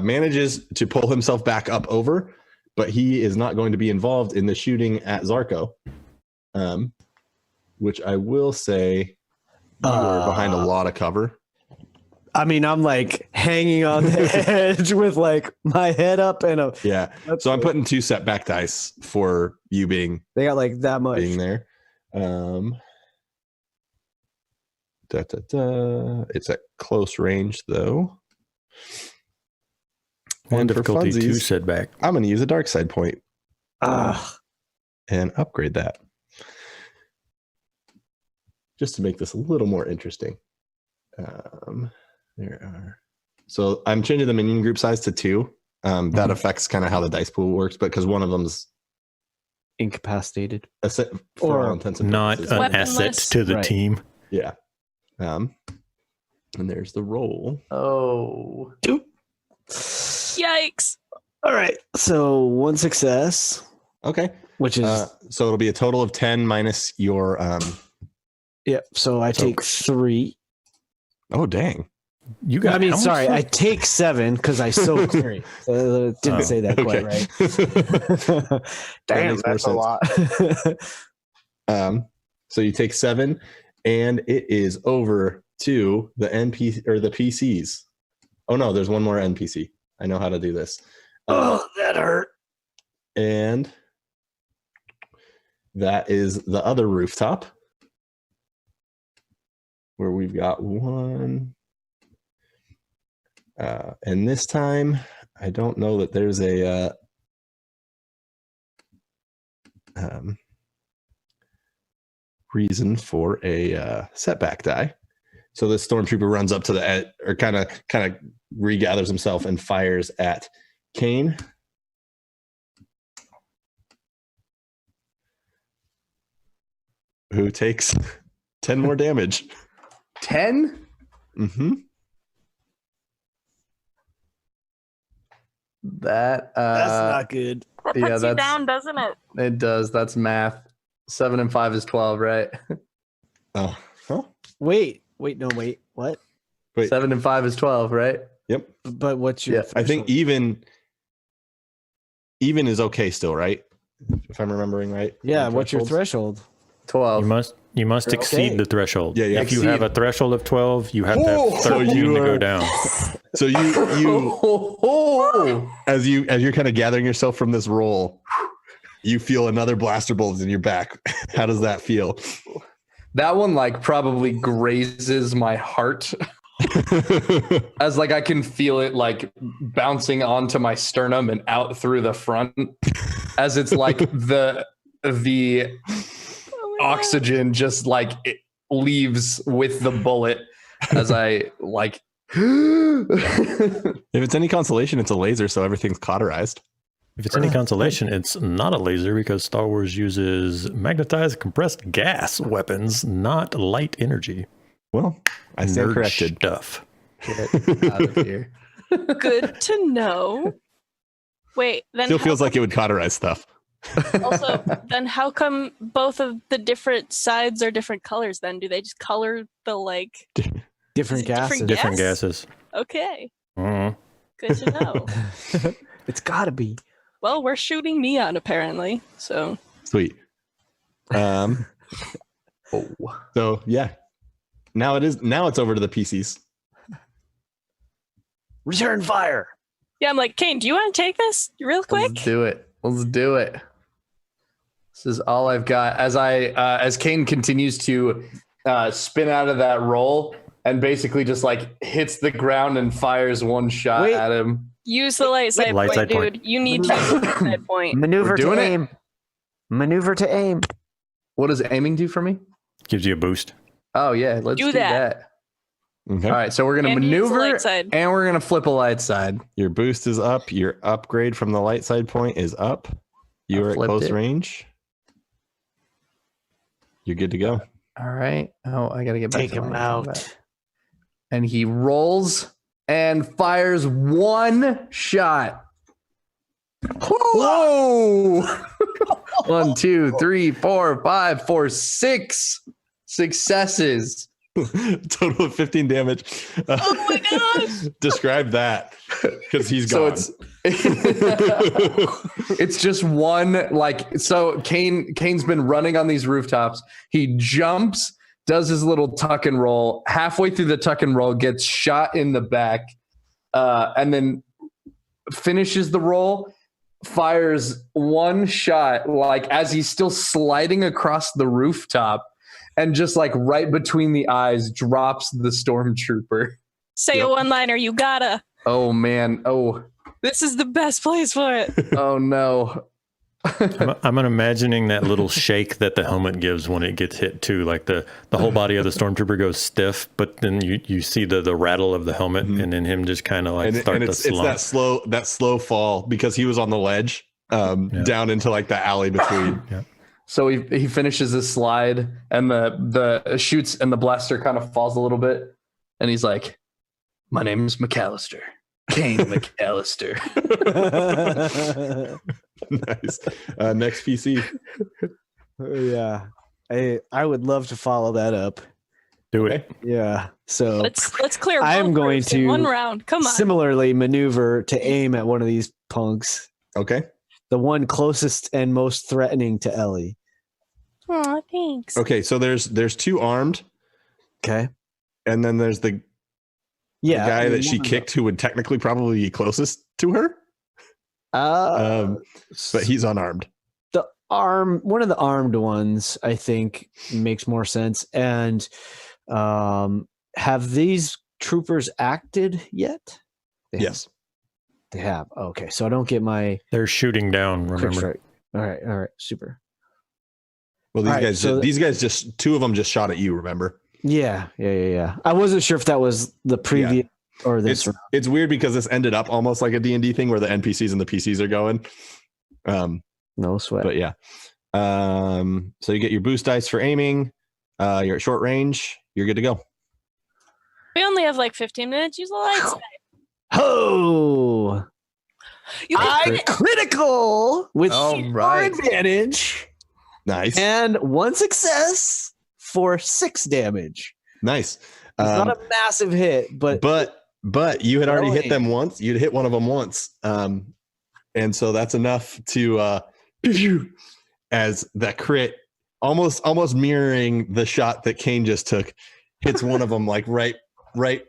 manages to pull himself back up over, but he is not going to be involved in the shooting at Zarko. Which I will say you are behind a lot of cover. I mean, I'm like hanging on the edge with like my head up and a. Yeah. So I'm putting 2 setback dice for you being They got like that much. there. It's at close range though. One And for difficulty, 2 funsies, setback. I'm going to use a dark side point Ugh. and upgrade that. Just to make this a little more interesting. There are. So I'm changing the minion group size to 2. That affects kind of how the dice pool works, but because one of them's Incapacitated. for all Or intents and Not purposes. an asset Weaponless. to the Right. team. Yeah. And there's the roll. Oh. Yikes! All right. So 1 success, Okay. which is So it'll be a total of 10 minus your. yep. So I take 3. Oh, dang. You got. I mean, how much sorry, for- I take 7 because I soak 3. Didn't say that quite right. Damn, makes more that's a sense. lot. So you take 7, and it is over to the NPC or the PCs. Oh no, there's one more NPC. I know how to do this. Oh, that hurt. And that is the other rooftop, where we've got 1. And this time, I don't know that there's a reason for a setback die. So this stormtrooper runs up to the edge, or kind of regathers himself and fires at Kane. Who takes 10 more damage. 10? Mm-hmm. That That's not good. That Yeah, puts you that's- down, doesn't it? it does. That's math. 7 and 5 is 12, right? Oh, huh? Wait. No, wait. What? Wait. 7 and 5 is 12, right? Yep. But what's your? Yeah, I think threshold? even is okay still, right? If I'm remembering right. Yeah. On What's your thresholds? threshold? 12. You must Okay. exceed the threshold. Yeah, yeah. If you have a threshold of 12, you have to Whoa! have So 13 you to go are- down. So you Oh, as you're kind of gathering yourself from this roll, you feel another blaster bolt in your back. How does that feel? that one like probably grazes my heart as like I can feel it like bouncing onto my sternum and out through the front as it's like the Oh my God. oxygen just like it leaves with the bullet as I like If it's any consolation, it's a laser, so everything's cauterized. If it's any consolation, it's not a laser because Star Wars uses magnetized compressed gas weapons, not light energy. Well, I stand Nerd corrected. stuff. get out of here. Good to know. Wait, then Still how feels like it would cauterize stuff. also, then how come both of the different sides are different colors then? Do they just color the like Different Is it gases. different Different Yes. gases. okay. Mhm. Good to know. It's gotta be. Well, we're shooting neon apparently. So Sweet. Oh. So yeah. Now it's over to the PCs. Return fire. yeah, I'm like, Kane, do you want to take this real quick? Let's do it. Let's do it. This is all I've got. As Kane continues to spin out of that roll and basically just like hits the ground and fires one shot Wait. at him. Use the light side Light point, side dude. point. You need to use the light side point. Maneuver We're to doing it. aim. Maneuver to aim. What does aiming do for me? Gives you a boost. Oh yeah, let's Do do that. that. Okay. All right, so we're gonna And use the maneuver light side. and we're gonna flip a light side. Your boost is up. Your upgrade from the light side point is up. You I are at flipped close it. range. You're good to go. All right. Oh, I gotta get back Take to him my out. combat. And he rolls and fires one shot. Whoa! 1, 2, 3, 4, 5, 4, 6 successes. Total of 15 damage. Oh my gosh! Describe that, because he's So gone. it's just one, like, so Kane's been running on these rooftops. He jumps, does his little tuck and roll. Halfway through the tuck and roll, gets shot in the back, and then finishes the roll, fires one shot, like as he's still sliding across the rooftop, and just like right between the eyes drops the stormtrooper. Say a one-liner. You gotta. Oh man. Oh. This is the best place for it. Oh no. I'm imagining that little shake that the helmet gives when it gets hit too. Like the whole body of the stormtrooper goes stiff, but then you see the rattle of the helmet, and then him just kind of like start to slump. It's that slow fall because he was on the ledge down into like the alley between. Yeah. So he finishes his slide, and the shoots, and the blaster kind of falls a little bit, and he's like, "My name is McAllister, Kane McAllister." Nice. Next PC. Yeah, I would love to follow that up. Do it. Yeah. So Let's clear. I am both going first in to one round. Come on. similarly maneuver to aim at one of these punks, Okay. the one closest and most threatening to Ellie. Aw, thanks. Okay. So there's two armed, Okay. and then there's the Yeah. guy I mean, that she one of kicked who would technically probably be closest to her, but he's unarmed. one of the armed ones, I think, makes more sense. And have these troopers acted yet? Yes. They have. Okay, so I don't get my They're shooting down. quick Remember? strike. All right, super. Well, these All right, guys, so these guys just two of them just shot at you. Remember? Yeah. I wasn't sure if that was the previous or this. It's round. it's weird because this ended up almost like a D&D thing where the NPCs and the PCs are going. No sweat. But yeah. So you get your boost dice for aiming. You're at short range. You're good to go. We only have like 15 minutes. Use the lights. Oh, You I critical with All four right. advantage Nice. and one success for 6 damage. Nice. It's not a massive hit, but But you had already hit Really? them once. You'd hit one of them once. And so that's enough to as that crit almost mirroring the shot that Kane just took, hits one of them like right.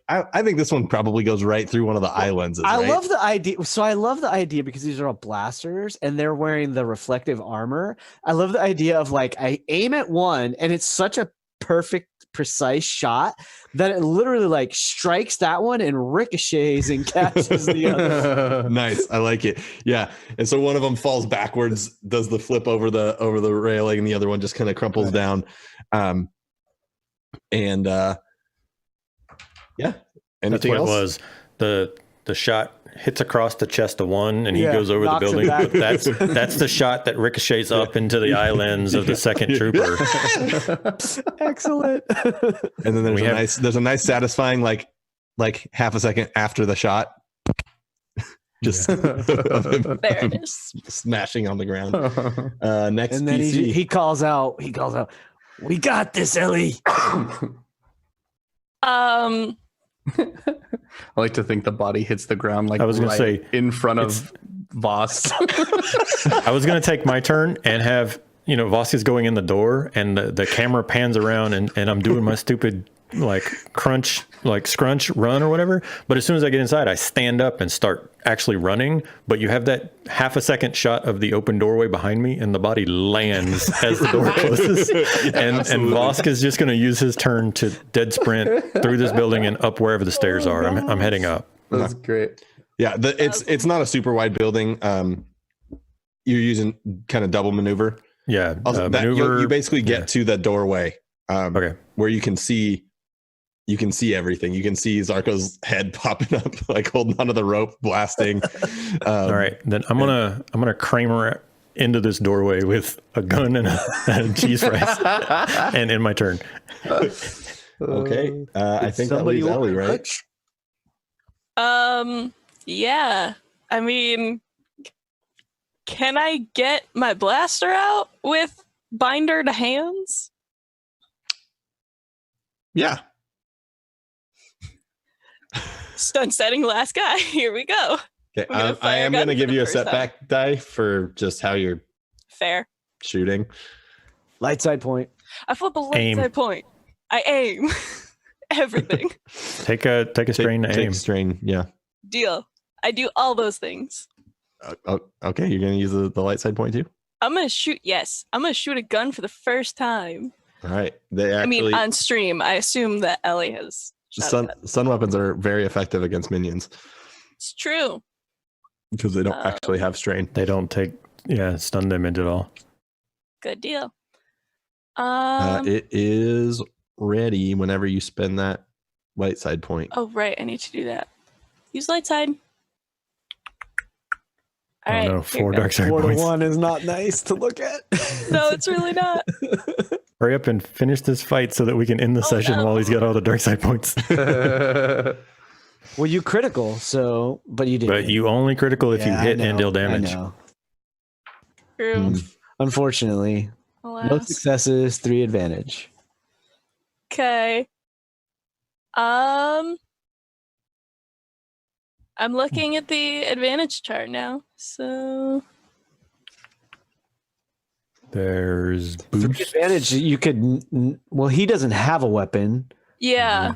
I think this one probably goes right through one of the eye lenses. I right? love the idea. So I love the idea because these are all blasters and they're wearing the reflective armor. I love the idea of like I aim at one and it's such a perfect, precise shot that it literally like strikes that one and ricochets and catches the other. Nice. I like it. Yeah. And so one of them falls backwards, does the flip over the railing, and the other one just kind of crumples down. Yeah. I think Anything it else? was the shot hits across the chest of one, and he Yeah, goes over the knocks him building. back. But that's the shot that ricochets up into the eye lens of the second trooper. Excellent. And then We there's a nice satisfying like half a second after the shot. Just of him There it is. smashing on the ground. Next And then PC. he calls out, "We got this, Ellie." I like to think the body hits the ground like I was gonna say, in front of Voss. I was going to take my turn and have, Voss is going in the door, and the camera pans around, and I'm doing my stupid scrunch run or whatever. But as soon as I get inside, I stand up and start actually running. But you have that half a second shot of the open doorway behind me, and the body lands as the door closes. and Vosk is just going to use his turn to dead sprint through this building and up wherever the stairs are. I'm heading up. That's great. Yeah, it's not a super wide building. You're using kind of double maneuver. Yeah, Also, maneuver. you basically get to the doorway. Okay. Where you can see everything. You can see Zarko's head popping up, like holding onto the rope, blasting. All right, then I'm gonna Kramer into this doorway with a gun and a cheese fries, and in my turn. Okay, I think that leaves Ellie, right? Yeah. I mean, Can I get my blaster out with binder to hands? Yeah. Stun setting last guy. Here we go. Okay. We're gonna I fire am gun going to for give the you a first time. setback die for just how you're Fair. shooting. Light side point. I flip a light Aim. side point. I aim. Everything. Take a strain to aim. Take strain. Yeah. Deal. I do all those things. Okay. You're going to use the light side point too? I'm gonna shoot. Yes, I'm gonna shoot a gun for the first time. All right. They I actually, mean, on stream. I assume that Ellie has. Shot a gun. stun weapons are very effective against minions It's true. because they don't actually have strain. They don't take stun damage at all. Good deal. It is ready whenever you spend that light side point. Oh right, I need to do that. Use light side. All Oh right. no, here 4 goes. dark side 4 to points. 1 is not nice to look at. No, it's really not. Hurry up and finish this fight so that we can end the session no. while he's got all the dark side points. Well, you critical, so but you didn't. But you only critical if you Yeah, I hit and know, deal damage. I know. True. Unfortunately, no Alas. successes, 3 advantage. Okay. I'm looking at the advantage chart now. So There's 3 boost. advantage. You could. Well, he doesn't have a weapon. yeah,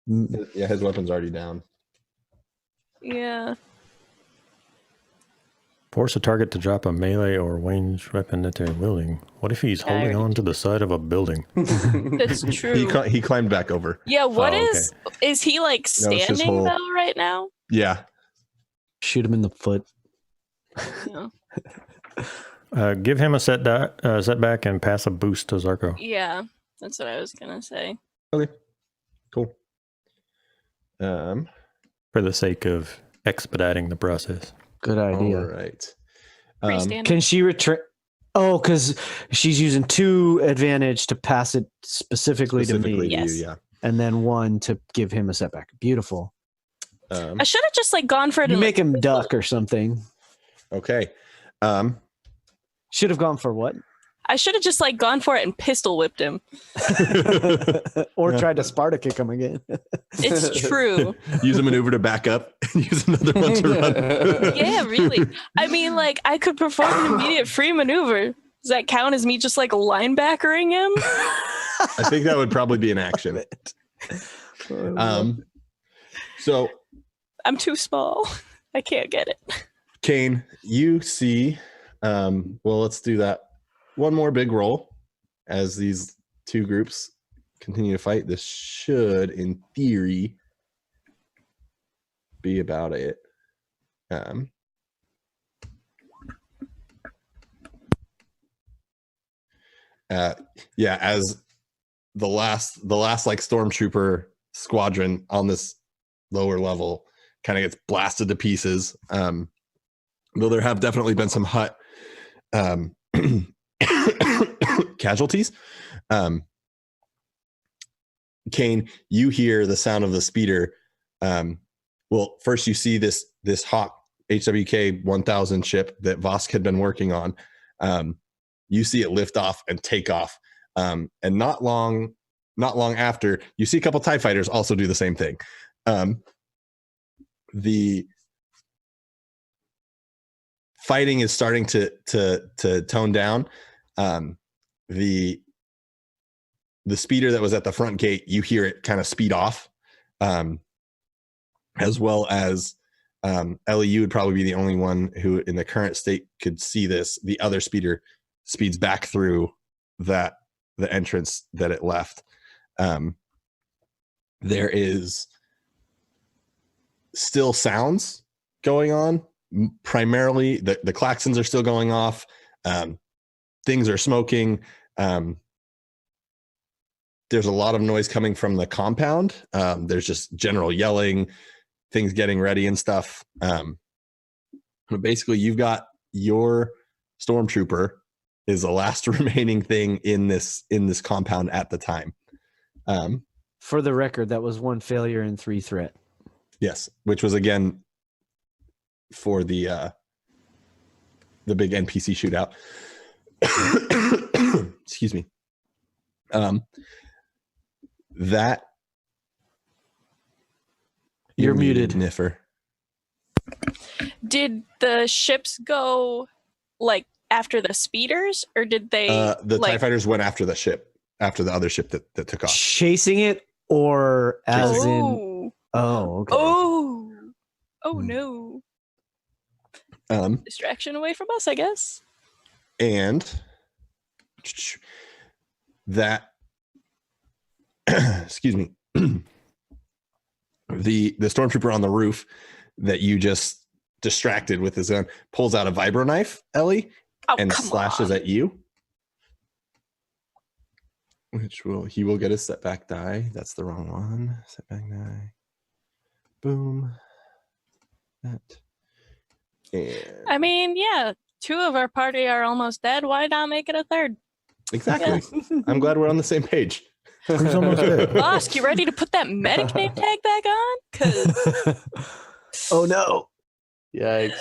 Yeah, his weapon's already down. yeah. Force a target to drop a melee or ranged weapon that they're wielding. What if he's holding on to the side of a building? That's true. He climbed back over. Yeah, what Oh, is he like it's his standing whole- though right now? Yeah. Shoot him in the foot. No. Give him a setback and pass a boost to Zarko. Yeah, that's what I was gonna say. Okay. Cool. For the sake of expediting the process. Good idea. All right. Freestanding. Can she return? Oh, because she's using 2 advantage to pass it specifically to me, Yes. you, yeah. and then 1 to give him a setback. Beautiful. I should have just like gone for it. You and, make like, him duck or something. Okay. Should have gone for what? I should have just like gone for it and pistol whipped him. Or tried to Sparta kick him again. It's true. Use a maneuver to back up and use another one to run. Yeah, really. I mean, like I could perform an immediate free maneuver. Does that count as me just like linebackering him? I think that would probably be an action. So I'm too small. I can't get it. Kane, you see, well, let's do that. One more big roll as these 2 groups continue to fight. This should, in theory, be about it. Yeah, as the last like stormtrooper squadron on this lower level kind of gets blasted to pieces. Though there have definitely been some hut casualties. Kane, you hear the sound of the speeder. Well, first you see this Hawk HWK 1000 ship that Vosk had been working on. You see it lift off and take off. And not long after, you see a couple TIE fighters also do the same thing. The fighting is starting to tone down. The speeder that was at the front gate, you hear it kind of speed off, as well as Ellie, you would probably be the only one who in the current state could see this. The other speeder speeds back through the entrance that it left. There is still sounds going on. Primarily the klaxons are still going off. Things are smoking. There's a lot of noise coming from the compound. There's just general yelling, things getting ready and stuff. But basically you've got your stormtrooper is the last remaining thing in this compound at the time. For the record, that was 1 failure and 3 threat. Yes, which was again for the big NPC shootout. Excuse me. That You're muted. Niffer. Did the ships go like after the speeders, or did they? The TIE fighters went after the ship, after the other ship that took off. Chasing it, or as in? Oh, Oh, okay. oh Hmm. no! Distraction away from us, I guess. And that, excuse me, the stormtrooper on the roof that you just distracted with his gun pulls out a vibro knife, Ellie, and slashes at you. He will get a setback die. That's the wrong one. Setback die. Boom. That. And I mean, yeah, 2 of our party are almost dead. Why not make it a third? exactly. I'm glad we're on the same page. Who's almost dead? Bosk, you ready to put that medic name tag back on? 'Cause Oh no! Yikes.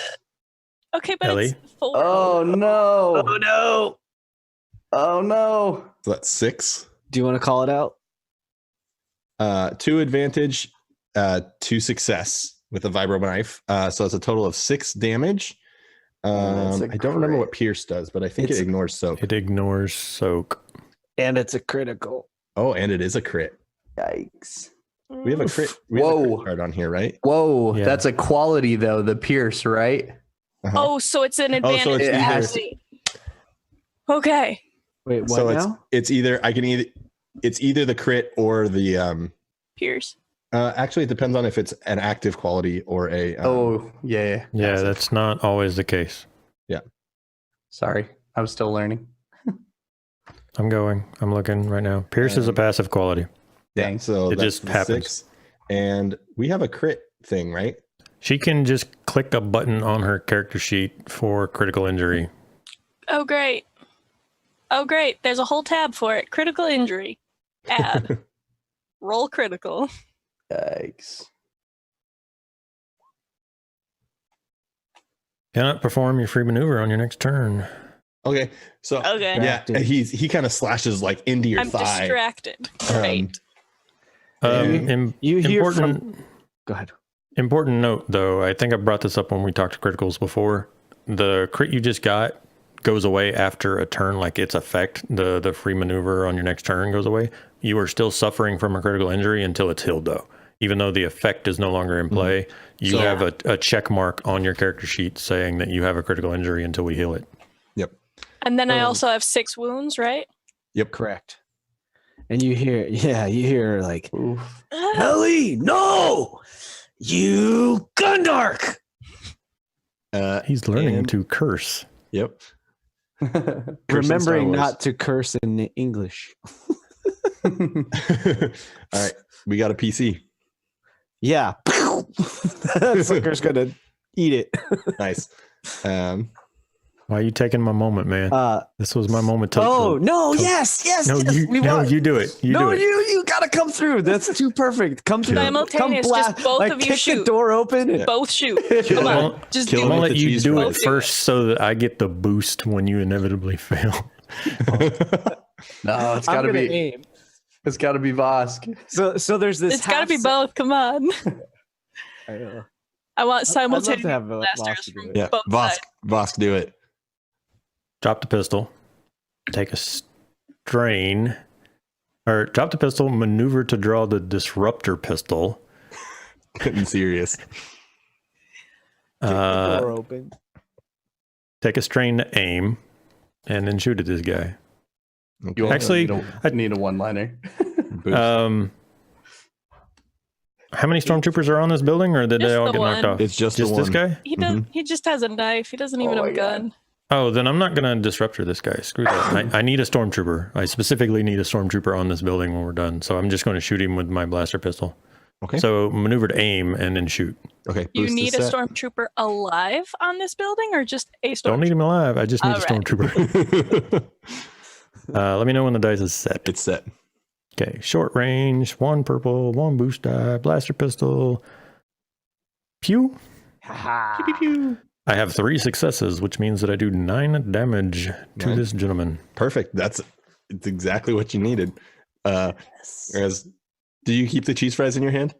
okay, but Ellie? it's 4. Oh no. Oh no! Oh no. So that's 6. Do you want to call it out? 2 advantage, 2 success with a vibro knife. So it's a total of 6 damage. That's a I don't remember crit. what Pierce does, but I think It's it a- ignores soak. It ignores soak. And it's a critical. Oh, and it is a crit. Yikes. We have a crit. We have a Whoa. crit card on here, right? Whoa, Yeah. that's a quality though, the pierce, right? Uh-huh. Oh, so it's an Oh, advantage. so it's It either, has Okay. Wait, what so now? it's either it's either the crit or the Pierce. actually it depends on if it's an active quality or a Oh, yeah. Yeah, Passive. that's not always the case. Sorry. I'm still learning. I'm looking right now. Pierce is a passive quality. Dang. So It that's just the happens. 6. And we have a crit thing, right? She can just click a button on her character sheet for critical injury. Oh, great. Oh, great. There's a whole tab for it. Critical injury. Add. Roll critical. Yikes. Cannot perform your free maneuver on your next turn. Okay. So Okay. yeah, he kind of slashes like into your I'm thigh. distracted. Great. And You hear Important, Go ahead. important note, though. I think I brought this up when we talked to criticals before. The crit you just got goes away after a turn, like its effect. The free maneuver on your next turn goes away. You are still suffering from a critical injury until it's healed, though. Even though the effect is no longer in play, you So- have a check mark on your character sheet saying that you have a critical injury until we heal it. Yep. And then I also have 6 wounds, right? Yep. Correct. And you hear like, Oof. Ellie, no! You Gundark! He's learning and- to curse. Yep. Remembering Wars. not to curse in English. All right. We got a PC. Yeah. That sucker's gonna eat it. Nice. Why are you taking my moment, man? This was my moment to. Oh no! to- Yes, no, yes. you, we no, want- you do it. You do it. you gotta come through. That's too perfect. Come through. Simultaneous, Come just both like, of you kick shoot. the door open. and- Both shoot. Kill Come him. on. Just Kill do him I'll with let the you cheese do fries. it first so that I get the boost when you inevitably fail. No, it's I'm gotta gonna be. aim. It's gotta be Vosk. So there's this. It's got to half be se- both. Come on. I know. I want I'd love to simultaneous have blasters Vosk do from it. Yeah. both Vosk, sides. Vosk, do it. Drop the pistol. Take a strain. Or drop the pistol, maneuver to draw the disruptor pistol. Getting serious. Kick the door open. Take a strain to aim, and then shoot at this guy. Okay. You also Actually, need a one-liner. Boost. How many stormtroopers are on this building, or did Just they all the get knocked one. off? It's just Just the this one. guy? He does. He just has a knife. He doesn't even Oh have a my God. gun. Oh, then I'm not going to disruptor this guy. Screw that. I need a stormtrooper. I specifically need a stormtrooper on this building when we're done. So I'm just going to shoot him with my blaster pistol. Okay. So maneuver to aim and then shoot. Okay. You boost need is a set. stormtrooper alive on this building, or just a stormtrooper? Don't need him alive. I just need a All right. stormtrooper. Let me know when the dice is set. It's set. Okay. Short range, 1 purple, 1 boost die, blaster pistol. Pew. Ha-ha. Pew, pew, pew. I have 3 successes, which means that I do 9 damage to 9. this gentleman. Perfect. It's exactly what you needed. Whereas, do you keep the cheese fries in your hand?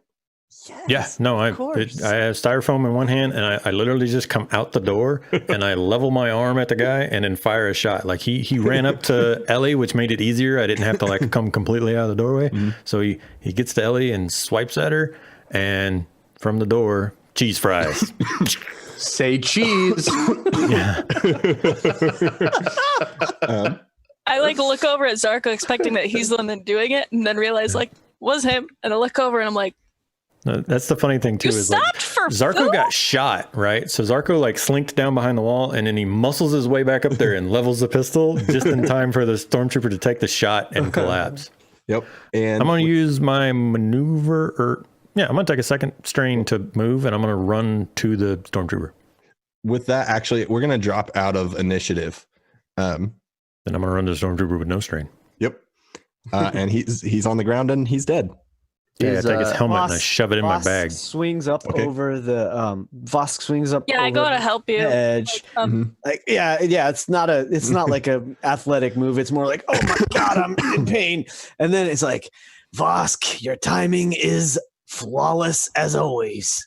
Yes. Yeah, no, I of course. have styrofoam in one hand, and I literally just come out the door and I level my arm at the guy and then fire a shot. Like he ran up to Ellie, which made it easier. I didn't have to like come completely out of the doorway. So he gets to Ellie and swipes at her, and from the door, cheese fries. Say cheese. Yeah. I like look over at Zarko expecting that he's the one that's doing it, and then realize like was him, and I look over and I'm like, That's the funny thing too. you Is like stopped for Zarko food? got shot, right? So Zarko like slinked down behind the wall, and then he muscles his way back up there and levels the pistol just in time for the stormtrooper to take the shot and collapse. Yep. And I'm going to use my maneuver, I'm going to take a second strain to move, and I'm going to run to the stormtrooper. with that, actually, we're going to drop out of initiative. Then I'm going to run to the stormtrooper with no strain. Yep. And he's on the ground and he's dead. Yeah, I take his helmet and I Vosk- shove it in my Vosk bag. Swings up Okay. over the Vosk swings up. Yeah, I over go to help you. the edge. Like, yeah. It's not like a athletic move. It's more like, oh my god, I'm in pain. And then it's like, Vosk, your timing is flawless as always.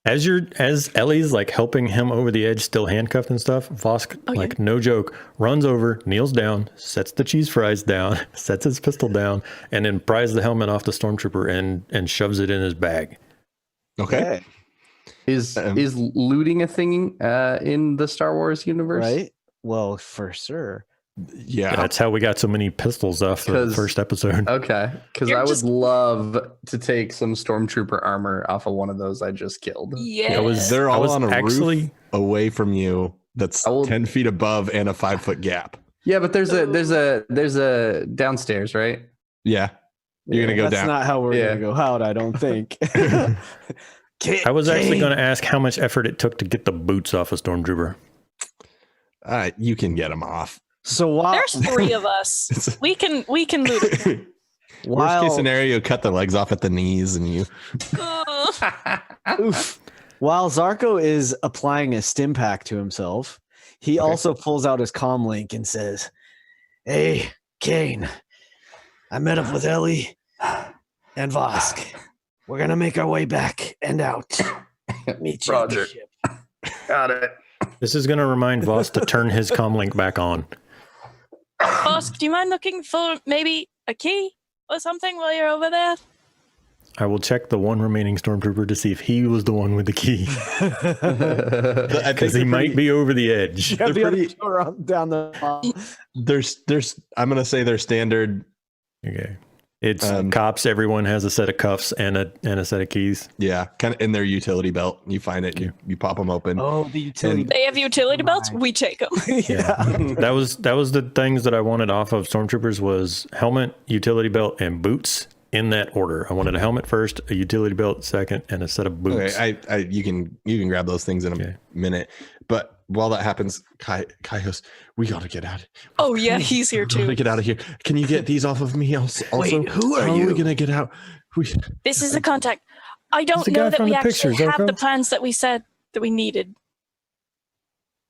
As Ellie's like helping him over the edge, still handcuffed and stuff, Vosk, like no joke, runs over, kneels down, sets the cheese fries down, sets his pistol down, and then pries the helmet off the stormtrooper and shoves it in his bag. Okay. Is looting a thing in the Star Wars universe? Right? Well, for sure. Yeah. That's how we got so many pistols off the first episode. Okay, because You're I would just- love to take some stormtrooper armor off of one of those I just killed. Yeah. They're all on a actually roof away from you. That's 10 feet above and a 5-foot gap. Yeah, but there's a downstairs, right? Yeah. You're going to go That's down. not how we're Yeah. gonna go out, I don't think. I was actually going to ask how much effort it took to get the boots off a stormtrooper. You can get them off. So while There's 3 of us. We can loot it. Worst case scenario, cut the legs off at the knees and you. Oof. While Zarko is applying a stim pack to himself, he also pulls out his comm link and says, "Hey, Kane, I met up with Ellie and Vosk. We're gonna make our way back and out. Meet you at the Roger. ship." Got it. This is going to remind Voss to turn his comm link back on. Boss, do you mind looking for maybe a key or something while you're over there? I will check the one remaining stormtrooper to see if he was the one with the key. Because he might be over the edge. Yeah, the They're other pretty- two are down the There's I'm going to say they're standard. Okay. It's cops. Everyone has a set of cuffs and a set of keys. Yeah. Kind of in their utility belt. You find it, you pop them open. Oh, the utility. They have utility belts. We take them. Yeah. That was the things that I wanted off of stormtroopers was helmet, utility belt, and boots in that order. I wanted a helmet first, a utility belt second, and a set of boots. Okay, you can grab those things in a minute. But while that happens, Kai goes, "We gotta get out. Oh yeah, he's here We gotta too. get out of here. Can you get these off of me? Also, Wait, who are how you? Are we gonna get out? This is a contact. I It's don't the guy know that from we the actually picture, have Zarko. the plans that we said that we needed.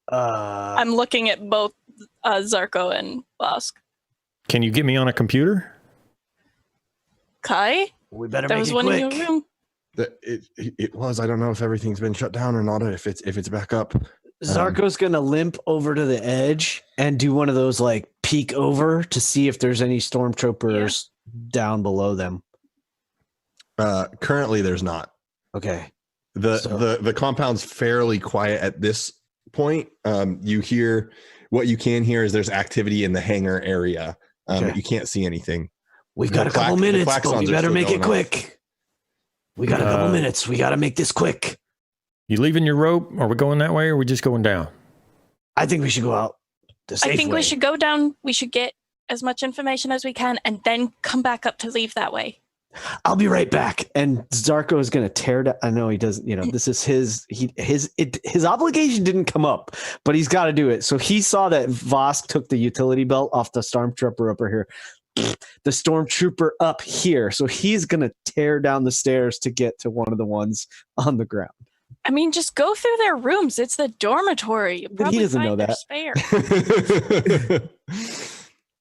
I'm looking at both Zarko and Bosk. Can you get me on a computer? Kai, We better there make was it one quick. in your room. It was. I don't know if everything's been shut down or not. Or if it's back up. Zarko's gonna limp over to the edge and do one of those like peek over to see if there's any stormtroopers down below them. Currently, there's not. Okay. The compound's fairly quiet at this point. You hear what you can hear is there's activity in the hangar area. Okay. You can't see anything. We've The got a couple the minutes, but klaxons we are better still make it going off. quick. We got a couple minutes. We got to make this quick. You leaving your rope? Are we going that way or are we just going down? I think we should go out the safe I think way. we should go down. We should get as much information as we can and then come back up to leave that way. I'll be right back. And Zarko is going to tear down. I know he doesn't. This is his obligation didn't come up, but he's got to do it. So he saw that Vosk took the utility belt off the stormtrooper over here. The stormtrooper up here. So he's going to tear down the stairs to get to one of the ones on the ground. I mean, just go through their rooms. It's the dormitory. You But probably he doesn't know find their that. spare.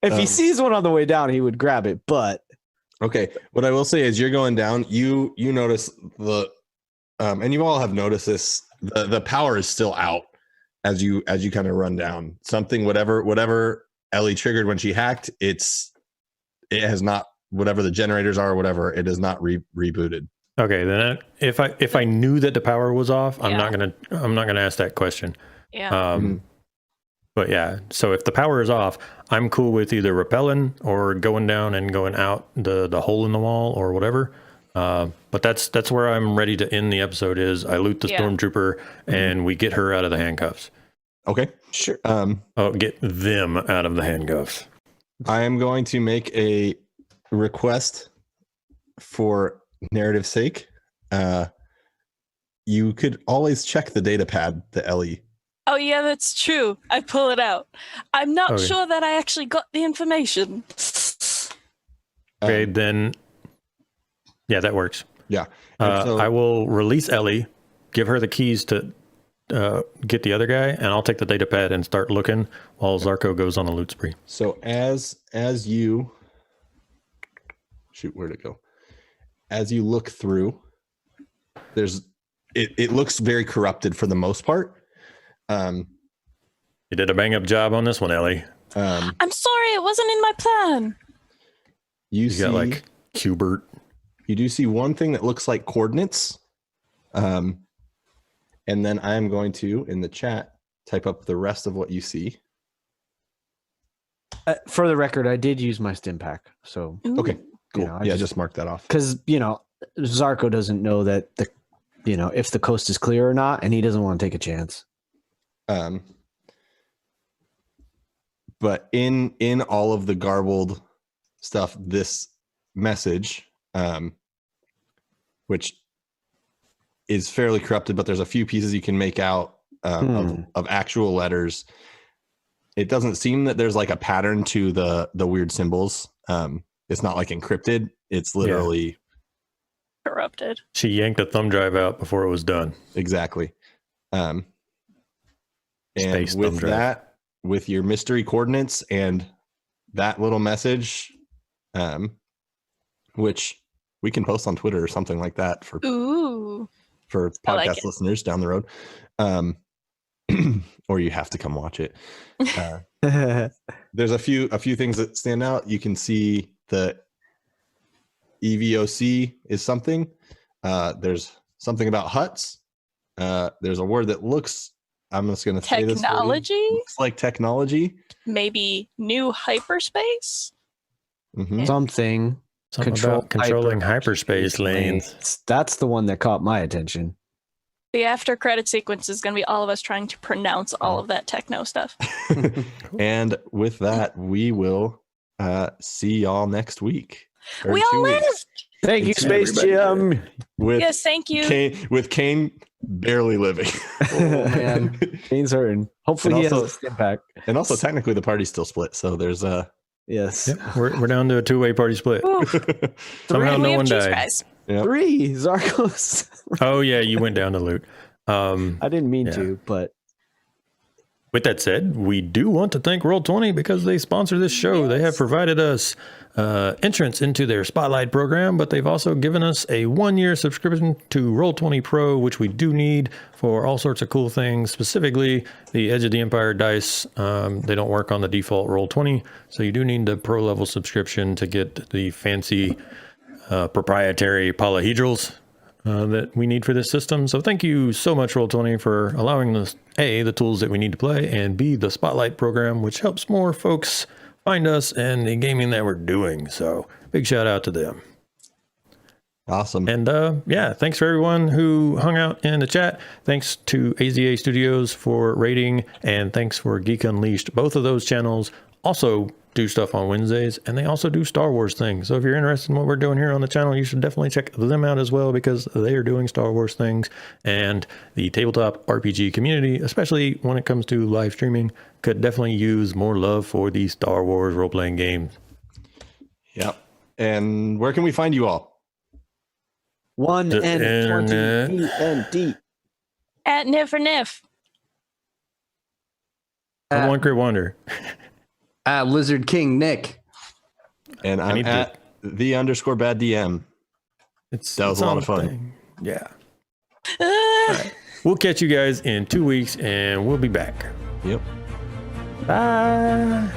If he Um, sees one on the way down, he would grab it. But Okay, what I will say is you're going down. You notice the, and you all have noticed this. The power is still out as you kind of run down. Something whatever Ellie triggered when she hacked, it has not, whatever the generators are or whatever, it is not rebooted. Okay, then if I knew that the power was off, I'm Yeah. not gonna ask that question. Yeah. Mhm. But yeah, so if the power is off, I'm cool with either rappelling or going down and going out the hole in the wall or whatever. But that's where I'm ready to end the episode. Is I loot the Yeah. stormtrooper and we get her out of the handcuffs. Okay, sure. Get them out of the handcuffs. I am going to make a request for narrative's sake. You could always check the data pad that Ellie. Oh, yeah, that's true. I pull it out. I'm not Okay. sure that I actually got the information. Okay, um, then yeah, that works. Yeah. And so- I will release Ellie, give her the keys to get the other guy, and I'll take the data pad and start looking while Zarko goes on a loot spree. So as you shoot, where'd it go? As you look through, it looks very corrupted for the most part. You did a bang up job on this one, Ellie. I'm sorry, it wasn't in my plan. You You got like Qbert. you do see one thing that looks like coordinates. And then I am going to, in the chat, type up the rest of what you see. For the record, I did use my stim pack. So, Ooh. Okay, cool. I Yeah, just- just mark that off. because, Zarko doesn't know that if the coast is clear or not, and he doesn't want to take a chance. But in all of the garbled stuff, this message, which is fairly corrupted, but there's a few pieces you can make out of actual letters. It doesn't seem that there's like a pattern to the weird symbols. It's not like encrypted. It's literally Corrupted. She yanked a thumb drive out before it was done. exactly. And Space with thumb drive. that, with your mystery coordinates and that little message, which we can post on Twitter or something like that for Ooh. podcast I like it. listeners down the road. Or you have to come watch it. There's a few things that stand out. You can see the EVOC is something. There's something about huts. There's a word that looks, I'm just going to say this. Technology? Looks like technology. Maybe new hyperspace? Mhm. Something. Something about controlling hyperspace lanes. That's the one that caught my attention. The after credit sequence is going to be all of us trying to pronounce all of that techno stuff. And with that, we will see y'all next week. Or We in 2 all weeks. lived. Thank you, It's Space everybody. Jim. With Yes, thank you. Kane barely living. Oh, man. Kane's hurting. Hopefully, And he has also- a stim pack. And also, technically, the party's still split. So there's Yes. Yep, we're down to a two-way party split. Ooh, Somehow and no we one have cheese died. fries. 3 Zarkos. Oh yeah, you went down to loot. I didn't mean Yeah. to, but With that said, we do want to thank Roll20 because they sponsor this show. They have provided us entrance into their Spotlight program, but they've also given us a 1-year subscription to Roll20 Pro, which we do need for all sorts of cool things, specifically the Edge of the Empire dice. They don't work on the default Roll20, so you do need the pro level subscription to get the fancy proprietary polyhedrals that we need for this system. So thank you so much, Roll20, for allowing us A, the tools that we need to play, and B, the Spotlight program, which helps more folks find us and the gaming that we're doing. So big shout out to them. awesome. And yeah, thanks for everyone who hung out in the chat. Thanks to AZA Studios for rating, and thanks for Geek Unleashed. Both of those channels also do stuff on Wednesdays, and they also do Star Wars things. So if you're interested in what we're doing here on the channel, you should definitely check them out as well, because they are doing Star Wars things. And the tabletop RPG community, especially when it comes to live streaming, could definitely use more love for these Star Wars role-playing games. Yep. And where can we find you all? 1 The and 20 internet. END. At Niff. I'm One Great Wonder. Lizard King Nick. And I I'm need at _bad DM. That was a lot of fun. Thing. Yeah. All right. We'll catch you guys in 2 weeks, and we'll be back. Yep. Bye.